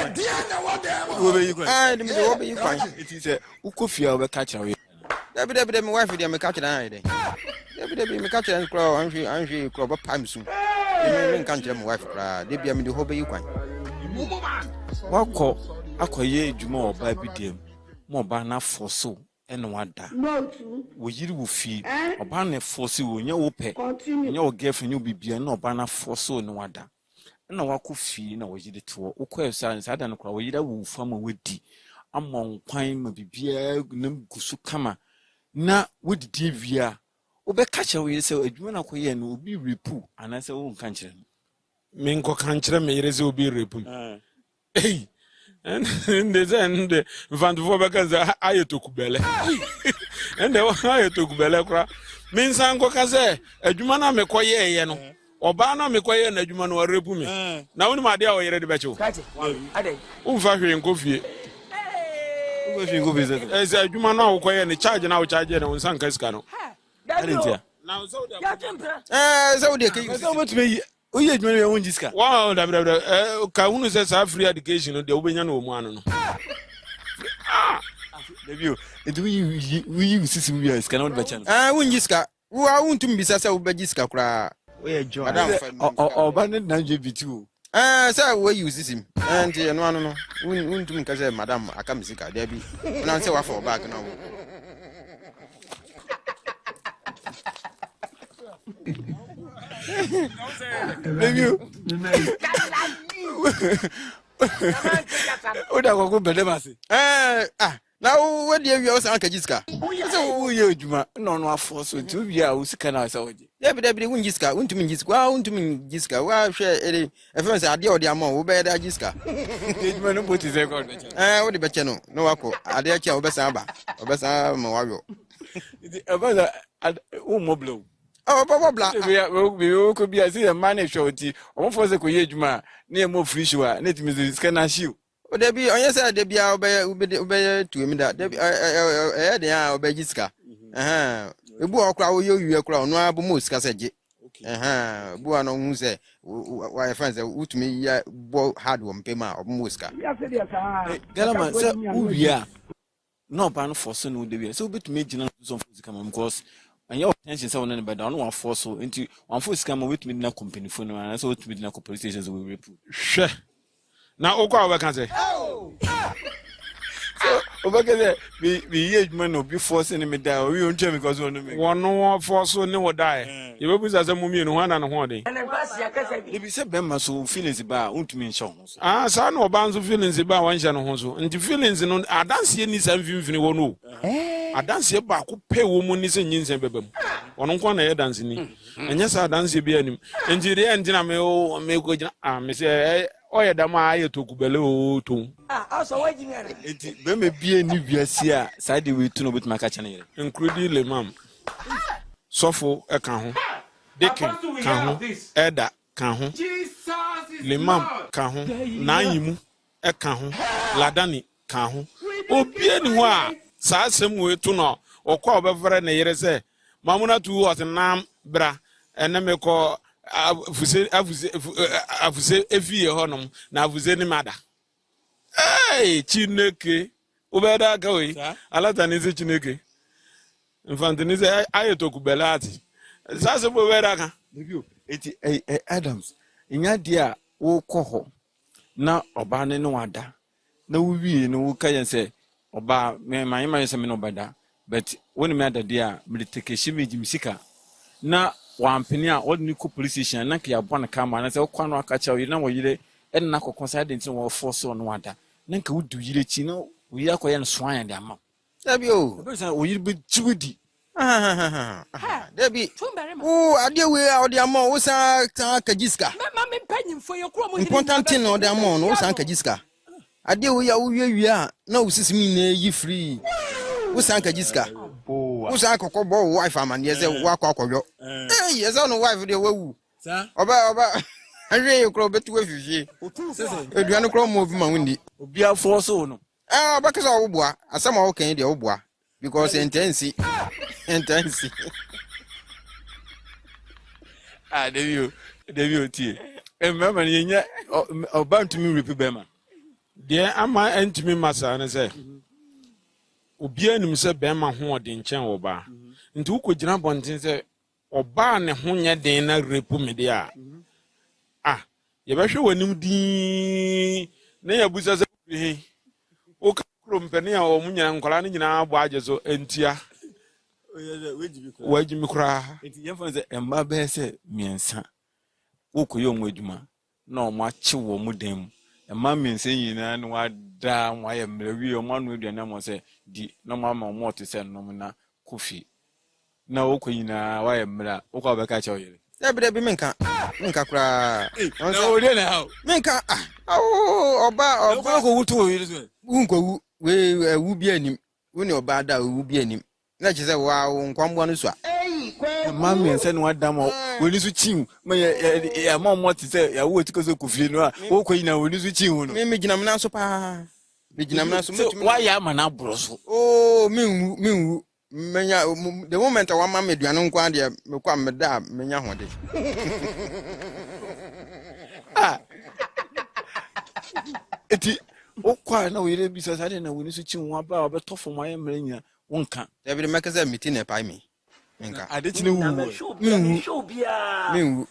wo be yikwa de me de hobe yakwa it say ukofia we ka kyerɛ we dabi me wife de me ka kyerɛ na de dabi me ka kyerɛ kula anhwe kula ba pamsu me kan kyerɛ me wife kula de bia me de hobe yakwa wakɔ akɔye adwuma oba bi dem mo ba na foso and wada. We yiri will feed, or banner force you, your pet, your girlfriend, you be no banner force so no wada. And I could feel no was it to o science. I don't know whether will form a witty among pine be beer, Gusukama. Na with DVR. Obe catch away so a woman and will be repu, and I say, oh, country. Minko country may will be repu. Hey, and the end, Van Vobacas, I took Belle. And the I took Belle. Means Uncle Kaze, a Jumana me quiet, you know. Obana me quiet, and a Juman or repu me. Now, my dear, I read about you. Who fashion and coffee? Go visit. As a Juman now, quiet and charge and out charge on San Cascano. Now, so much me. Oh, yes, my own disca. Wow, Kaunu says I have free education on the Obinian one. The we use this cannot be channel. I won't disca. Who I want to be Sasa Ubadisca cry. We enjoy or banded Nanjib. Sir, we use him. And no, wouldn't to me, Madame Akamisica, Debbie. And I'll say what for back now. Now, what do you also Uncle Jiska? So, you, Juma, no, force to 2 years, can I say? Debbie, win Jiska, went to me Jiska, well, share a friend's idea of the amount, who bear that Jiska. Did put his record? What the Bachano, no, Ako, Adia Obesamba, Obesa Mowario. About Moblo. Oh, Baba, we could be as a manager or for the Kuyajuma, near more free sure, let me scan as you. Oh, there be, yes, there be obey to him that they are obey Jiska. A boy crowd you a crown, no Abumus said, Buano Muse, why friends would me hard one payment of Muska. Galaman said, oh, yeah. No ban for son would be so bit me general some come because. And your attention someone in bed, I don't want force so into 1 foot scam with me na company phone and so to me na police stations will report. Sure. Now Oka can say. So over we age man no be forcing me die we won't tell me because one no force so no die. You will as a mummy no one and one day. If you say Bema so feelings about won't mean show. Ah, son or bands of feelings about one channel so and the feelings in I don't see any something you know. I dance about who pay woman is in Yins and Bebem. One on a dancing. And yes, I dance be any. And the end, I may go. Miss Oyedama to Kubelo too. Also, there may be a new Biasia side with to know with my catching, including Le Mam. Sofo a cajon. Deacon cajon. Eda cajon. Le Mam cajon. Naimu a cajon. Ladani cajon. Oh, bien wa. Saa sem we to no okwa obevere na yere se mamuna tu was nam bra ene me ko afuse efie honom na afuze ni mada Chineke ubeda ka we alata ni se Chineke mfante ni se ayetoku belati saa se bo ubeda ka eti Adams inya dia wo koho na oba ne no wada na wuwie no wo kayen se Oba my say me no bada but when me ada dia me take shime jimsika na wampeni a odni ko police station na ke yabon kama na say okwa no akacha we na wo yire en na kokon say den tin wo force on wada na nke wudu yire chi no we yakoye no swan ya ma dabi o be say wo yire be chiwudi dabi o ade we a ode ama wo san kajiska ma me panyimfo ye kro mo important thing ode ama no wo san kajiska ade wo ya wo wiawia na wo sisimi na yi free wo san kajiska wo san kokko wife amane ye se wo akwakwyo ye se no wife de wawu oba ahwe kro betu afifie eduano kro mo bi ma wundi obi afo so no oba kesa wo boa asama wo kan de wo boa because intense Devi oti remember nyenya oba ntumi repi bema de ama entimi masa ne se obi anim se bema ho ode nchen wo ba nti ukogina bonten se oba ne ho nya den na repu me de a ye behwe wanim din na ya busa se he o ka mpani a wo munya nkola ne nyina abo ajezo entia wajimi kura enti yemfa se emma be se miensa wokoyo mu adwuma na o ma chi wo mu dem emma miensa nyina no wada mo aye mrawi o ma no aduane mo se di na ma ma mo te se no na kofi na wokoyina wa ye mra wokwa be ka che oyere Debi menka kura. O de na how. Menka oba ko wutu o yiri so. Unko we wu bi anim. Woni oba da wu bi anim. Na che se wa nkwambo no so a. Mami ense no adam o woni so chin ma ya mo te se ya wo tiko so kofie no a wo ko yina woni so chin wo no. Me ginam na so pa. Me ginam na so mutumi. Wa ya ma na bro so. Oh minwu menya the moment I want me duane nkwa de me kwa me da menya hode eti okwa na we bisa sade na woni so chin wa ba obeto fo mo ayemre nya wonka e be make say meeting e pai me nka ade chine wu minwu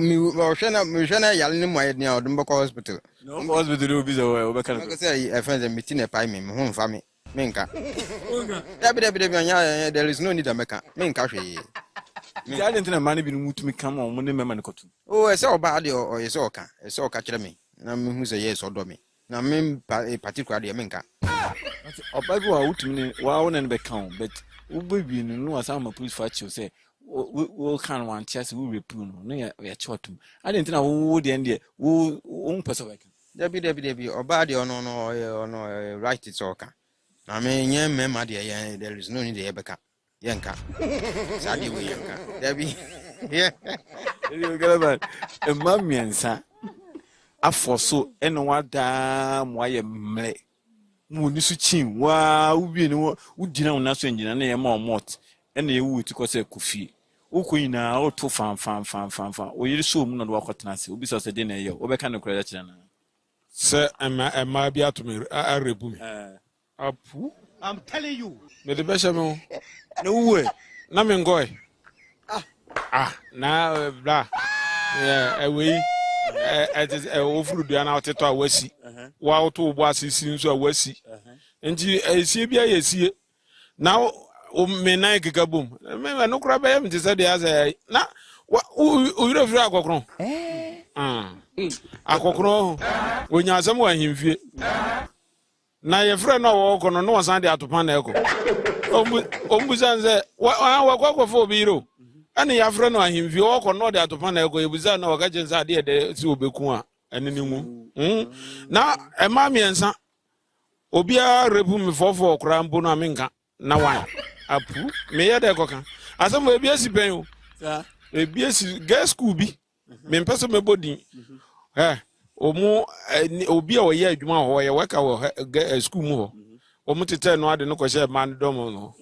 mi hwe na yale ne mo aye ne odum bako hospital no hospital o bisa we obeka make say e friend meeting e pai me ho mfa me Minka. Debi there is no need to make a minka. I didn't know money being moved to me come on when the member got to. Oh, I saw bad or a soka, a saw catch me. Now, who's a yes or domi. Now, me particularly a minka. Or by go out to me, wow, and be count, but we be no as I'm a police fight you say. We can't want chess, we repune, no, we are short. I didn't know who the end who own person. Debi, or body or no, right it's okay. I mean, yeah, mamma, dear, there is no need to ever yanka. Sadly, we yanka. Debbie, yeah, you get about a mummy and son. I foresaw and what damn why a mle. Munisuchin, wow, we know who did not answer engine and a more mot, and they would to cause a coffee. Ukuina, or to farm, or you so not walk at Nancy, will be such a dinner, or kind of credit. Sir, and my be out to me, I rebuke. I'm telling you. Me the best no way. Na me ngoy. Na bla. Yeah, we it is ofru dua na oteto awasi. Wa oto obo asisi nso awasi. Nti esie bia yesie. Na o me na keka bom. Me no kura be me tse de ase. Na o yiro fira akokron. Akokron. Onya asem wa himfie. Na ye frɛ no wo kono no wasan de atopa na eko ombuza nze wa kwa fo biro ani ya frɛ no ahimvi wo kono de atopa na eko yebuza na waka jensa de de si obeku a enini mu na ema miensa obia rebu mi fofo kra mbo no amenka na wan apu me ye de koka asem ebia si pen o ebia si girl school bi me mpese me bodin omu obi a oye adwuma ho ye weka wo school mu ho omu tete no ade no ko she man dom no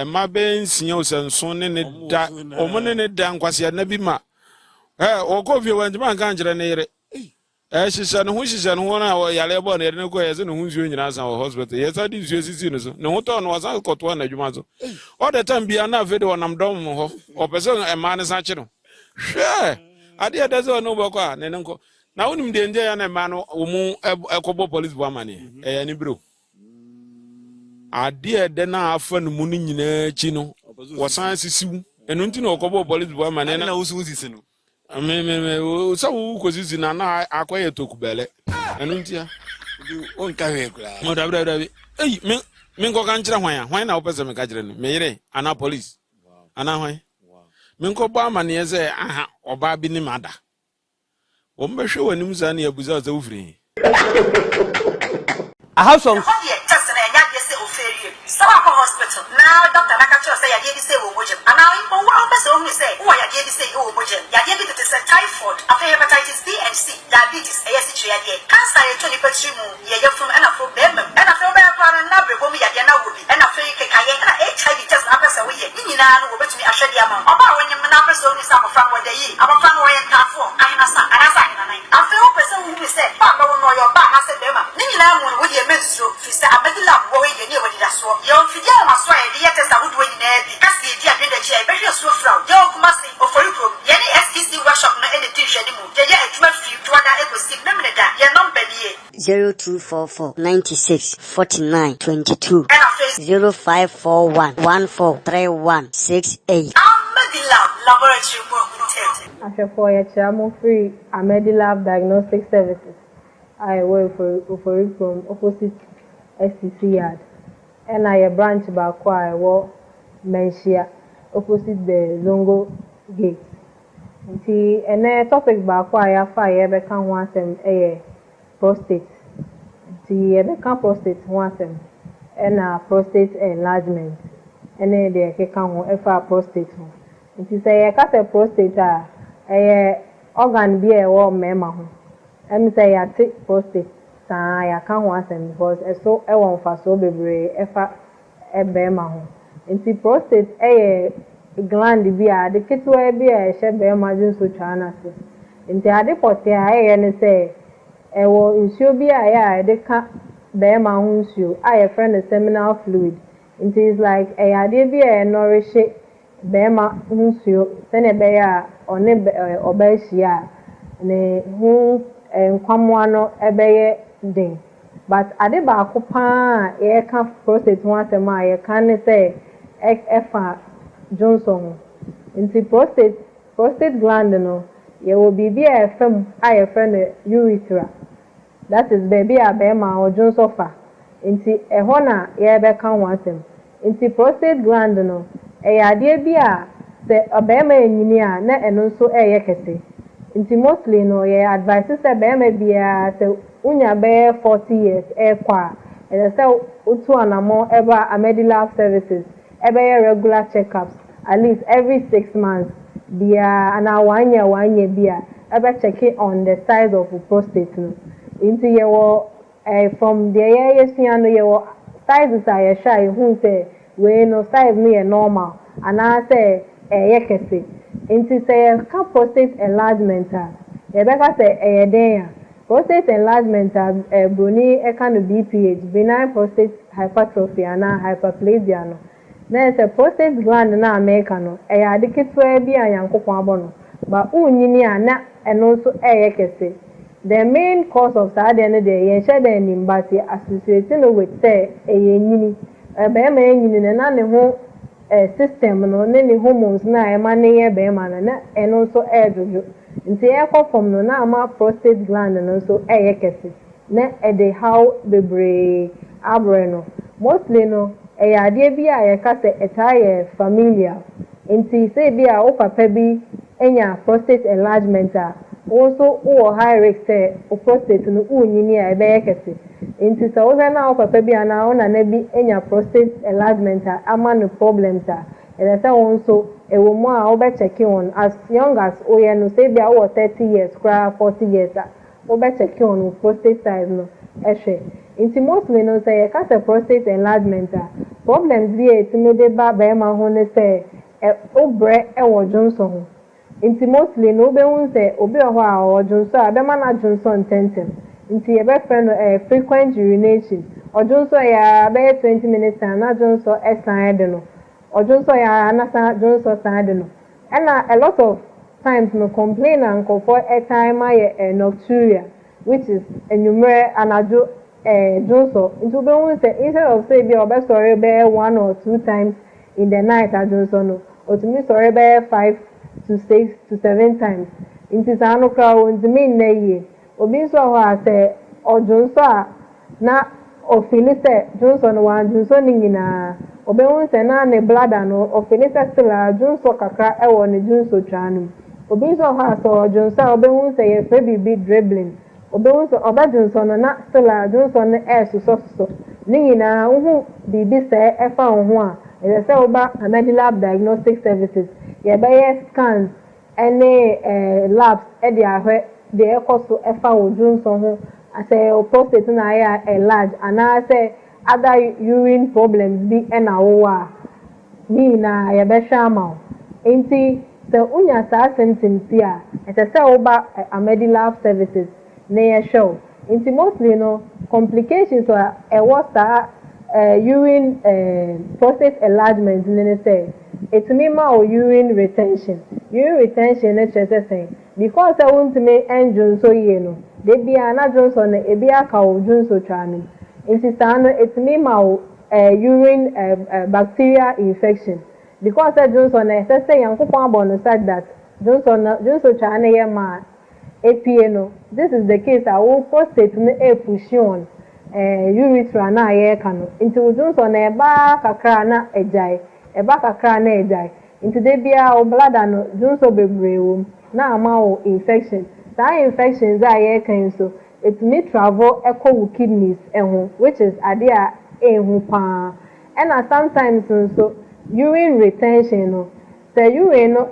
ma be nsia osenso ne da omu ne da nkwase na bi ma okofie wanjuma kan kire ne yire hihye no ho na yale bo ne ne ko ye se no ho nsuo nyina san ho hospital ye sa di nsuo sisi no so ne ho to no wasan koto na adwuma so all the time bia na video nam dom ho opese ma ne san kire hwe ade adaze no boko a ne nko na unim de nje ya na ma no omu ekobo police bo amane ni bro ade de na afa no mu no nyina chi no wasan sisiwu enu nti na okobo police bo amane na usu sisi no me so ko sisi na akoye tokubele enu nti ya on ka we kula mo da me nko kan kira hwan na opese me ka kire no me yire ana police ana hwan me nko bo amane ye se aha oba bi ni mada Ombeshe wanim zani ya buza za ufri. A house of hospital. Now Dr. Nakacho say ya dey say wo mojem. And now in one person who say who ya dey say wo mojem. Ya dey to say typhoid, hepatitis B and C, diabetes, ASH ya dey. Cancer ya toni petri mu ya from and from them. And after be para na brebo mi ya dey na wobi. And after ke kaye na HIV test na person we ye. Ni na no wo betumi ahwede ama. Oba wonyem na person ni sa afra wo dey yi. Abafra no ye tafo. Anasa na nine. After one person who say ba no no your ba na say dem. Ni na mu wo ye menstro fi say abedila wo ye ni wo di da so. Yo ya maso e de yete sa wodo nyina bi kasi e dia dwede che e be hwe so fra yo kuma se ofori pro ye ni STC workshop na ene di hwede mu ye adwuma fi twada ekosi na mene da ye number nie 0244 96 49 22 0541 1431 68. Ashefo Yachamo free Amedilab Diagnostic Services. I work for it from opposite STC yard. And I a branch back I work Menshia opposite the Zongo gate. And a topic back I have fire can want them a prostate. The prostate want them and a prostate enlargement. And then they can have prostate. Nti say you cut a prostate organ be a warm mema. And say you take prostate sa ya kan ho asem because so e won fa so bebre efa bema ho. Nti prostate gland be a de ketwa be a she bema jin so twa na se. Nti ade pote ne say e wo nsuo bi a ya de ka bema ho nsuo a friend the seminal fluid. Nti is like ade bi a nourish bema nsuo sene be ya one obehia ne hu nkwamwa no ebeye den but ade ba akopa e ka prostate ho asema ye kan ne say efa Johnson nti prostate gland no ye will be a fem a friend urethra that is baby a bema o Johnson fa nti ho na ye be kan ho asem nti prostate gland no ade bi a se obema enyini a na eno so kese nti mostly no ye advice se bema bia se unya be 40 years kwa and say utu anamo eba Amedilab services ebe regular checkups at least every 6 months bia ana 1 year bia ebe check on the size of the prostate no nti ye wo from the year no ye wo sizes are shy who say we no size me normal and I say kese nti say ka prostate enlargement e be ka say den prostate enlargement broni can BPH benign prostate hypertrophy and hyperplasia no na say prostate gland na America no ade ketwa bi ayankopon abono ba unyini ana eno so kese. The main cause of that and the yen share the nimbati associated with say nyini be ma nyini na ne ho system no ne hormones na emane be ma na eno so jojo nti from no na ama prostate gland no so kese na the how bebre abreno mostly no ade bi a ka say etire familial nti say bi a o papa bi enya prostate enlargement also high risk say prostate no unyini a be kese nti so na o papa bi ana o na bi enya prostate enlargement ama no problems and say also ewo mo a o be check on as young as no say bi a 30 years 40 years o be check on prostate size no ehwe nti mostly no say ka say prostate enlargement problems bi etimede ba ma ho ne say obre wo Johnson nti mostly no be hun say obi ho a o Johnson abema na Johnson tentem nti ye be friend frequent urination o Johnson ya be 20 minutes na Johnson side no o Johnson ya na Johnson side no and a lot of times no complain and call for a time nocturia which is enumerate anajo Johnson into be hun say instead of say be obe sorry be 1 or 2 times in the night at Johnson no or to me sorry be 5 to 6 to 7 times into sano crowd and me na ye obi so ho say o Johnson na o feel say Johnson wan Johnson nyina obe hun say na ne bladder no o feel say still Johnson kakra e wo ne Johnson twanum obi so ho so Johnson obe hun say e fe bi dribbling obe hun so oba Johnson na still Johnson e so nyina hu bibi say e fa ho a e say oba Amedilab Diagnostic Services ye be scans any labs e dey ahwe dey ekoso e fa wo Johnson ho say prostate na ya enlarge and I say other urine problems be na wo a ni na ye be shama enti se unya sa symptoms ya e say oba Amedilab Services na ye show enti mostly no complications are was urine prostate enlargement ne say it mean ma urine retention na chese say because I want to make engine so ye no de bia na Johnson ebi aka wo Johnson twanim nti sano etimi ma wo urine bacterial infection because Johnson say yankopon abon said that Johnson twane ye ma APA no this is the case our prostate no push on urethra na ye ka no nti Johnson e ba kakra na ejai nti de bia o bladder no Johnson bebre wo na ama wo infection that infections are ye kan so it may travel echo with kidneys which is adia pa and sometimes so urine retention no the urine no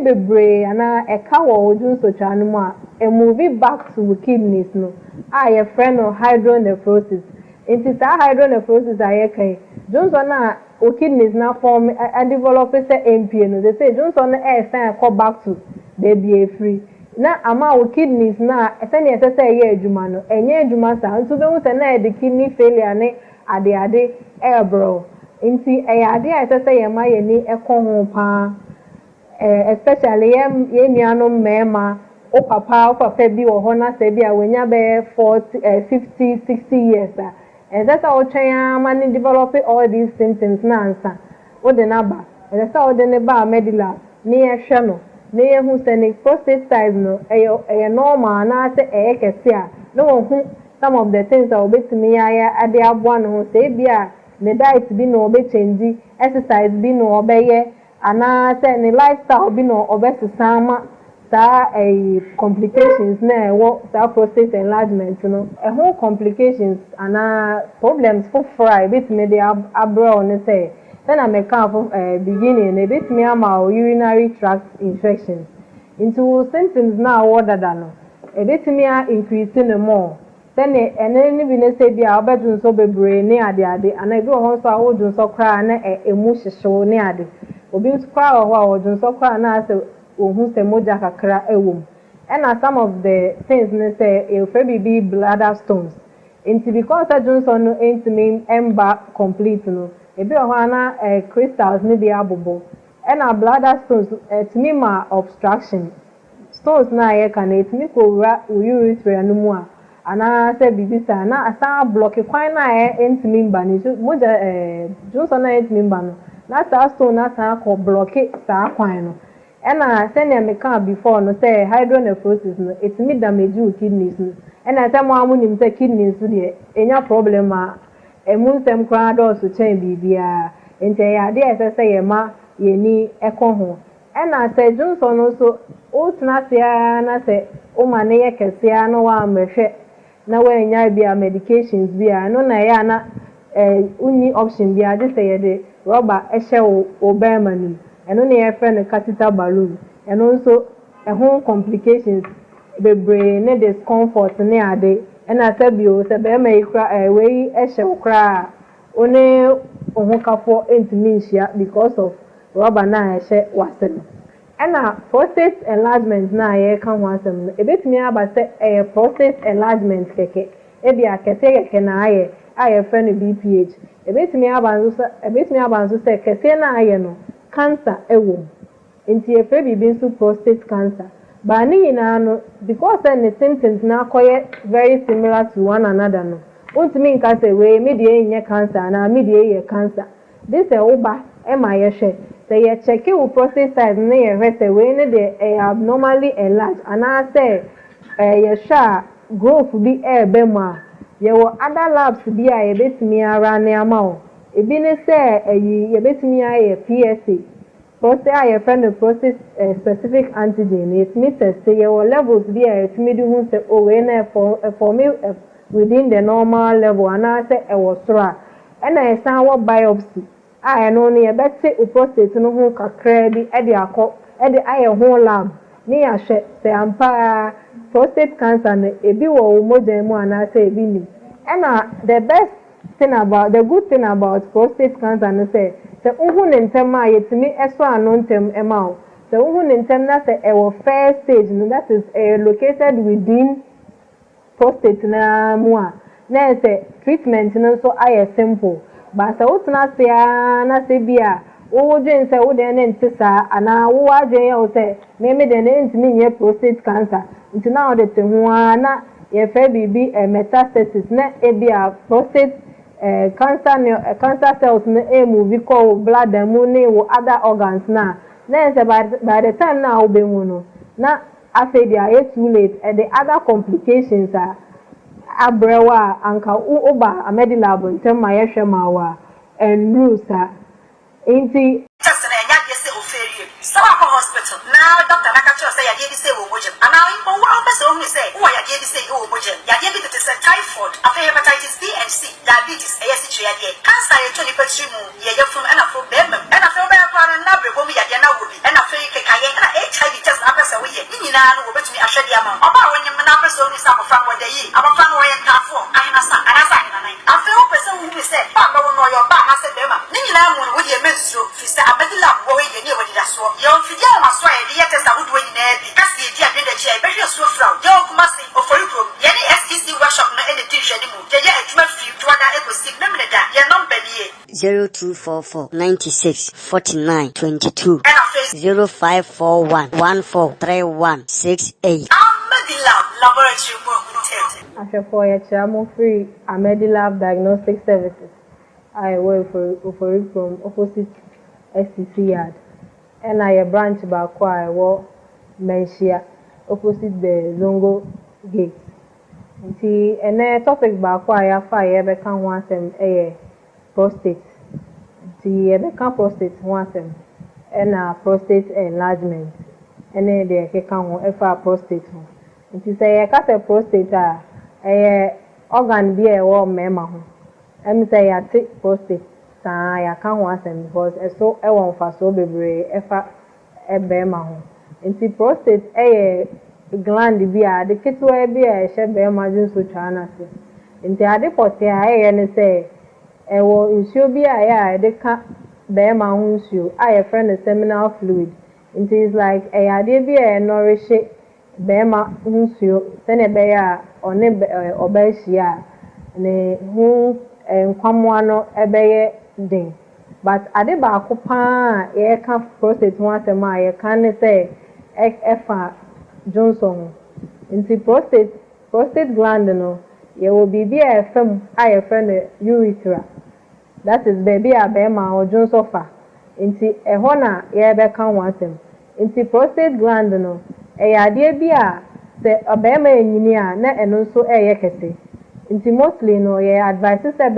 bebre ana eka wo ojun so twa no mu a move back to the kidneys no your friend of hydronephrosis it is that hydronephrosis aye kan Johnson na o kidneys na form and develop say MPA no they say Johnson na come back to they be free na ama o kidneys na esene esese ye adwuma no enye adwuma sa nso be hu se na the kidney failure ne ade bro nti ade esese ye ma ye ni ho pa especially ye nuano mema o papa bi wo ho na se bi a wenya be 40 50 60 years that's how try man develop all these symptoms na ansa o de na ba that's how de ne ba medical ni ehwe no na yehu sene prostate size no normal na say kese a no hu some of the things that obetimi ya ade aboa no say bia ne diet bi no obe change exercise bi no obeye ana say ne lifestyle bi no obesama sa complications na sa prostate enlargement no whole complications ana problems for fry betimi dey abroad ne say then I make beginning a bit me urinary tract infections into symptoms now order than a bit me increasing more then any we say be our bedroom so be brain near the and I go home so I would so cry and a mush show near the obi cry or would so cry na say who say moja kakra ewum and some of the things they say it be bladder stones into because Johnson no ain't mean ember complete no ebi ohana crystals ni dey abobo and a bladder stones to me ma obstruction stones na ye kan it me ko wura urethra no mu a ana say bibisa na asa block kwan na entimi mba ni so moja Johnson na entimi mba no na sa stone na sa ko block sa kwan no and send me can before no say hydronephrosis no it me damage kidneys no and say mo amunim say kidneys so dey enya problem emunsem kra do so chen bibia ente ya de esese ye ma ye ni ho ena se Johnson also o tna sia na se o ma ne ye kesia no wa mehwe na wa nya bia medications bia no na ya na unyi option bia de se ye de rubber ehye o be mani eno ne ye friend catheter balloon eno so ho complications the brain ne discomfort ne ade and I said, you said, I cry away a shall cry. Only on for intimacia because of rubber na was it. And prostate enlargement na ye can want them. A bit me about say a prostate enlargement keke. Ebi a kese kena aye friend BPH. A bit me about say kese na aye no cancer ewo. Inti e fe bibin su prostate cancer. But no, because the symptoms now very similar to one another. No, what mean can say we mediate cancer and mediate cancer. This is over. My share. Say you check your prostate size near rest away. They abnormally enlarged, and I say your share growth be bema. Your other labs be a bit me around near mouth. It be say you bit me a PSA. Prostate I friend the prostate specific antigen. It means say your levels be a medium say for me within the normal level and I say was raw. And I saw what biopsy. I know near bet say prostate no who kakra bi e de akọ e de aye ho lab. Me a hwe say ampa prostate cancer na ebi wo moja mu and I say ebi ni. And the best thing about the good thing about prostate cancer no say se uhu nentem a yetimi eso anontem ema o se uhu nentem na se first stage no that is located within prostate na mu a na se treatment no so aye simple but se utna se na se bia wo dwen se wo de na ntisa ana wo adwen ya o se me de na ntimi nye prostate cancer nti na o de te ho na ye fe bibi metastasis na ebia prostate cancer cells na move ko blood and money wo other organs na say by the time na obenwu no na after they are too late and the other complications are abrewa anka uba amedi lab ntem ma yehwe mawa and rules are inti Sawa hospital. Now Dr. Nakacho say ya dey say wo mojem. And now in one person who say who ya dey say wo mojem. Ya dey be to say typhoid, hepatitis B and C, diabetes, ASH ya dey. Cancer ya toni petri mu ye from and from them. And after be akwa na brebo mi ya dey na wobi. And after ke kaye na HIV test apesa we ye. Ni na no wo betumi ahwede ama. Oba wonyem na person ni sa mo fan wo dey yi. Abafa no ye ntafo. Anasa na nine. After one person who say ba ba wo no yo ba na say dem. Ni na mu wo dey menstru fi say amedila wo ye ni wo dey so. Yo fidia ma so e dey test awodo ni na bi. Kasi e dia de che e be hwe so fra. Yo kuma say oforikro. Ye ni STC workshop na e dey tin hwe ni mu. Ye adwuma fi tuada ekosi na me da. Ye number ni 0244 96 49 22 0541 1431 68. Amedilab laboratory work Ashafo ya chamo free Amedilab diagnostic services. I work for from opposite STC yard. And I branch back where I work Menshia opposite the Zongo gate. And a topic back where I fire become once a prostate. The prostate once and a prostate enlargement. And then they can have prostate. It is a prostate a organ be a warm memo. And say I take prostate. I can't want them because so I want for so baby a bema. And prostate a gland be a the kit will be a shed be imagine so chana. And the other pot and say, I will ensure be a the cat bear my own shoe. I a friend a seminal fluid. It is like a idea be a nourish bear my own shoe, send a bear or nib or bear ne who and kwamwano ebeye ding. But ade ba ko pa ye ka prostate one asema ye kan say efa Johnson. Inti prostate gland no ye will be a fem a friend urethra. That is baby a bema or Johnson fa. Inti eho na ye be kan wansem. Inti prostate gland no e ade bia se obema enyini a na eno so eye kese. Inti mostly no ye advice say